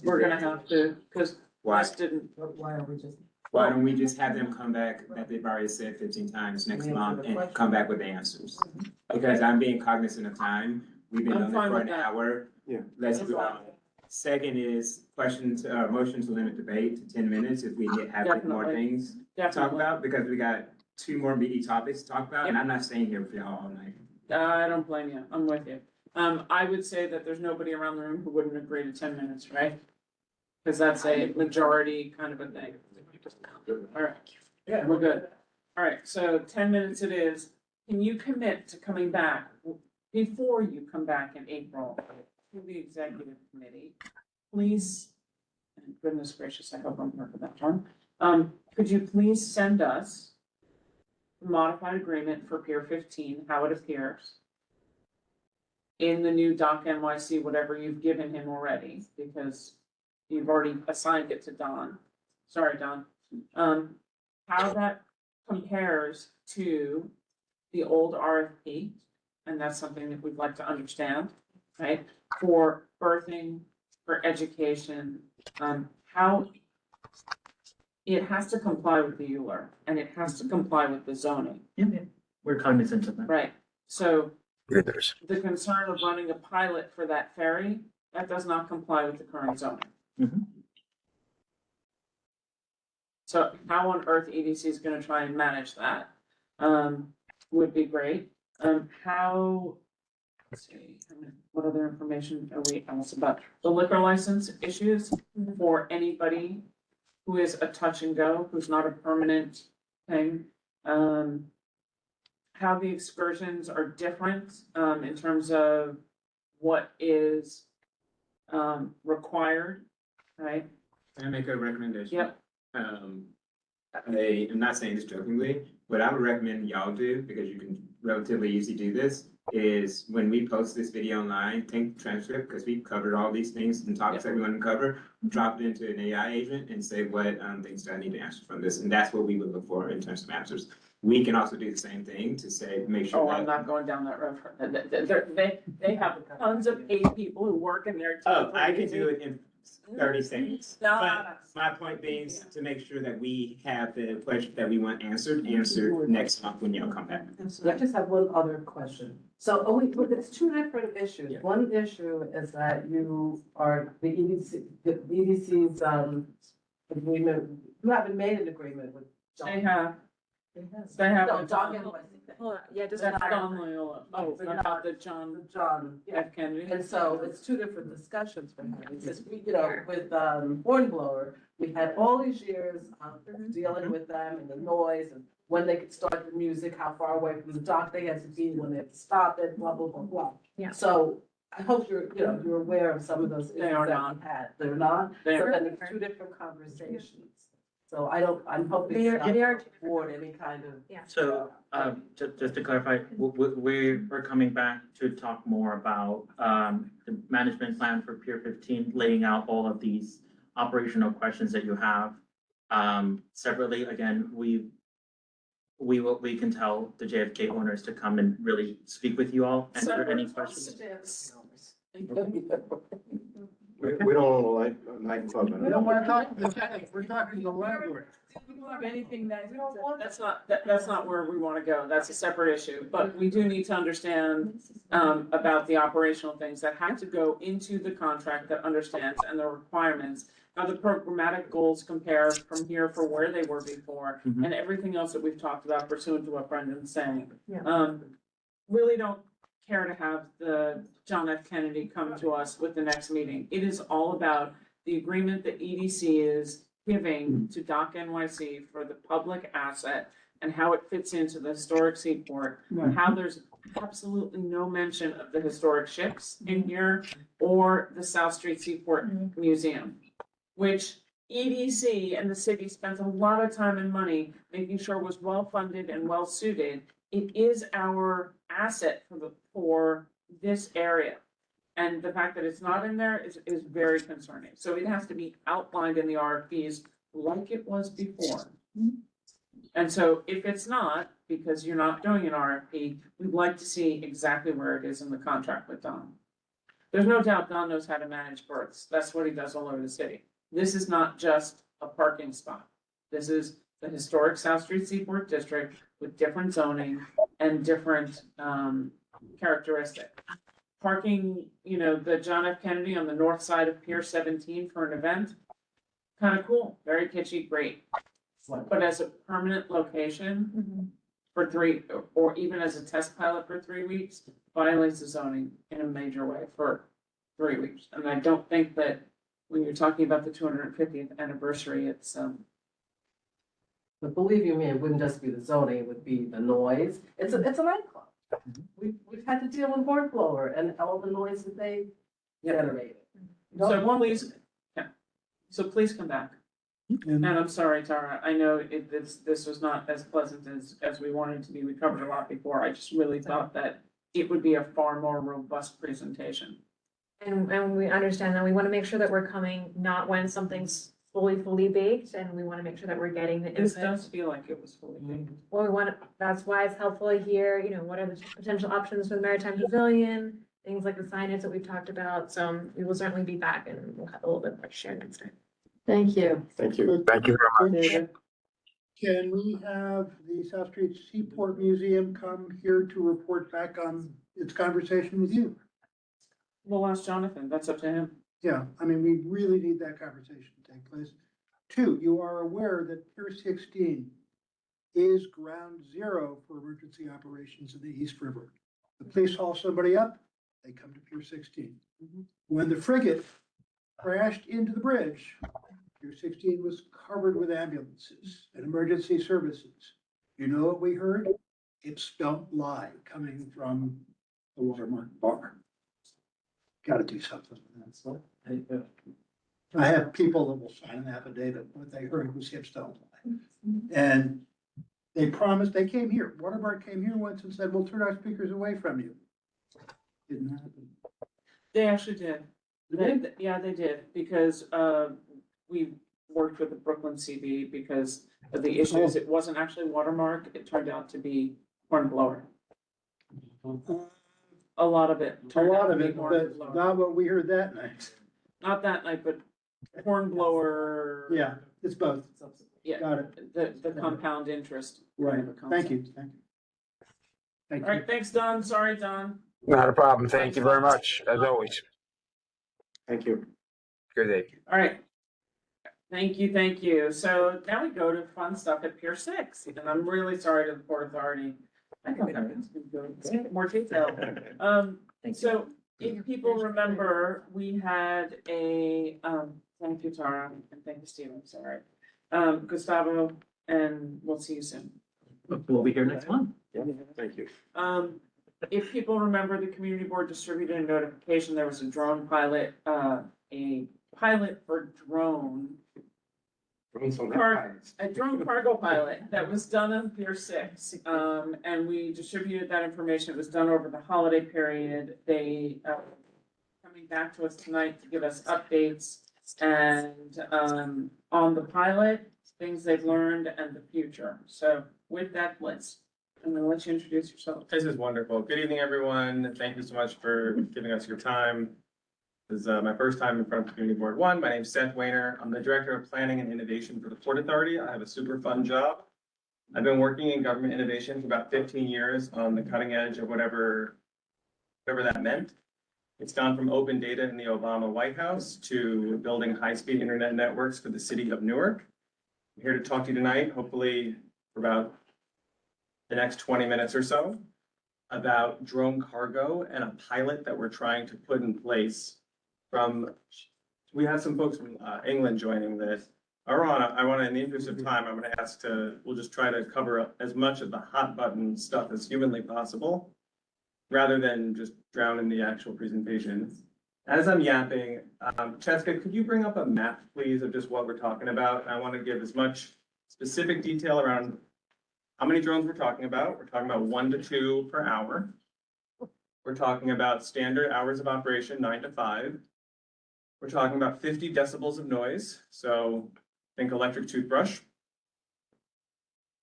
We're gonna have to, because Why? this didn't. Why are we just? Why don't we just have them come back, that they've already said 15 times next month and come back with answers? Because I'm being cognizant of time. We've been I'm on it fine for with an that. hour. Yeah. Let's That's move fine. on. Second is motion to limit debate to 10 minutes if we have more Definitely. things to talk Definitely. about, because we got 2 more meaty topics to talk about, and I'm not staying here for y'all all night. I don't blame you. I'm with you. I would say that there's nobody around the room who wouldn't agree to 10 minutes, right? Because that's a majority kind of a thing. All right. Yeah, we're good. All right, so 10 minutes it is. Can you commit to coming back before you come back in April to the executive committee? Please, and goodness gracious, I hope I'm working that term. Could you please send us the modified agreement for Pier 15, how it appears in the new Doc NYC, whatever you've given him already, because you've already assigned it to Don. Sorry, Don. How that compares to the old RFP, and that's something that we'd like to understand, right? For birthing, for education, how it has to comply with the ULUR and it has to comply with the zoning, We're cognizant of that. right? So Goodness. the concern of running a pilot for that ferry, that does not comply with the current zoning. Mhm. So how on earth EDC is gonna try and manage that, would be great. Let's see, what other information are we asked about? The liquor license issues for anybody who is a touch and go, who's not a permanent thing. How the excursions are different, in terms of what is, required, right? Can I make a recommendation? Yep. I am not saying this jokingly, what I would recommend y'all do, because you can relatively easily do this, is when we post this video online, take the transcript, because we've covered all these things and topics that we want to cover, drop it into an AI agent and say what things do I need to answer from this, and that's what we would look for in terms of answers. We can also do the same thing to say, make sure Oh, I'm that. not going down that road. They have tons of paid people who work in their. Oh, I can do it in 30 seconds. No, But my point being is to make sure that we have the question that we want answered next month when y'all come back. I just have one other question. So, but it's 2 different issues. Yeah. One issue is that you are, the EDC's, agreement, you haven't made an agreement with. They have. They have. No, Doc NYC. Hold on, yeah, just. That's Don Loyola. Oh, about the John F. Kennedy. And so it's 2 different discussions we're having, because we, with Hornblower, we had all these years of dealing with them and the noise and when they could start the music, how far away from the dock they had to be, when they had to stop it, blah, blah, blah, blah. Yeah. So I hope you're aware of some of those issues They are that not. we had. They're not? They So are. then there's 2 different conversations. So I'm hoping They it's are- not they are toward any kind of. Yeah. So, just to clarify, we're coming back to talk more about, the management plan for Pier 15, laying out all of these operational questions that you have. Separately, again, we can tell the JFK owners to come and really speak with you all, answer any questions. We don't own a nightclub. We don't wanna talk to the tenants, we're talking to the landlord. don't have anything that. That's not where we want to go. That's a separate issue. But we do need to understand about the operational things that have to go into the contract that understands and the requirements, how the programmatic goals compare from here for where they were before, and everything else that we've talked about pursuant to what Brendan's saying. Yeah. Really don't care to have the John F. Kennedy come to us with the next meeting. It is all about the agreement that EDC is giving to Dock NYC for the public asset and how it fits into the historic seaport, Right. how there's absolutely no mention of the historic ships in here or the South Street Seaport Museum, which EDC and the city spent a lot of time and money making sure was well-funded and well-suited. It is our asset for this area. And the fact that it's not in there is very concerning. So it has to be outlined in the RFPs like it was before. And so if it's not, because you're not doing an RFP, we'd like to see exactly where it is in the contract with Don. There's no doubt Don knows how to manage berths. That's what he does all over the city. This is not just a parking spot. This is the historic South Street Seaport District with different zoning and different characteristics. Parking, the John F. Kennedy on the north side of Pier 17 for an event, kind of cool, very kitschy, great. But as a permanent location for 3, or even as a test pilot for 3 weeks, violates the zoning in a major way for 3 weeks. And I don't think that when you're talking about the 250th anniversary, it's, But believe you me, it wouldn't just be the zoning, it would be the noise. It's a nightclub. We've had to deal with horn blower and all the noise that they generated. So please come back. And I'm sorry, Tara, I know this was not as pleasant as we wanted it to be. We covered a lot before. I just really thought that it would be a far more robust presentation. And we understand that we want to make sure that we're coming not when something's fully baked, and we want to make sure that we're getting the This input. does feel like it was fully baked. Well, that's why it's helpful to hear, what are the potential options for the Maritime Pavilion, things like the signage that we've talked about. So we will certainly be back and we'll have a little bit more to share next time. Thank you. Thank you. Thank you very much. David? Can we have the South Street Seaport Museum come here to report back on its conversation with you? We'll ask Jonathan. That's up to him. Yeah, I mean, we really need that conversation to take place. 2, you are aware that Pier 16 is ground zero for emergency operations in the East River. The police haul somebody up, they come to Pier 16. When the frigate crashed into the bridge, Pier 16 was covered with ambulances and emergency services. You know what we heard? It's Don't Lie coming from the Watermark Bar. Gotta do something. I have people that will sign an affidavit, what they heard was hips don't lie. And they promised, they came here, Watermark came here once and said, we'll turn our speakers away from you. Didn't happen. They actually did. Yeah, they did, because we worked with the Brooklyn CB because of the issues. It wasn't actually Watermark. It turned out to be Hornblower. A lot of it. A turned out lot to of be it, but Hornblower. not what we heard that night. Not that night, but Hornblower. Yeah, it's both. Yeah, Got it. the compound interest. Right, kind of a thank you, concept. thank you. Thank All right, thanks, Don. Sorry, Don. Not a problem. Thank you very much, as always. Thank you. Good day. All right. Thank you. So now we go to fun stuff at Pier 6, and I'm really sorry to the Port Authority. I thought I was gonna go into more detail. So if people remember, we had thank you, Tara, and thank you, Steve, I'm sorry. Gustavo, and we'll see you soon. We'll be here next month. Yeah, thank you. If people remember, the community board distributed a notification, there was a drone pilot, a pilot for drone. A drone cargo pilot that was done on Pier 6, and we distributed that information. It was done over the holiday period. They coming back to us tonight to give us updates and on the pilot, things they've learned and the future. So with that, I'm gonna let you introduce yourself. This is wonderful. Good evening, everyone. Thank you so much for giving us your time. This is my first time in front of Community Board One. My name's Seth Weiner. I'm the Director of Planning and Innovation for the Port Authority. I have a super fun job. I've been working in government innovation for about 15 years on the cutting edge of whatever that meant. It's gone from open data in the Obama White House to building high-speed internet networks for the city of Newark. I'm here to talk to you tonight, hopefully for about the next 20 minutes or so, about drone cargo and a pilot that we're trying to put in place we have some folks from England joining this. I want to, in the interest of time, I'm going to ask we'll just try to cover up as much of the hot button stuff as humanly possible, rather than just drown in the actual presentation. As I'm yapping, Cheska, could you bring up a map, please, of just what we're talking about? I want to give as much specific detail around how many drones we're talking about. We're talking about 1 to 2 per hour. We're talking about standard hours of operation, 9 to 5. We're talking about 50 decibels of noise, so think electric toothbrush.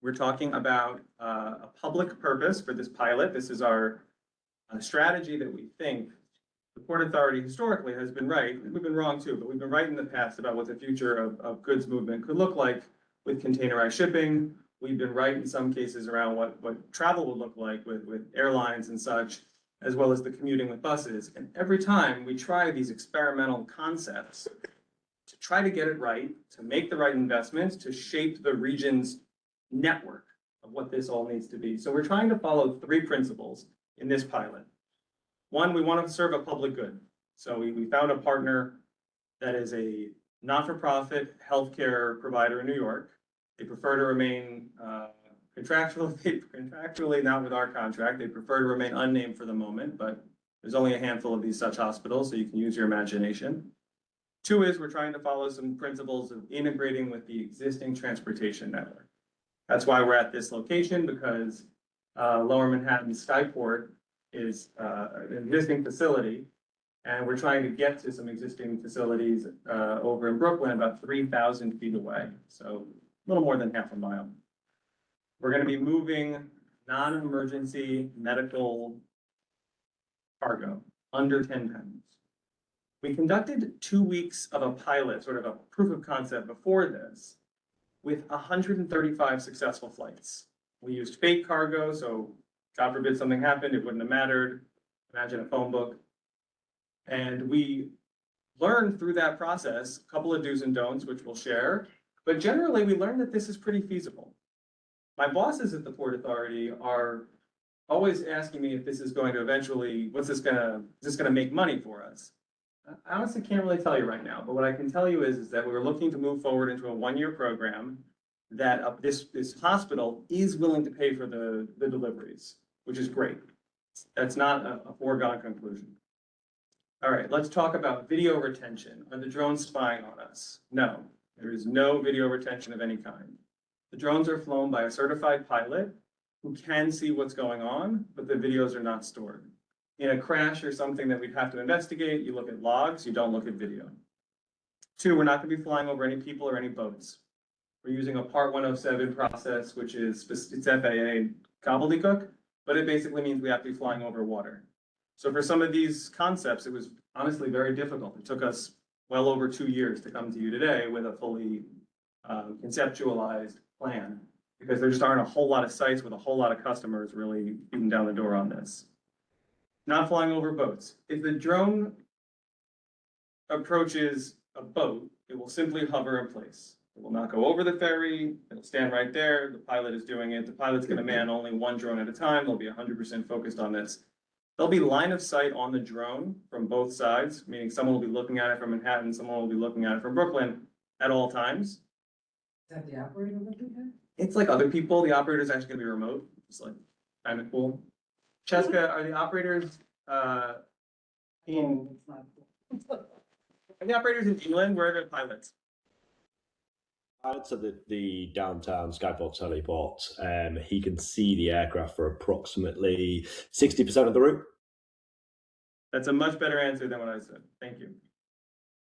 We're talking about a public purpose for this pilot. This is our strategy that we think the Port Authority historically has been right. We've been wrong too, but we've been right in the past about what the future of goods movement could look like with containerized shipping. We've been right in some cases around what travel would look like with airlines and such, as well as the commuting with buses. And every time we try these experimental concepts to try to get it right, to make the right investments, to shape the region's network of what this all needs to be. So we're trying to follow 3 principles in this pilot. One, we want to serve a public good. So we found a partner that is a not-for-profit healthcare provider in New York. They prefer to remain contractually not with our contract. They prefer to remain unnamed for the moment, but there's only a handful of these such hospitals, so you can use your imagination. 2 is we're trying to follow some principles of integrating with the existing transportation network. That's why we're at this location, because Lower Manhattan Skyport is an existing facility, and we're trying to get to some existing facilities over in Brooklyn, about 3,000 feet away, so a little more than half a mile. We're going to be moving non-emergency medical cargo under 10 pounds. We conducted 2 weeks of a pilot, sort of a proof of concept before this, with 135 successful flights. We used fake cargo, so God forbid something happened, it wouldn't have mattered. Imagine a phone book. And we learned through that process a couple of do's and don'ts, which we'll share. But generally, we learned that this is pretty feasible. My bosses at the Port Authority are always asking me if this is going to eventually, is this gonna make money for us? I honestly can't really tell you right now, but what I can tell you is that we're looking to move forward into a 1-year program that this hospital is willing to pay for the deliveries, which is great. That's not a foregone conclusion. All right, let's talk about video retention. Are the drones spying on us? No, there is no video retention of any kind. The drones are flown by a certified pilot who can see what's going on, but the videos are not stored. In a crash or something that we'd have to investigate, you look at logs, you don't look at video. 2, we're not going to be flying over any people or any boats. We're using a Part 107 process, which is, it's FAA gobbledygook, but it basically means we have to be flying over water. So for some of these concepts, it was honestly very difficult. It took us well over 2 years to come to you today with a fully conceptualized plan, because there just aren't a whole lot of sites with a whole lot of customers really beating down the door on this. Not flying over boats. If the drone approaches a boat, it will simply hover in place. It will not go over the ferry. It'll stand right there. The pilot is doing it. The pilot's going to man only 1 drone at a time. They'll be 100% focused on this. There'll be line of sight on the drone from both sides, meaning someone will be looking at it from Manhattan, someone will be looking at it from Brooklyn at all times. Is that the operator looking at? It's like other people. The operator's actually going to be remote. It's like kind of cool. Cheska, are the operators are the operators in England? Where are the pilots? Pilots at the downtown Skyport heliport. He can see the aircraft for approximately 60% of the route. That's a much better answer than what I said. Thank you.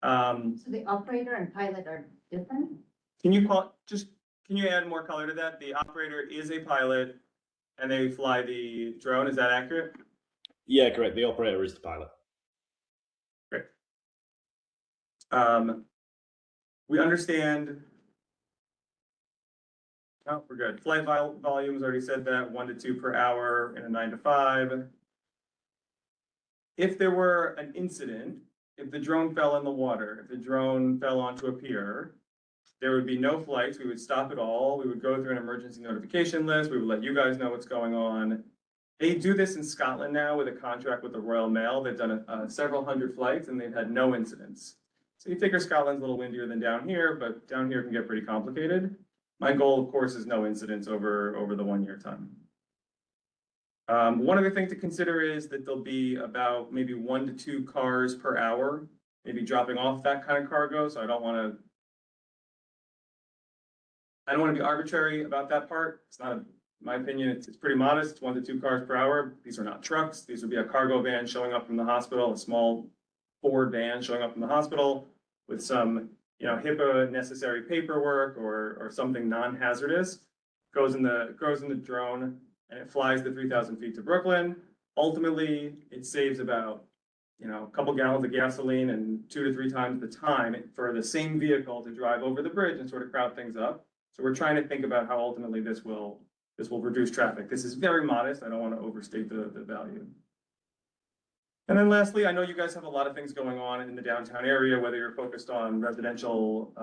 So the operator and pilot are different? Can you add more color to that? The operator is a pilot and they fly the drone. Is that accurate? Yeah, correct. The operator is the pilot. Great. We understand. Oh, we're good. Flight volumes, already said that, 1 to 2 per hour in a 9 to 5. If there were an incident, if the drone fell in the water, if the drone fell onto a pier, there would be no flights. We would stop it all. We would go through an emergency notification list. We would let you guys know what's going on. They do this in Scotland now with a contract with the Royal Mail. They've done several hundred flights and they've had no incidents. So you figure Scotland's a little windier than down here, but down here can get pretty complicated. My goal, of course, is no incidents over the 1 year time. One other thing to consider is that there'll be about maybe 1 to 2 cars per hour, maybe dropping off that kind of cargo. So I don't want to be arbitrary about that part. It's not, in my opinion, it's pretty modest. It's 1 to 2 cars per hour. These are not trucks. These would be a cargo van showing up from the hospital, a small Ford van showing up from the hospital with some, HIPAA necessary paperwork or something non-hazardous. Goes in the drone and it flies the 3,000 feet to Brooklyn. Ultimately, it saves about, a couple gallons of gasoline and 2 to 3 times the time for the same vehicle to drive over the bridge and sort of crowd things up. So we're trying to think about how ultimately this will reduce traffic. This is very modest. I don't want to overstate the value. And then lastly, I know you guys have a lot of things going on in the downtown area, whether you're focused on residential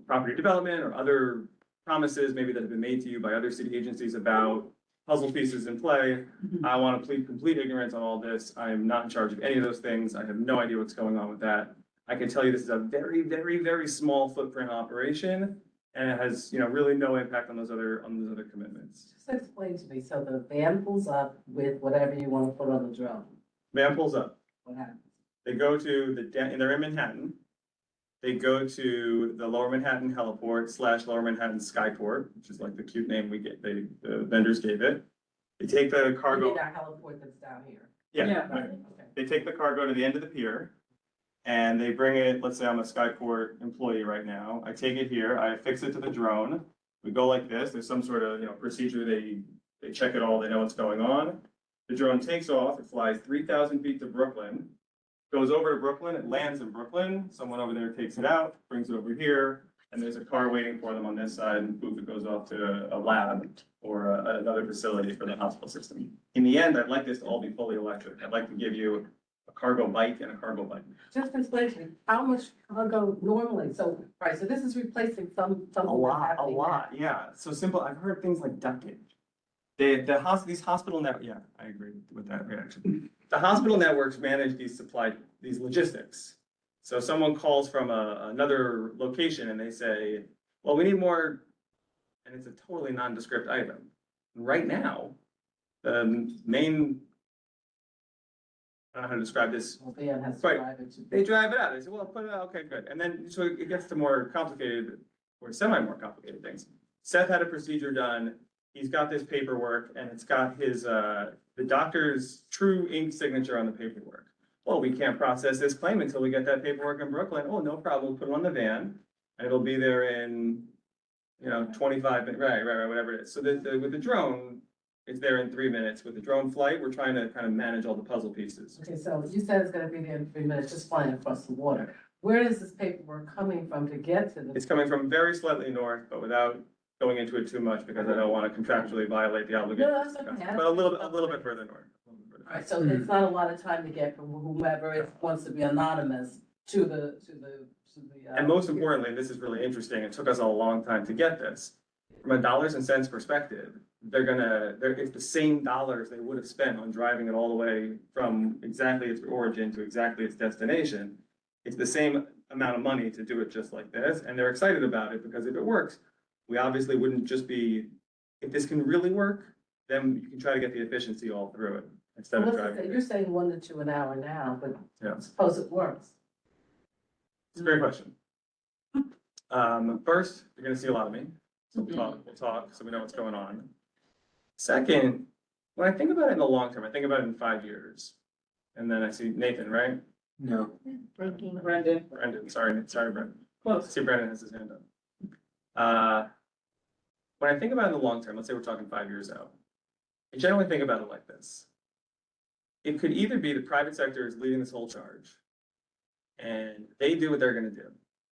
property development or other promises maybe that have been made to you by other city agencies about puzzle pieces in play. I want to plead complete ignorance on all this. I am not in charge of any of those things. I have no idea what's going on with that. I can tell you this is a very, very, very small footprint operation, and it has, really no impact on those other commitments. Just explain to me, so the van pulls up with whatever you want to put on the drone. Van pulls up. What happens? They go to and they're in Manhattan. They go to the Lower Manhattan Heliport / Lower Manhattan Skyport, which is like the cute name the vendors gave it. They take the cargo. You mean our heliport that's down here? Yeah. Right. Okay. They take the cargo to the end of the pier and they bring it, let's say I'm a Skyport employee right now. I take it here, I affix it to the drone. We go like this. There's some sort of, procedure. They check it all. They know what's going on. The drone takes off. It flies 3,000 feet to Brooklyn. Goes over to Brooklyn, it lands in Brooklyn, someone over there takes it out, brings it over here, and there's a car waiting for them on this side, and boom, it goes off to a lab or another facility for the hospital system. In the end, I'd like this to all be fully electric. I'd like to give you a cargo bike and a cargo bike. Just explain to me, how much cargo normally, so this is replacing something that's happening now. A lot, yeah. So simple, I've heard things like ducting. These hospital yeah, I agree with that reaction. The hospital networks manage these logistics. So someone calls from another location and they say, well, we need more, and it's a totally nondescript item. Right now, the main, I don't know how to describe this. Well, van has to Right. drive it to. They drive it out. They say, well, put it out. Okay, good. And then, so it gets to more complicated or semi-more complicated things. Seth had a procedure done. He's got this paperwork and it's got his, the doctor's true ink signature on the paperwork. Well, we can't process this claim until we get that paperwork in Brooklyn. Oh, no problem. Put it on the van and it'll be there in, 25 minutes, right, whatever it is. So with the drone, it's there in 3 minutes. With the drone flight, we're trying to kind of manage all the puzzle pieces. Okay, so you said it's gonna be there in 3 minutes, just flying across the water. Where is this paperwork coming from to get to the? It's coming from very slightly north, but without going into it too much because I don't want to contractually violate the obligation. No, that's okay. But a little bit further north. Alright, so it's not a lot of time to get from whomever wants to be anonymous to the. And most importantly, this is really interesting. It took us a long time to get this. From a dollars and cents perspective, it's the same dollars they would have spent on driving it all the way from exactly its origin to exactly its destination. It's the same amount of money to do it just like this, and they're excited about it because if it works, we obviously wouldn't just be, if this can really work, then you can try to get the efficiency all through it instead of driving. You're saying 1 to 2 an hour now, but Yeah. suppose it works. It's a great question. First, you're gonna see a lot of me. So we'll talk so we know what's going on. Second, when I think about it in the long term, I think about it in 5 years. And then I see Nathan, right? No. Brendan, sorry, Brendan. Close. See, Brendan has his hand up. When I think about it in the long term, let's say we're talking 5 years out, I generally think about it like this. It could either be the private sector is leading this whole charge, And they do what they're gonna do.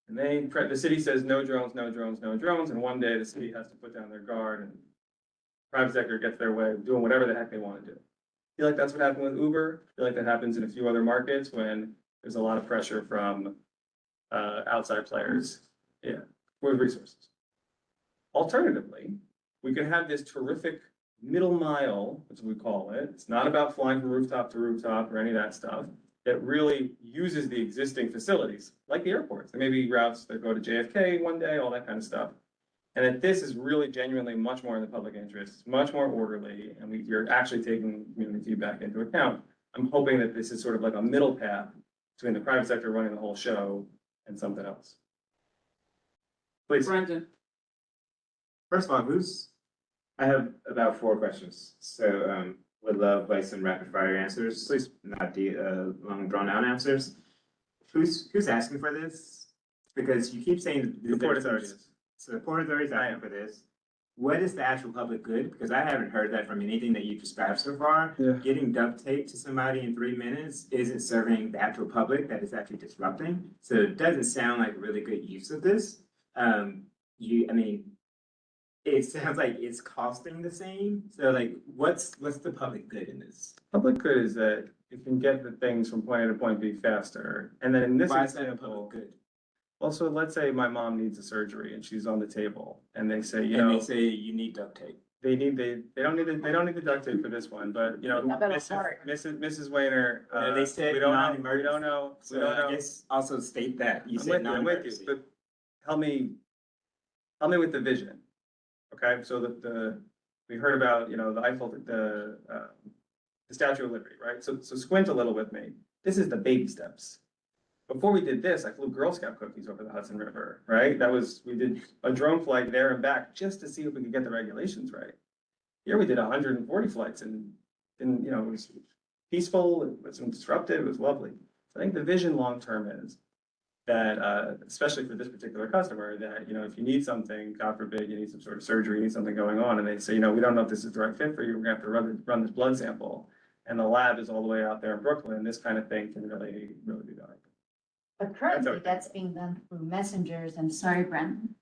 And the city says no drones, no drones, no drones, and one day the city has to put down their guard and private sector gets their way of doing whatever the heck they wanna do. I feel like that's what happened with Uber. I feel like that happens in a few other markets when there's a lot of pressure from outside players, with resources. Alternatively, we could have this terrific middle mile, as we call it. It's not about flying from rooftop to rooftop or any of that stuff. That really uses the existing facilities, like the airports. There may be routes that go to JFK one day, all that kind of stuff. And that this is really genuinely much more in the public interest, much more orderly, and you're actually taking community feedback into account. I'm hoping that this is sort of like a middle path between the private sector running the whole show and something else. Please. Brendan. First of all, I have about 4 questions. So, would love like some rapid fire answers, please, not the long drawn out answers. Who's asking for this? Because you keep saying The Port Authority. So the Port Authority is asking for this. What is the actual public good? Because I haven't heard that from anything that you've described so far. Yeah. Getting duct tape to somebody in 3 minutes isn't serving the actual public, that is actually disrupting. So it doesn't sound like a really good use of this. It sounds like it's costing the same. So like, what's the public good in this? Public good is that you can get the things from point A to point B faster. And then in this Why is that a example, public good? also, let's say my mom needs a surgery and she's on the table and they say, And they say you need duct tape. they don't need the duct tape for this one, but Mrs. Wayner, They said we don't know, non-emergency. we don't know. So I guess also state that. You said I'm with you, non-emergency. but help me with the vision. Okay, so we heard about, the Eiffel, the Statue of Liberty, right? So squint a little with me. This is the baby steps. Before we did this, I flew Girl Scout cookies over the Hudson River, right? We did a drone flight there and back just to see if we could get the regulations right. Here we did 140 flights and it was peaceful, it wasn't disruptive, it was lovely. I think the vision long-term is that, especially for this particular customer, that, if you need something, God forbid, you need some sort of surgery, you need something going on, and they say, we don't know if this is the right fit for you, we're gonna have to run this blood sample. And the lab is all the way out there in Brooklyn, this kind of thing can really, really be done. But currently, okay. that's being done through messengers. I'm sorry, Brandon.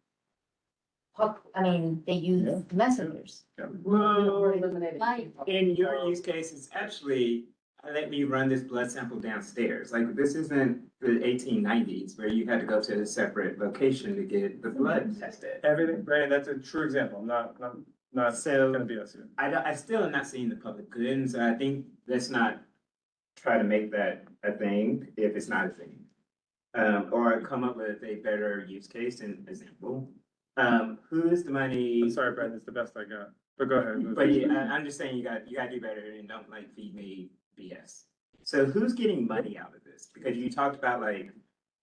They use messengers. Well, Like, in your use case, it's actually, let me run this blood sample downstairs. Like, this isn't the 1890s where you had to go to a separate location to get the blood tested. Everything, Brandon, that's a true example, I'm not So gonna be us here. I still am not seeing the public good, and so I think let's not try to make that a thing if it's not a thing. Or come up with a better use case and example. Who is the money? I'm sorry, Brandon, it's the best I got, but go ahead. But yeah, I'm just saying you gotta do better and don't like feed me BS. So who's getting money out of this? Because you talked about like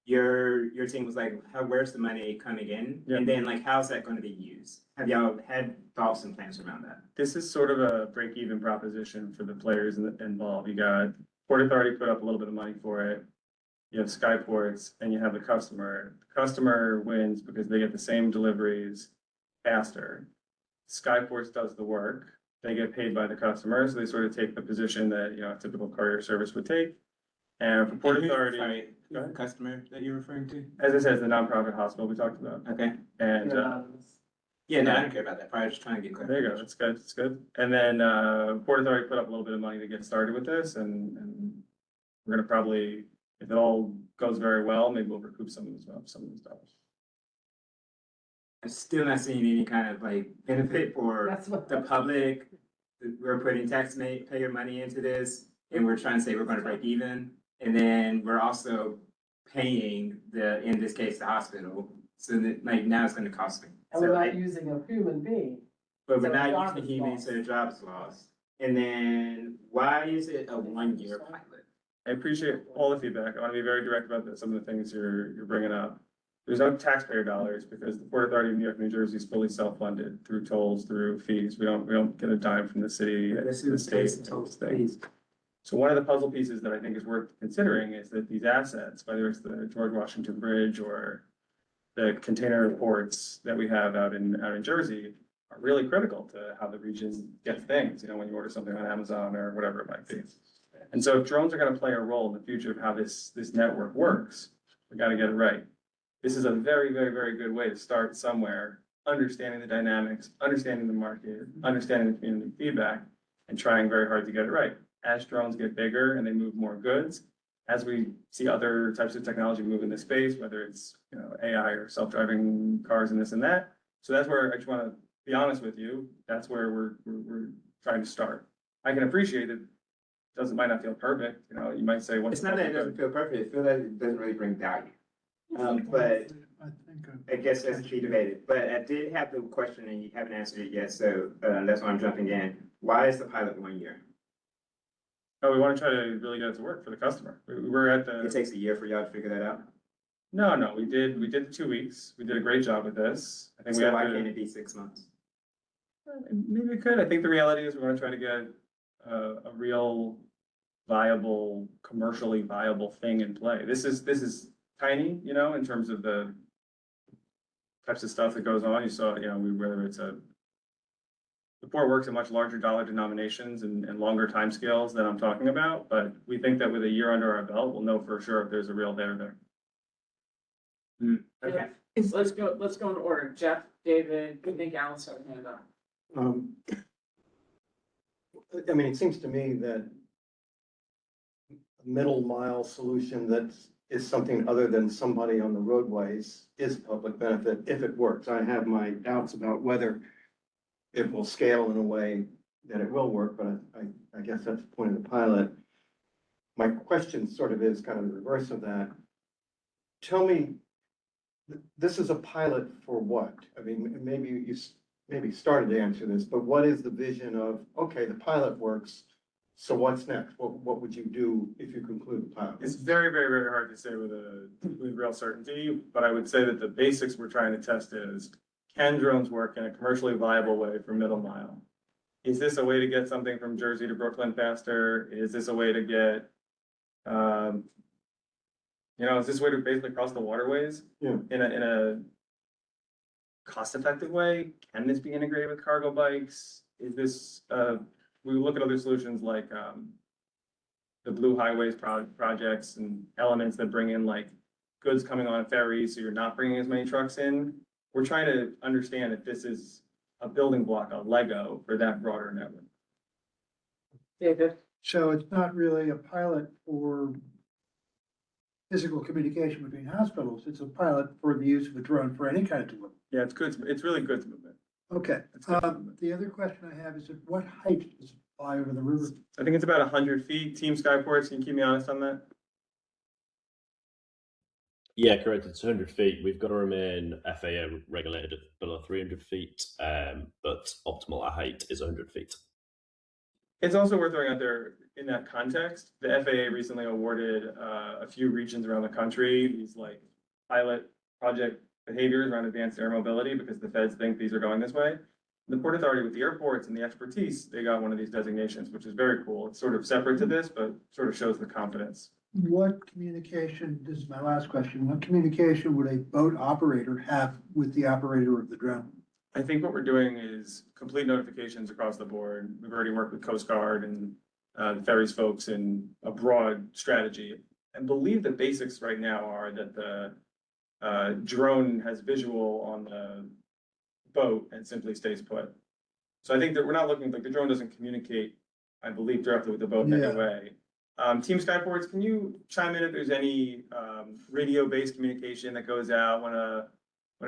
your team was like, where's the money coming in? Yeah. And then like, how's that gonna be used? Have y'all had thoughts and plans around that? This is sort of a break-even proposition for the players involved. You got Port Authority put up a little bit of money for it. You have Skyports and you have the customer. The customer wins because they get the same deliveries faster. Skyports does the work. They get paid by the customer, so they sort of take the position that, a typical courier service would take. And for Port Authority, Sorry, who's the customer that you're referring to? as I said, it's the nonprofit hospital we talked about. Okay. And, Yeah, no, I don't care about that. Probably just trying to get there you go, that's good, that's good. And then, Port Authority put up a little bit of money to get started with this, and we're gonna probably, if it all goes very well, maybe we'll recoup some of these dollars. I'm still not seeing any kind of like benefit for the public. We're putting taxpayer money into this, and we're trying to say we're gonna break even. And then we're also paying in this case, the hospital. So that like now it's gonna cost me. And we're not using a human being. But we're So the not job using is humans, lost. so the job is lost. And then why is it a 1-year pilot? I appreciate all the feedback. I want to be very direct about some of the things you're bringing up. There's no taxpayer dollars because the Port Authority of New York, New Jersey is fully self-funded through tolls, through fees. We don't get a dime from the city, the state, tolls things. So one of the puzzle pieces that I think is worth considering is that these assets, whether it's the George Washington Bridge or the container ports that we have out in Jersey, are really critical to how the region gets things, when you order something on Amazon or whatever it might be. And so if drones are gonna play a role in the future of how this network works, we gotta get it right. This is a very, very, very good way to start somewhere, understanding the dynamics, understanding the market, understanding the community feedback, and trying very hard to get it right. As drones get bigger and they move more goods, as we see other types of technology move in this space, whether it's, you know, AI or self-driving cars and this and that. So that's where I just wanna be honest with you, that's where we're trying to start. I can appreciate it, might not feel perfect, you know, you might say. It's not that it doesn't feel perfect, it feels like it doesn't really bring value. But I guess that's to be debated, but I did have the question and you haven't answered it yet, so that's why I'm jumping in. Why is the pilot 1 year? Oh, we want to try to really get it to work for the customer. We're at the. It takes a year for y'all to figure that out? No, we did the 2 weeks. We did a great job with this. I think we So have why to. can't it be 6 months? Maybe we could. I think the reality is we want to try to get a real viable, commercially viable thing in play. This is tiny, you know, in terms of the types of stuff that goes on. You saw, you know, whether it's the port works in much larger dollar denominations and longer timescales than I'm talking about, but we think that with a year under our belt, we'll know for sure if there's a real there. Okay, let's go in order. Jeff, David, I think Alice had a hand up. I mean, it seems to me that a middle mile solution that is something other than somebody on the roadways is public benefit if it works. I have my doubts about whether it will scale in a way that it will work, but I guess that's the point of the pilot. My question sort of is kind of the reverse of that. Tell me, this is a pilot for what? I mean, maybe you started to answer this, but what is the vision of, okay, the pilot works, so what's next? What would you do if you conclude the pilot? It's very, very, very hard to say with real certainty, but I would say that the basics we're trying to test is, can drones work in a commercially viable way for middle mile? Is this a way to get something from Jersey to Brooklyn faster? Is this a way to get, is this a way to basically cross the waterways? Yeah. In a cost-effective way? Can this be integrated with cargo bikes? Is this, we look at other solutions like, the Blue Highways projects and elements that bring in like goods coming on ferries, so you're not bringing as many trucks in. We're trying to understand if this is a building block, a Lego for that broader network. David? So it's not really a pilot for physical communication between hospitals. It's a pilot for the use of a drone for any kind of delivery. Yeah, it's good. It's really good movement. Okay. The other question I have is at what height does it fly over the river? I think it's about 100 feet. Team Skyports, can you keep me honest on that? Yeah, correct. It's 100 feet. We've got to remain FAA regulated at below 300 feet, but optimal height is 100 feet. It's also worth throwing out there in that context. The FAA recently awarded a few regions around the country these like pilot project behaviors around advanced air mobility because the feds think these are going this way. The Port Authority with the airports and the expertise, they got one of these designations, which is very cool. It's sort of separate to this, but sort of shows the confidence. What communication, this is my last question, what communication would a boat operator have with the operator of the drone? I think what we're doing is complete notifications across the board. We've already worked with Coast Guard and the ferries folks in a broad strategy. And believe the basics right now are that the drone has visual on the boat and simply stays put. So I think that we're not looking, like the drone doesn't communicate, I believe, directly with the boat in any way. Team Skyports, can you chime in if there's any radio-based communication that goes out when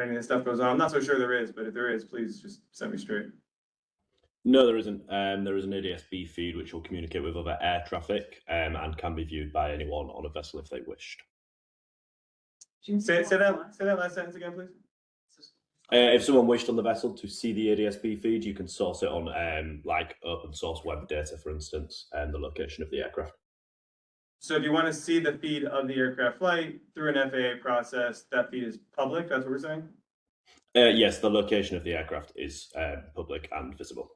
any of this stuff goes on? I'm not so sure there is, but if there is, please just set me straight. No, there isn't. There is an ADS-B feed which will communicate with other air traffic and can be viewed by anyone on a vessel if they wished. Say that last sentence again, please. If someone wished on the vessel to see the ADS-B feed, you can source it on like open source web data, for instance, and the location of the aircraft. So if you want to see the feed of the aircraft flight through an FAA process, that feed is public, that's what we're saying? Yes, the location of the aircraft is public and visible.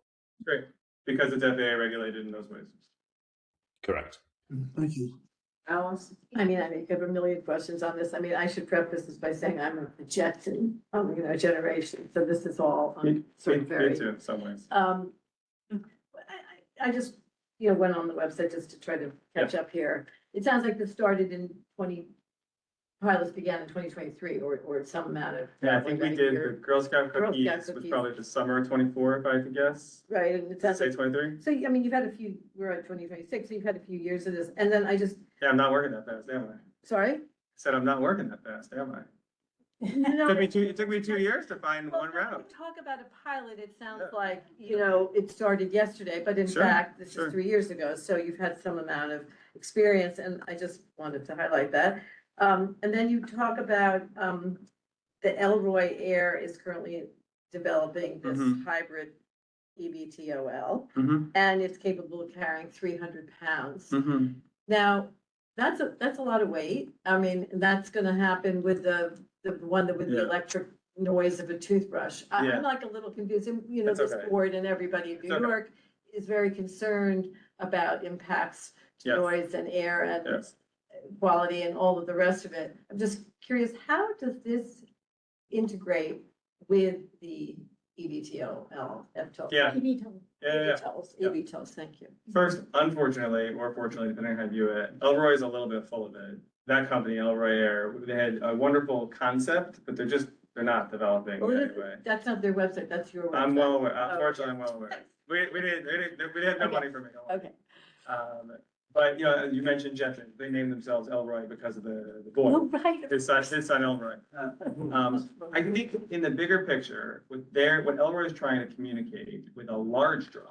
Great, because it's FAA regulated in those ways. Correct. Thank you. Alice? I mean, I have a million questions on this. I mean, I should preface this by saying I'm a Jetson, generation, so this is all sort of very. Me too, in some ways. I just went on the website just to try to catch up here. It sounds like this started in pilots began in 2023 or some amount of. Yeah, I think we did the Girl Scout Girl Scout cookies was cookies. probably the summer of 24, if I could guess. Right, and it sounds Say like, 23? so, I mean, you've had we're at 2026, so you've had a few years of this, and then Yeah, I'm not working that fast, am I? sorry? I said I'm not working that fast, am I? No, It took me 2 years to find one when route. you talk about a pilot, it sounds Yeah. like, it started yesterday, but in Sure, fact, this sure. is 3 years ago, so you've had some amount of experience, and I just wanted to highlight that. And then you talk about, the Elroy Air is currently developing this Mhm. hybrid eVTOL, Mm-hmm, and it's capable of carrying 300 pounds. mm-hmm. Now, that's a lot of weight. I mean, that's gonna happen with the one that with the Yeah. electric noise of a toothbrush. Yeah. I'm like a little confused, and, That's this okay. board and everybody in It's New okay. York is very concerned about impacts to Yes. noise and air and Yes. quality and all of the rest of it. I'm just curious, how does this integrate with the eVTOL, FTOL? Yeah. eVTOL. Yeah. eVTOLs, thank you. First, unfortunately, or fortunately, depending on how you view it, Elroy is a little bit full of it. That company, Elroy Air, they had a wonderful concept, but they're not developing Oh, it anyway. that's not their website, that's your website. I'm well aware, Oh, unfortunately, I'm well aware. We had no Okay. money from it. Okay. But, you mentioned Jetson, they named themselves Elroy because of the boy. Oh, right. His son Elroy. I think in the bigger picture, what Elroy is trying to communicate with a large drone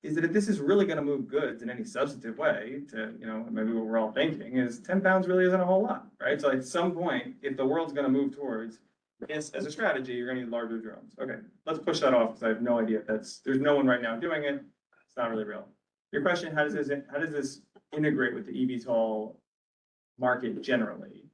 is that if this is really gonna move goods in any substantive way to, maybe what we're all thinking is 10 pounds really isn't a whole lot, right? So at some point, if the world's gonna move towards this as a strategy, you're gonna need larger drones. Okay, let's push that off because I have no idea if there's no one right now doing it. It's not really real. Your question, how does this integrate with the eVTOL market generally?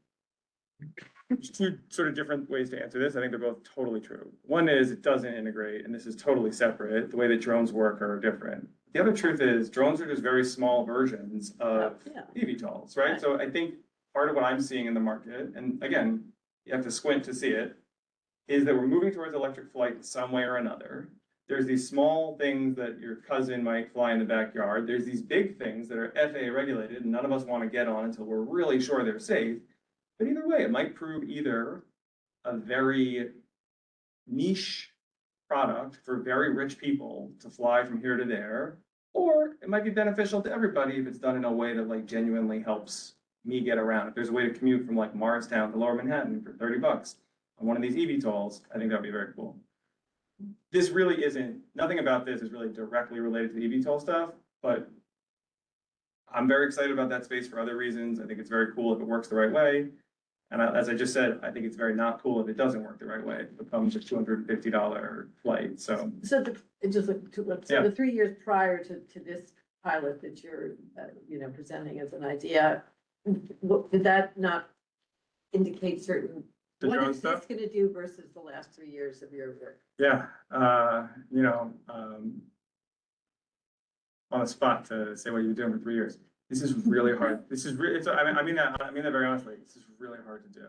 There's two sort of different ways to answer this. I think they're both totally true. One is it doesn't integrate, and this is totally separate. The way that drones work are different. The other truth is drones are just very small versions of Yeah. eVTOLs, right? So I think part of what I'm seeing in the market, and again, you have to squint to see it, is that we're moving towards electric flight some way or another. There's these small things that your cousin might fly in the backyard. There's these big things that are FAA regulated and none of us want to get on until we're really sure they're safe. But either way, it might prove either a very niche product for very rich people to fly from here to there, or it might be beneficial to everybody if it's done in a way that like genuinely helps me get around. If there's a way to commute from like Morristown to Lower Manhattan for $30 on one of these eVTOLs, I think that'd be very cool. This really nothing about this is really directly related to the eVTOL stuff, but I'm very excited about that space for other reasons. I think it's very cool if it works the right way. And as I just said, I think it's very not cool if it doesn't work the right way. It becomes a $250 flight, so. So the 3 years prior to this pilot that you're, presenting as an idea, did that not indicate certain? The What drone is stuff? this gonna do versus the last 3 years of your work? Yeah, on the spot to say what you're doing for 3 years. This is really hard. This is really, I mean that very honestly. This is really hard to do.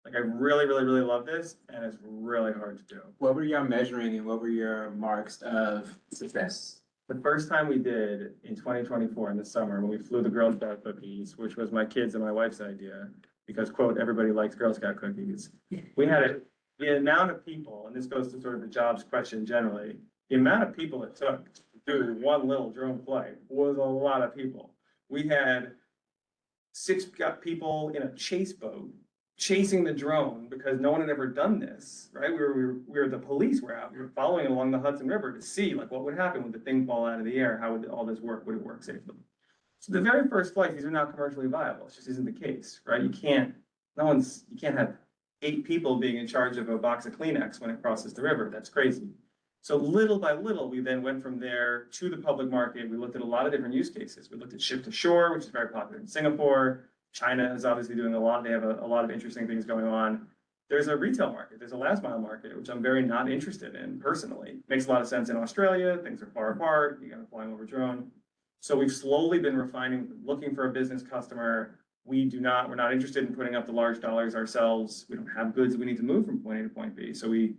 Like I really, really, really love this, and it's really hard to do. What were your measuring and what were your marks of success? The first time we did in 2024 in the summer, when we flew the Girl Scout cookies, which was my kids and my wife's idea, because quote, everybody likes Girl Scout cookies. We had the amount of people, and this goes to sort of the jobs question generally, the amount of people it took to do one little drone flight was a lot of people. We had 6 people in a chase boat chasing the drone because no one had ever done this, right? The police were out, we were following along the Hudson River to see like what would happen when the thing fall out of the air, how would all this work, would it work safely? So the very first flight, these are not commercially viable, it just isn't the case, right? You can't have 8 people being in charge of a box of Kleenex when it crosses the river, that's crazy. So little by little, we then went from there to the public market. We looked at a lot of different use cases. We looked at ship to shore, which is very popular in Singapore. China is obviously doing a lot. They have a lot of interesting things going on. There's a retail market. There's a last mile market, which I'm very not interested in personally. Makes a lot of sense in Australia. Things are far apart. You got to fly over drone. So we've slowly been refining, looking for a business customer. We're not interested in putting up the large dollars ourselves. We don't have goods that we need to move from point A to point B. So we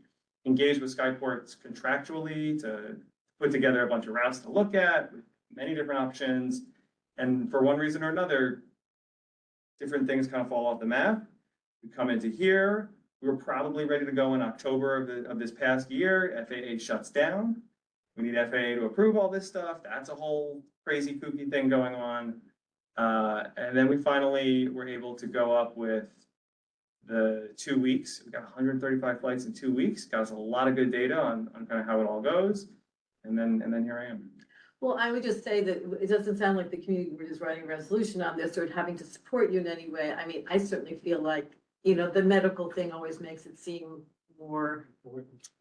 engage with Skyports contractually to put together a bunch of routes to look at, many different options. And for one reason or another, different things kind of fall off the map. We come into here, we were probably ready to go in October of this past year. FAA shuts down. We need FAA to approve all this stuff. That's a whole crazy kooky thing going on. And then we finally were able to go up with the 2 weeks. We got 135 flights in 2 weeks. Got us a lot of good data on kind of how it all goes. And then here I am. Well, I would just say that it doesn't sound like the community is writing a resolution on this or having to support you in any way. I mean, I certainly feel like, you know, the medical thing always makes it seem more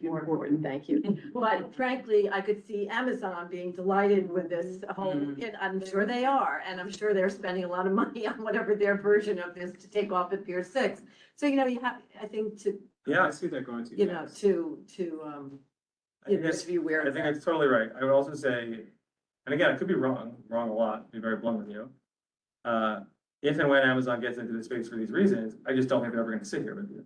important, thank you. But frankly, I could see Amazon being delighted with this whole, and I'm sure they are, and I'm sure they're spending a lot of money on whatever their version of this to take off at Pier 6. So, you know, you have, I think to, Yeah, I see that going to. you know, to you know, to be aware I of think that. it's totally right. I would also say, and again, I could be wrong a lot, to be very blunt with you. If and when Amazon gets into the space for these reasons, I just don't think they're ever gonna sit here with you.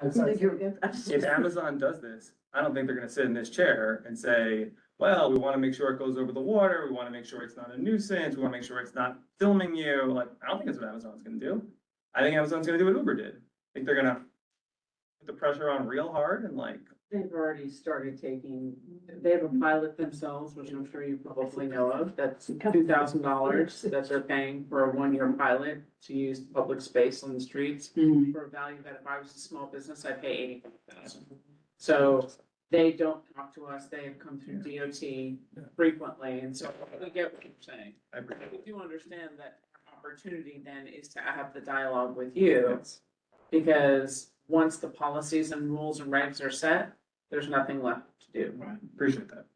I think you're- If Amazon does this, I don't think they're gonna sit in this chair and say, well, we wanna make sure it goes over the water, we wanna make sure it's not a nuisance, we wanna make sure it's not filming you, like, I don't think that's what Amazon's gonna do. I think Amazon's gonna do what Uber did. I think they're gonna put the pressure on real hard and like, They've already started taking, they have a pilot themselves, which I'm sure you probably know of, that's $2,000 that they're paying for a 1-year pilot to use public space on the streets for a value that if I was a small business, I'd pay $85,000. So they don't talk to us, they have come through DOT frequently, and so we get what you're saying. We do understand that our opportunity then is to have the dialogue with you, because once the policies and rules and regs are set, there's nothing left to do. appreciate that.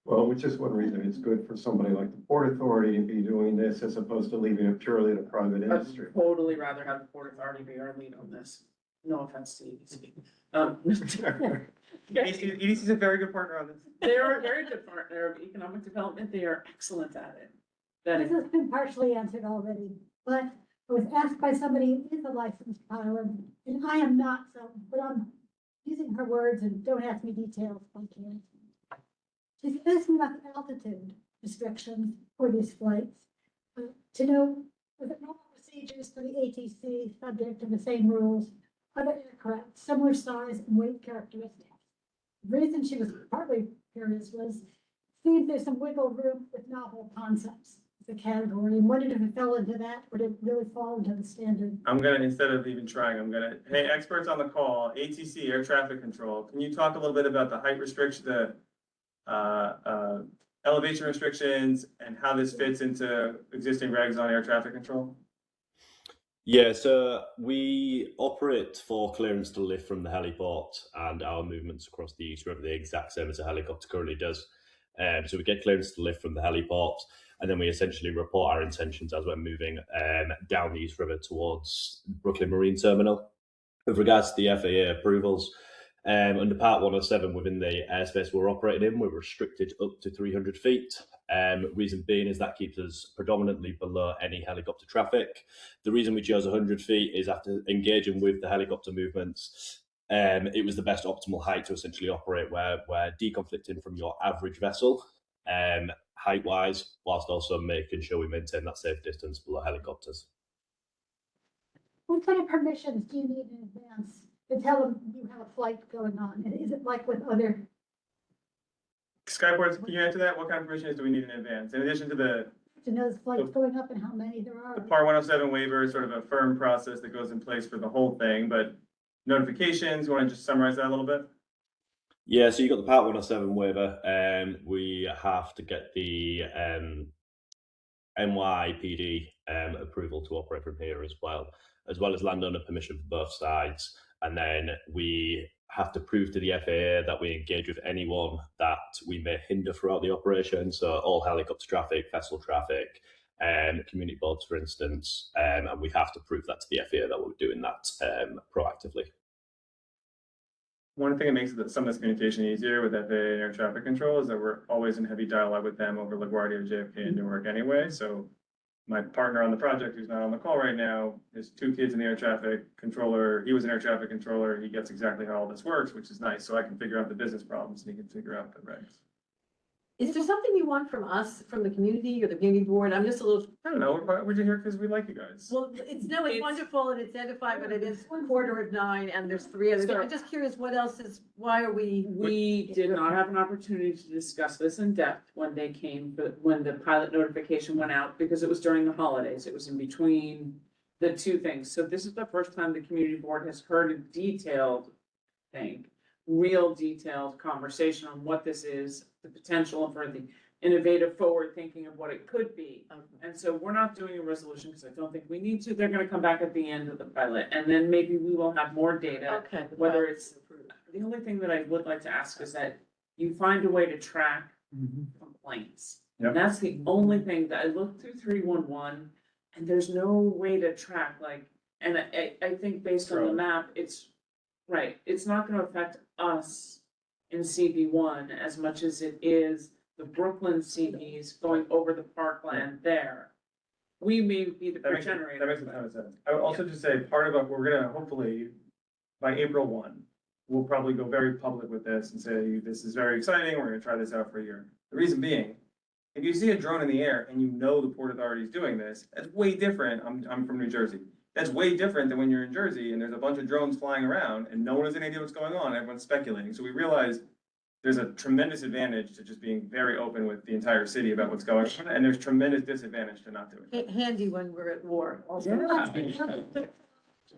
Well, which is one reason it's good for somebody like the Port Authority to be doing this as opposed to leaving it purely to private industry. I'd totally rather have the Port Authority be our lead on this. No offense to EDC. EDC is a very good partner on this. They are a very good partner of economic development. They are excellent at it. That This is, has been partially answered already, but I was asked by somebody who is a licensed pilot, and I am not, so, but I'm using her words, and don't ask me details if I can't. She's asking about the altitude restrictions for these flights. To know, was it normal procedures for the ATC subject to the same rules, other aircraft, similar size and weight characteristics? The reason she was partly curious was, see if there's some wiggle room with novel concepts, the category, and wondered if it fell into that, or did it really fall into the standard? I'm gonna, instead of even trying, hey, experts on the call, ATC, air traffic control, can you talk a little bit about the height restriction, the elevation restrictions and how this fits into existing regs on air traffic control? Yeah, so we operate for clearance to lift from the heliport, and our movements across the East River the exact same as a helicopter currently does. So we get clearance to lift from the heliport, and then we essentially report our intentions as we're moving down the East River towards Brooklyn Marine Terminal. With regards to the FAA approvals, under Part 107 within the airspace we're operating in, we're restricted up to 300 feet. Reason being is that keeps us predominantly below any helicopter traffic. The reason we chose 100 feet is after engaging with the helicopter movements, it was the best optimal height to essentially operate where we're deconflicting from your average vessel, height-wise, whilst also making sure we maintain that safe distance below helicopters. What kind of permissions do you need in advance to tell them you have a flight going on? And is it like with other, Skyports, can you answer that? What kind of permissions do we need in advance? In addition to the to know those flights going up and how many there are? Part 107 waiver is sort of a firm process that goes in place for the whole thing, but notifications, you want to just summarize that a little bit? Yeah, so you got the Part 107 waiver. We have to get the NYPD approval to operate from here as well as landowner permission for both sides. And then we have to prove to the FAA that we engage with anyone that we may hinder throughout the operation. So all helicopter traffic, vessel traffic, community boards, for instance, and we have to prove that to the FAA that we're doing that proactively. One thing that makes some of this communication easier with FAA and air traffic control is that we're always in heavy dialogue with them over LaGuardia, JFK, and Newark anyway. So my partner on the project, who's not on the call right now, has 2 kids in the air traffic controller. He was an air traffic controller. He gets exactly how all this works, which is nice. So I can figure out the business problems and he can figure out the regs. Is there something you want from us, from the community or the community board? I'm just a little. I don't know, we're just here because we like you guys. Well, it's wonderful and it's edified, but it is 9:15 and there's 3 others. I'm just curious, what else is, why are we? We did not have an opportunity to discuss this in depth when they came, but when the pilot notification went out, because it was during the holidays, it was in between the two things. So this is the first time the community board has heard a detailed thing, real detailed conversation on what this is, the potential for the innovative forward thinking of what it could be. And so we're not doing a resolution because I don't think we need to. They're gonna come back at the end of the pilot and then maybe we will have more data. Okay. Whether it's, the only thing that I would like to ask is that you find a way to track complaints. Yep. That's the only thing that I looked through 311 and there's no way to track like, and I think based on the map, it's, right, it's not gonna affect us in CV1 as much as it is the Brooklyn CVs going over the parkland there. We may be the That makes a generator. ton of sense. I would also just say, part of what we're gonna, hopefully, by April 1, we'll probably go very public with this and say, this is very exciting, we're gonna try this out for a year. The reason being, if you see a drone in the air and you know the Port Authority is doing this, that's way different. I'm from New Jersey. That's way different than when you're in Jersey and there's a bunch of drones flying around and no one has any idea what's going on, everyone's speculating. So we realized there's a tremendous advantage to just being very open with the entire city about what's going on, and there's tremendous disadvantage to not doing it. Handy when we're at war also.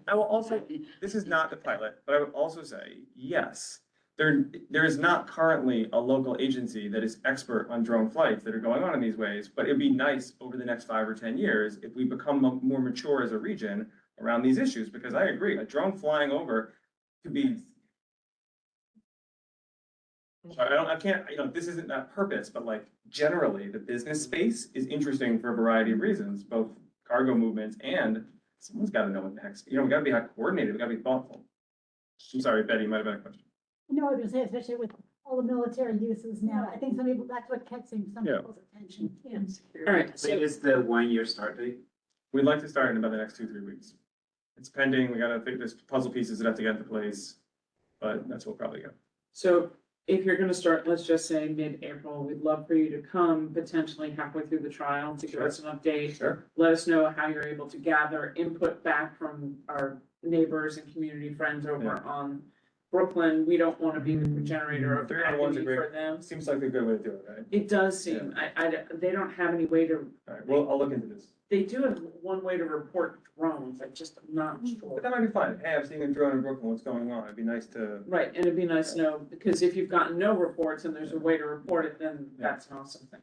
I will also, this is not the pilot, but I would also say, yes, there is not currently a local agency that is expert on drone flights that are going on in these ways, but it'd be nice over the next 5 or 10 years if we become more mature as a region around these issues, because I agree, a drone flying over could be. I can't, this isn't that purpose, but like generally the business space is interesting for a variety of reasons, both cargo movements and someone's got to know what the heck's, we got to be coordinated, we got to be thoughtful. I'm sorry, Betty, you might have had a question. No, I was gonna say, especially with all the military uses now, I think some people, that's what catching some Yeah. people's attention. Yeah. All right, So is the 1 year start date? We'd like to start in about the next 2-3 weeks. It's pending, we gotta think, there's puzzle pieces that have to get into place, but that's what we'll probably go. So if you're gonna start, let's just say mid-April, we'd love for you to come potentially halfway through the trial to give us an update. Sure. Let us know how you're able to gather input back from our neighbors and community friends over on Brooklyn. We don't wanna be the generator of 3-on-1's a agony great, for them. seems like a good way to do it, right? It does seem, they don't have any way to, All right, well, I'll look into this. they do have one way to report drones, I just am not But sure. that might be fun. Hey, I'm seeing a drone in Brooklyn, what's going on? It'd be nice to. Right, and it'd be nice to know, because if you've gotten no reports and there's a way to report it, then that's an awesome thing.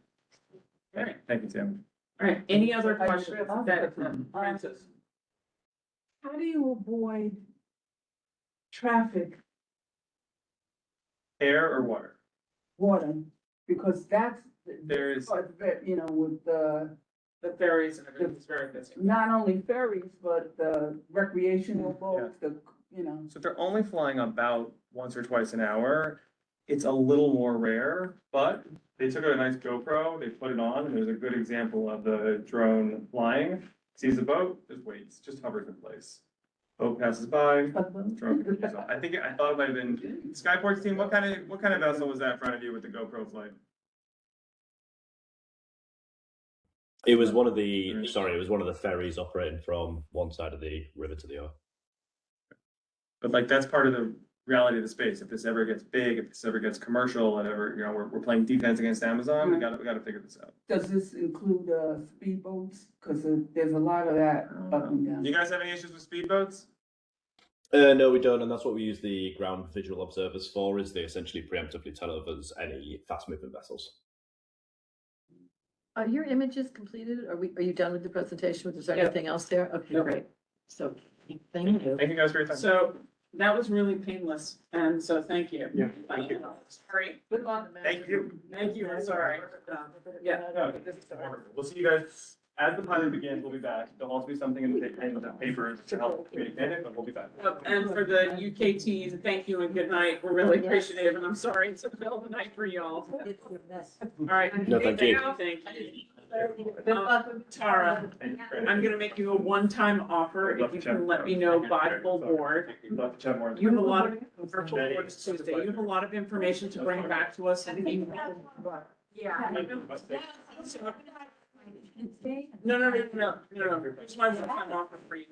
All right, Thank you, Tim. all right, any other I- questions that, Francis? How do you avoid traffic Air or water? water? Because that's, There's, with the, The ferries and everything's very busy. not only ferries, but the recreational boats, so if they're only flying about once or twice an hour, it's a little more rare, but they took out a nice GoPro, they put it on, and there's a good example of the drone flying, sees the boat, just waits, just hovers in place. Boat passes by, drone continues on. I thought it might have been, Skyport's team, what kind of vessel was that in front of you with the GoPro flight? It was one of the ferries operating from one side of the river to the other. But like, that's part of the reality of the space. If this ever gets big, if this ever gets commercial, and ever, we're playing defense against Amazon, we gotta figure this out. does this include, speedboats? Cause there's a lot of that up and down. You guys have any issues with speedboats? No, we don't, and that's what we use the ground visual observers for, is they essentially preemptively tell us any fast-moving vessels. Are your images completed? Are you done with the presentation? Was there Yeah. anything else there? Okay, Nope. great. So, thank you. Thank you guys for your time. So that was really painless, and so thank you. Yeah, thank you. Sorry. Good luck. Thank you. Thank you, I'm sorry. Yeah. No, wonderful. We'll see you guys, as the pilot begins, we'll be back. There'll also be something in the paper to help communicate it, but we'll be back. And for the UK team, thank you and good night. We're really appreciative, and I'm sorry it's the middle of the night for y'all. All right. No, thank you. Thank you. Tara, I'm gonna make you a one-time offer if you can let me know by full board. Love to chat more. You have a lot of, virtual board is Tuesday, you have a lot of information to bring back to us and email. Yeah. No. It's my one-time offer for you.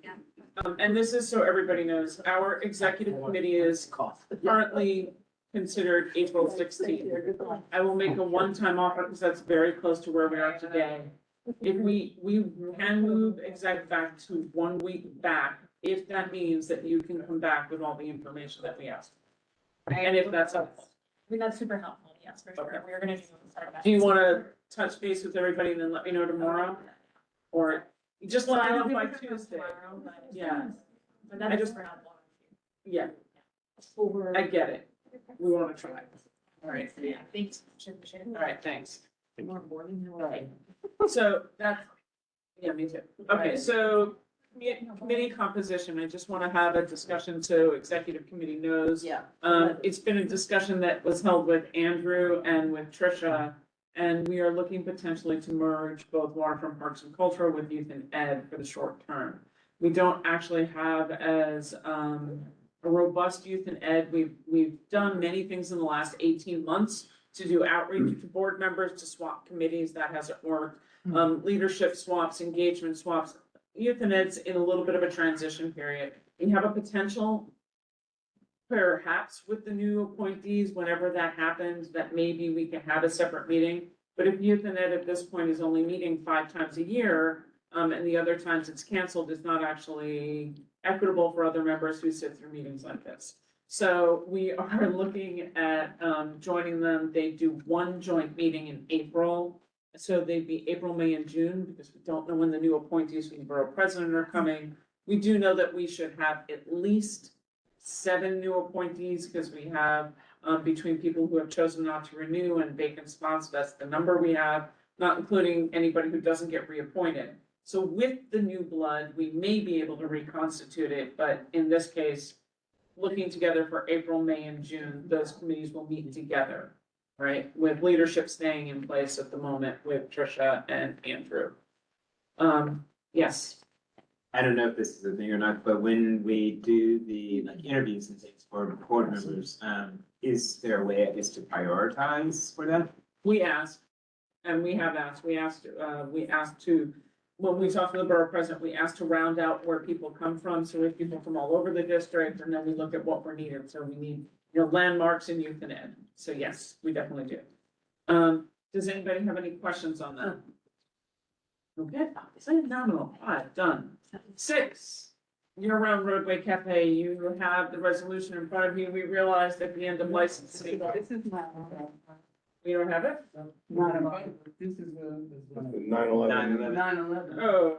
And this is so everybody knows, our executive committee is currently considered April 16th. I will make a one-time offer because that's very close to where we are today. If we can move exec back to 1 week back, if that means that you can come back with all the information that we asked. And if that's helpful. I mean, that's super helpful, yes, for sure. Okay. We're gonna start that. Do you want to touch base with everybody and then let me know tomorrow? Or just let me know by Tuesday? Yeah. But I that's just- super helpful. Yeah, I get it. We want to try. All right. Yeah, thanks. All right, thanks. More boring. All right. So that's, yeah, me too. Okay, so committee composition, I just want to have a discussion so executive committee knows. Yeah. It's been a discussion that was held with Andrew and with Tricia. And we are looking potentially to merge both Waterfront Parks and Cultural with Youth and Ed for the short term. We don't actually have as a robust Youth and Ed. We've done many things in the last 18 months to do outreach to board members, to swap committees. That hasn't worked. Leadership swaps, engagement swaps. Youth and Ed's in a little bit of a transition period. We have a potential, perhaps with the new appointees, whenever that happens, that maybe we can have a separate meeting. But if Youth and Ed at this point is only meeting 5 times a year, and the other times it's canceled, it's not actually equitable for other members who sit through meetings like this. So we are looking at joining them. They do one joint meeting in April. So they'd be April, May, and June, because we don't know when the new appointees from the borough president are coming. We do know that we should have at least 7 new appointees, because we have between people who have chosen not to renew and vacant spots, that's the number we have, not including anybody who doesn't get reappointed. So with the new blood, we may be able to reconstitute it, but in this case, looking together for April, May, and June, those committees will meet together, right? With leadership staying in place at the moment with Tricia and Andrew. Yes. I don't know if this is a thing or not, but when we do the interviews and things for board members, is there a way, I guess, to prioritize for that? We asked, and we have asked, we asked to, when we talked to the borough president, we asked to round out where people come from. So we have people from all over the district, and then we look at what we're needed. So we need, landmarks and Youth and Ed. So yes, we definitely do. Does anybody have any questions on that? Okay, phenomenal. 5, done. 6, year-round roadway cafe. You have the resolution in front of you. We realized at the end of licensing. This is not. We don't have it? This is 9/11. 9/11. Oh.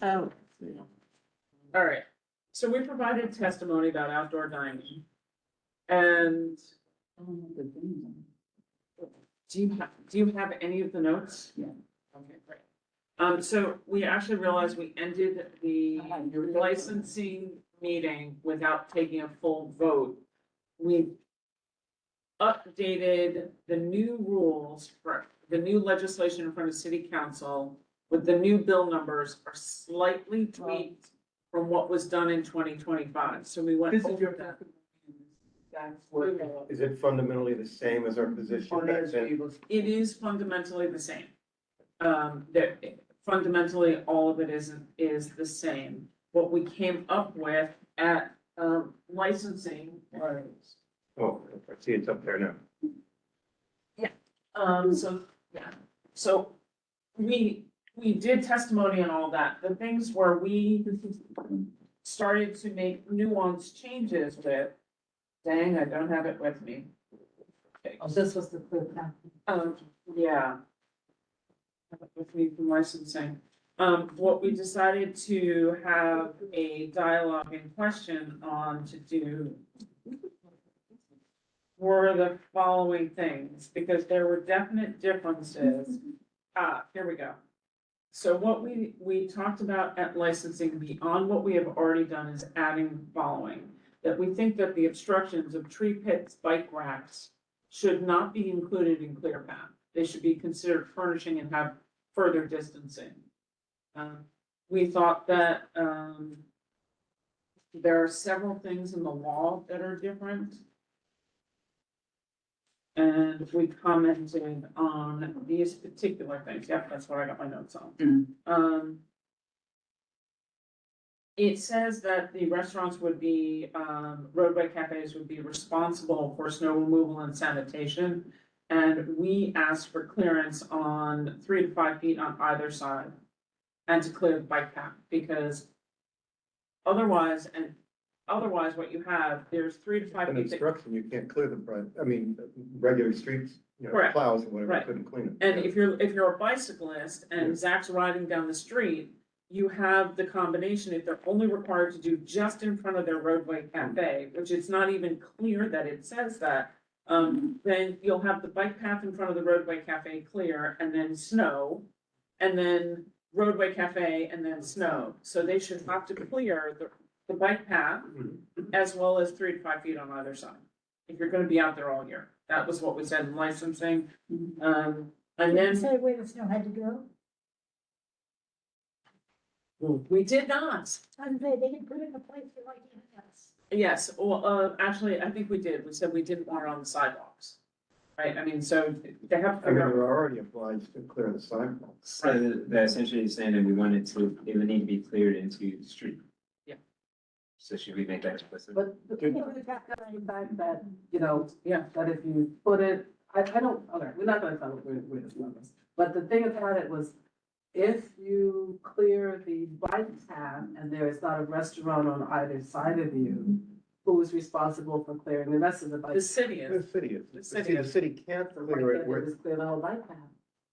Oh. All right. So we provided testimony about outdoor dining. And do you have any of the notes? Yeah. Okay, great. So we actually realized we ended the licensing meeting without taking a full vote. We updated the new rules for the new legislation in front of city council with the new bill numbers are slightly tweaked from what was done in 2025. So we went This is over your. that. That's what. Is it fundamentally the same as our position back then? It is fundamentally the same. That fundamentally, all of it is the same. What we came up with at licensing. Oh, I see it's up there now. So we did testimony and all that. The things where we started to make nuanced changes with, dang, I don't have it with me. Okay. Oh, this was the clip now. Yeah. Have it with me from licensing. What we decided to have a dialogue and question on to do were the following things, because there were definite differences. Here we go. So what we talked about at licensing beyond what we have already done is adding the following. That we think that the obstructions of tree pits, bike racks should not be included in clear path. They should be considered furnishing and have further distancing. We thought that there are several things in the law that are different. And we commented on these particular things. Yep, that's what I got my notes on. It says that the restaurants would be, roadway cafes would be responsible for snow removal and sanitation. And we asked for clearance on 3 to 5 feet on either side. And to clear the bike path, because otherwise, what you have, there's 3 to 5 An feet. obstruction, you can't clear the front, I mean, regular streets, you know, Correct. plows or whatever, Right. couldn't clean it. And if you're a bicyclist and Zach's riding down the street, you have the combination, if they're only required to do just in front of their roadway cafe, which it's not even clear that it says that. Then you'll have the bike path in front of the roadway cafe clear and then snow. And then roadway cafe and then snow. So they should have to clear the bike path as well as 3 to 5 feet on either side. If you're gonna be out there all year. That was what we said in licensing. And then. Say where the snow had to go. We did not. I was say, they can put it in a place for like anything else. Yes, well, actually, I think we did. We said we didn't want it on the sidewalks. Right, I mean, so they have to I mean, figure out. they're already obliged to clear the sidewalks. So they're essentially saying that we want it would need to be cleared into the street. Yeah. So should we make that explicit? But the thing with that, that, you know, Yeah. that if you put it, I don't, okay, we're not gonna tell where this numbers. But the thing about it was, if you clear the bike path and there is not a restaurant on either side of you, who is responsible for clearing the rest of the bike? The city The is. city is, The see, city the is. city can't So why clear it can't they where, just clear the whole bike path?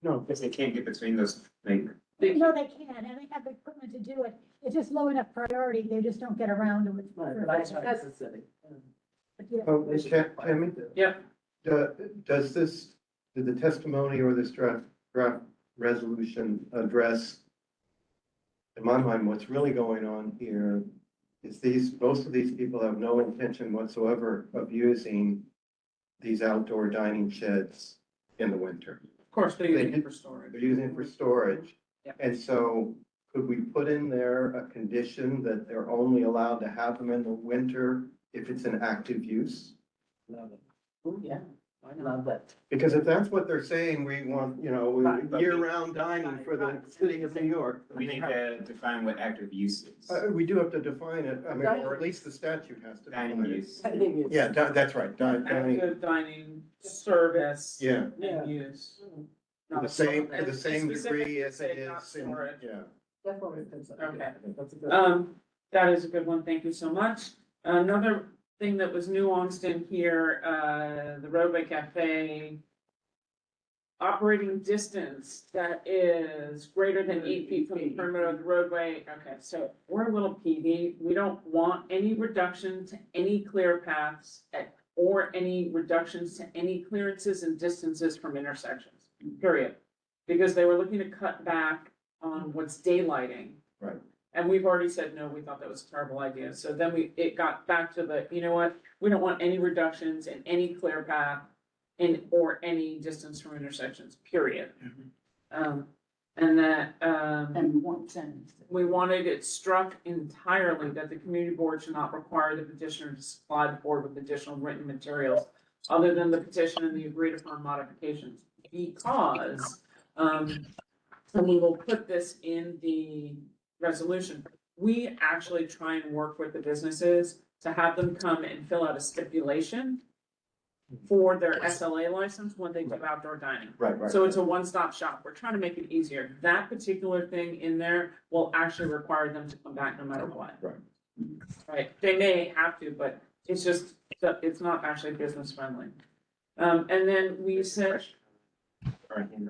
no, Because they can't get between those, like, No, they can, and they have the equipment to do it. It's just low enough priority, they just don't get around to it. Right, but that's the city. But yeah. oh, Tammy? Yep. Does this, did the testimony or this draft resolution address, in my mind, what's really going on here is most of these people have no intention whatsoever of using these outdoor dining sheds in the winter. Of course, they're They using it did- for storage. They're using it for storage. Yep. And so could we put in there a condition that they're only allowed to have them in the winter if it's an active use? Love it. Oh, yeah, I love that. Because if that's what they're saying, we want, you know, year-round dining for the city of New York. we need to define what active use is. We do have to define it, I mean, or at least the statute has to define Dining it. use. Yeah, that's right, dining, Active dining, service. yeah, And use. to Not the a same, storage. to the same It's degree specific as to it say not is in, storage. yeah. Definitely. Okay. That's a good. That is a good one, thank you so much. Another thing that was nuanced in here, the roadway cafe. Operating distance that is greater than 8 feet from the perimeter of the roadway, okay, so we're a little peevy. We don't want any reduction to any clear paths or any reductions to any clearances and distances from intersections, period. Because they were looking to cut back on what's daylighting. Right. And we've already said, no, we thought that was a terrible idea. So then it got back to the, you know what, we don't want any reductions in any clear path or any distance from intersections, period. And that, And one sentence. we wanted it struck entirely that the community board should not require the petitioner to supply the board with additional written materials other than the petition and the agreed upon modifications, because, and we will put this in the resolution. We actually try and work with the businesses to have them come and fill out a stipulation for their SLA license when they do outdoor dining. Right. So it's a one-stop shop. We're trying to make it easier. That particular thing in there will actually require them to come back no matter what. Right. Right, they may have to, but it's just, it's not actually business friendly. And then we said,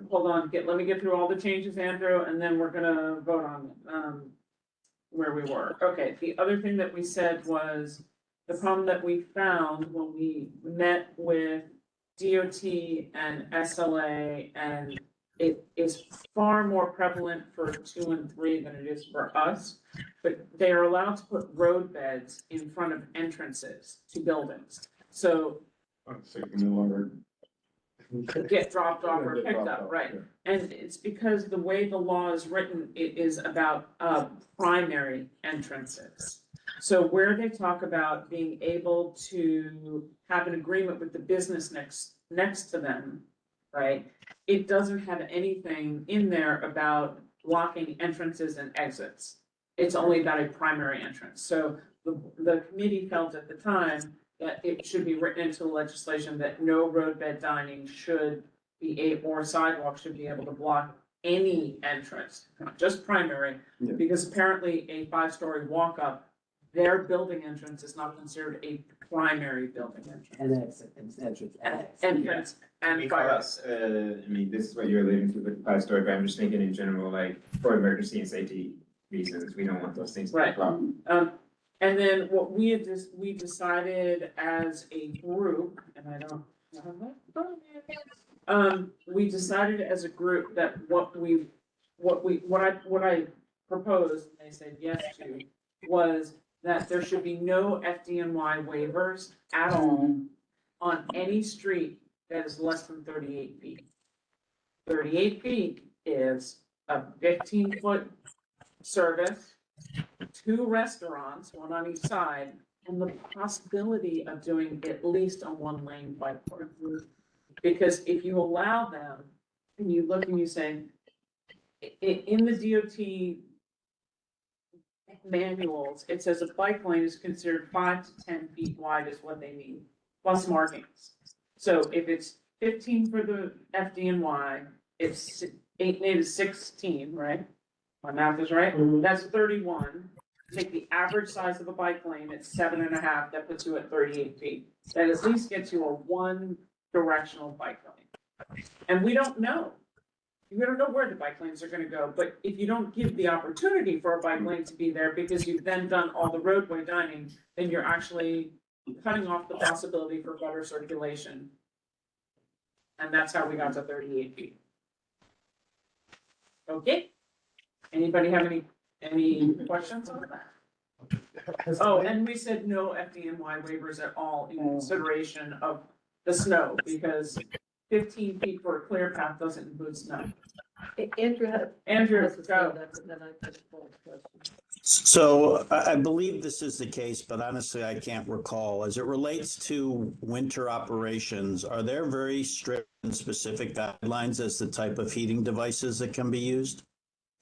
hold on, let me get through all the changes, Andrew, and then we're gonna vote on, where we were. Okay, the other thing that we said was, the problem that we found when we met with DOT and SLA, and it is far more prevalent for 2 and 3 than it is for us. But they are allowed to put road beds in front of entrances to buildings. So So you can no longer. get dropped off or Get picked dropped up, off, right? yeah. And it's because the way the law is written, it is about primary entrances. So where they talk about being able to have an agreement with the business next to them, right? It doesn't have anything in there about blocking entrances and exits. It's only about a primary entrance. So the committee felt at the time that it should be written into the legislation that no roadbed dining should be or sidewalk should be able to block any entrance, not just primary, because apparently a 5-story walk-up, their building entrance is not considered a primary building entrance. Entrance and For fire. us, I mean, this is what you're alluding to with the 5-story, but I'm just thinking in general, like, for emergency and safety reasons, we don't want those things to be Right. blocked. And then what we had we decided as a group, and I don't. We decided as a group that what I proposed, and they said yes to, was that there should be no FDNY waivers at all on any street that is less than 38 feet. 38 feet is a 15-foot service, 2 restaurants, one on each side, and the possibility of doing at least a 1-lane bike park. Because if you allow them, and you look and you say, in the DOT manuals, it says a bike lane is considered 5 to 10 feet wide is what they need, plus markings. So if it's 15 for the FDNY, it's 8 is 16, right? My math is right. That's 31. Take the average size of a bike lane, it's 7.5. That puts you at 38 feet. That at least gets you a 1-directional bike lane. And we don't know. We don't know where the bike lanes are gonna go, but if you don't give the opportunity for a bike lane to be there because you've then done all the roadway dining, then you're actually cutting off the possibility for better circulation. And that's how we got to 38 feet. Okay? Anybody have any questions on that? Oh, and we said no FDNY waivers at all in consideration of the snow, because 15 feet for a clear path doesn't include snow. Andrew. Andrew, has his go. hand up, and then I just pulled the question. So I believe this is the case, but honestly, I can't recall. As it relates to winter operations, are there very strict and specific guidelines as the type of heating devices that can be used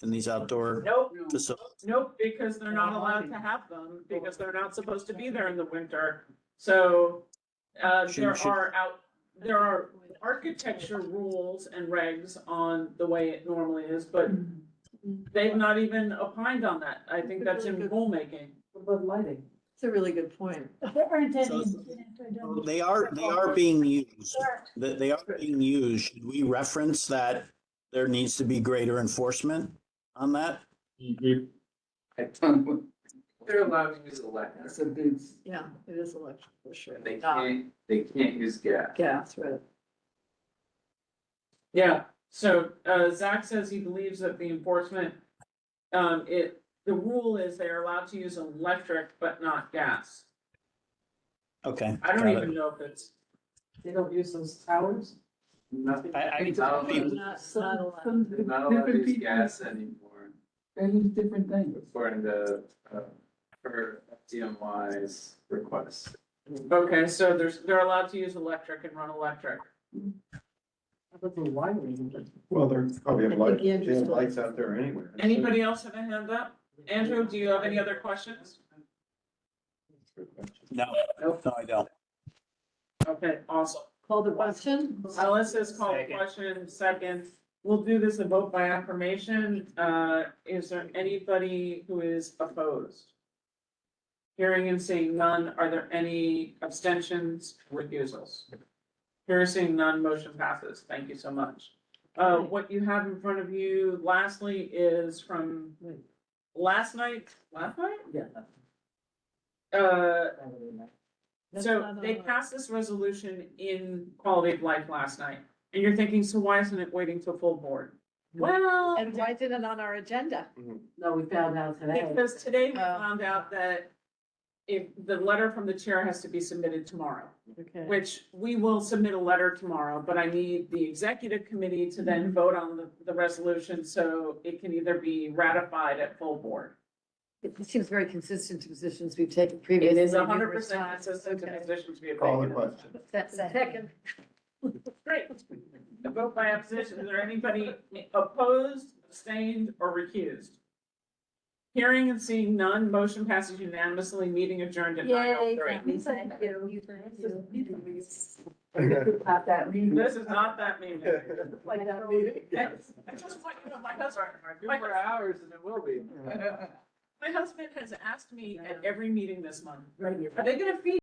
in these outdoor Nope, facilities? nope, because they're not allowed to have them, because they're not supposed to be there in the winter. So, there are architecture rules and regs on the way it normally is, but they've not even opined on that. I think that's in rulemaking. About lighting. It's a really good point. There aren't any. So They are being used. They are being used. Should we reference that there needs to be greater enforcement on that? They're allowed to use electric. That's a big. Yeah, it is electric for sure. They can't use gas. Gas, right. Yeah, so, Zach says he believes that the enforcement, the rule is they are allowed to use electric, but not gas. Okay. I don't got even it. know if it's, They don't use those towers? Nothing. I- Not allowed to use gas anymore, They use different things. according to, per FDNY's request. okay, so they're allowed to use electric and run electric. Well, there probably have I think Andrew's dim still- lights out there anyway. Anybody else have a hand up? Andrew, do you have any other questions? No, no, I don't. Okay, awesome. Call the question? Alice has called the question, second. We'll do this a vote by affirmation. Is there anybody who is opposed? Hearing and seeing none, are there any abstentions, recusals? Hearing and seeing none, motion passes. Thank you so much. What you have in front of you lastly is from last night? Yeah. So they passed this resolution in quality of life last night, and you're thinking, so why isn't it waiting till full board? Well, And why isn't it on our agenda? No, we found out today. because today we found out that if the letter from the chair has to be submitted tomorrow, Okay. which we will submit a letter tomorrow, but I need the executive committee to then vote on the resolution, so it can either be ratified at full board. It seems very consistent to positions we've taken previously. It is numerous 100% times. consistent to Okay. positions we have Call the taken. question. That's a second. Great. A vote by opposition. Is there anybody opposed, abstained, or recused? Hearing and seeing none, motion passes unanimously, meeting adjourned at 9:03. Thank you. Not that meeting. This is not that meeting. Like that meeting. I just want you to know, my husband, For hours and it will be. my husband has asked me at every meeting this month, Right here. are they gonna feed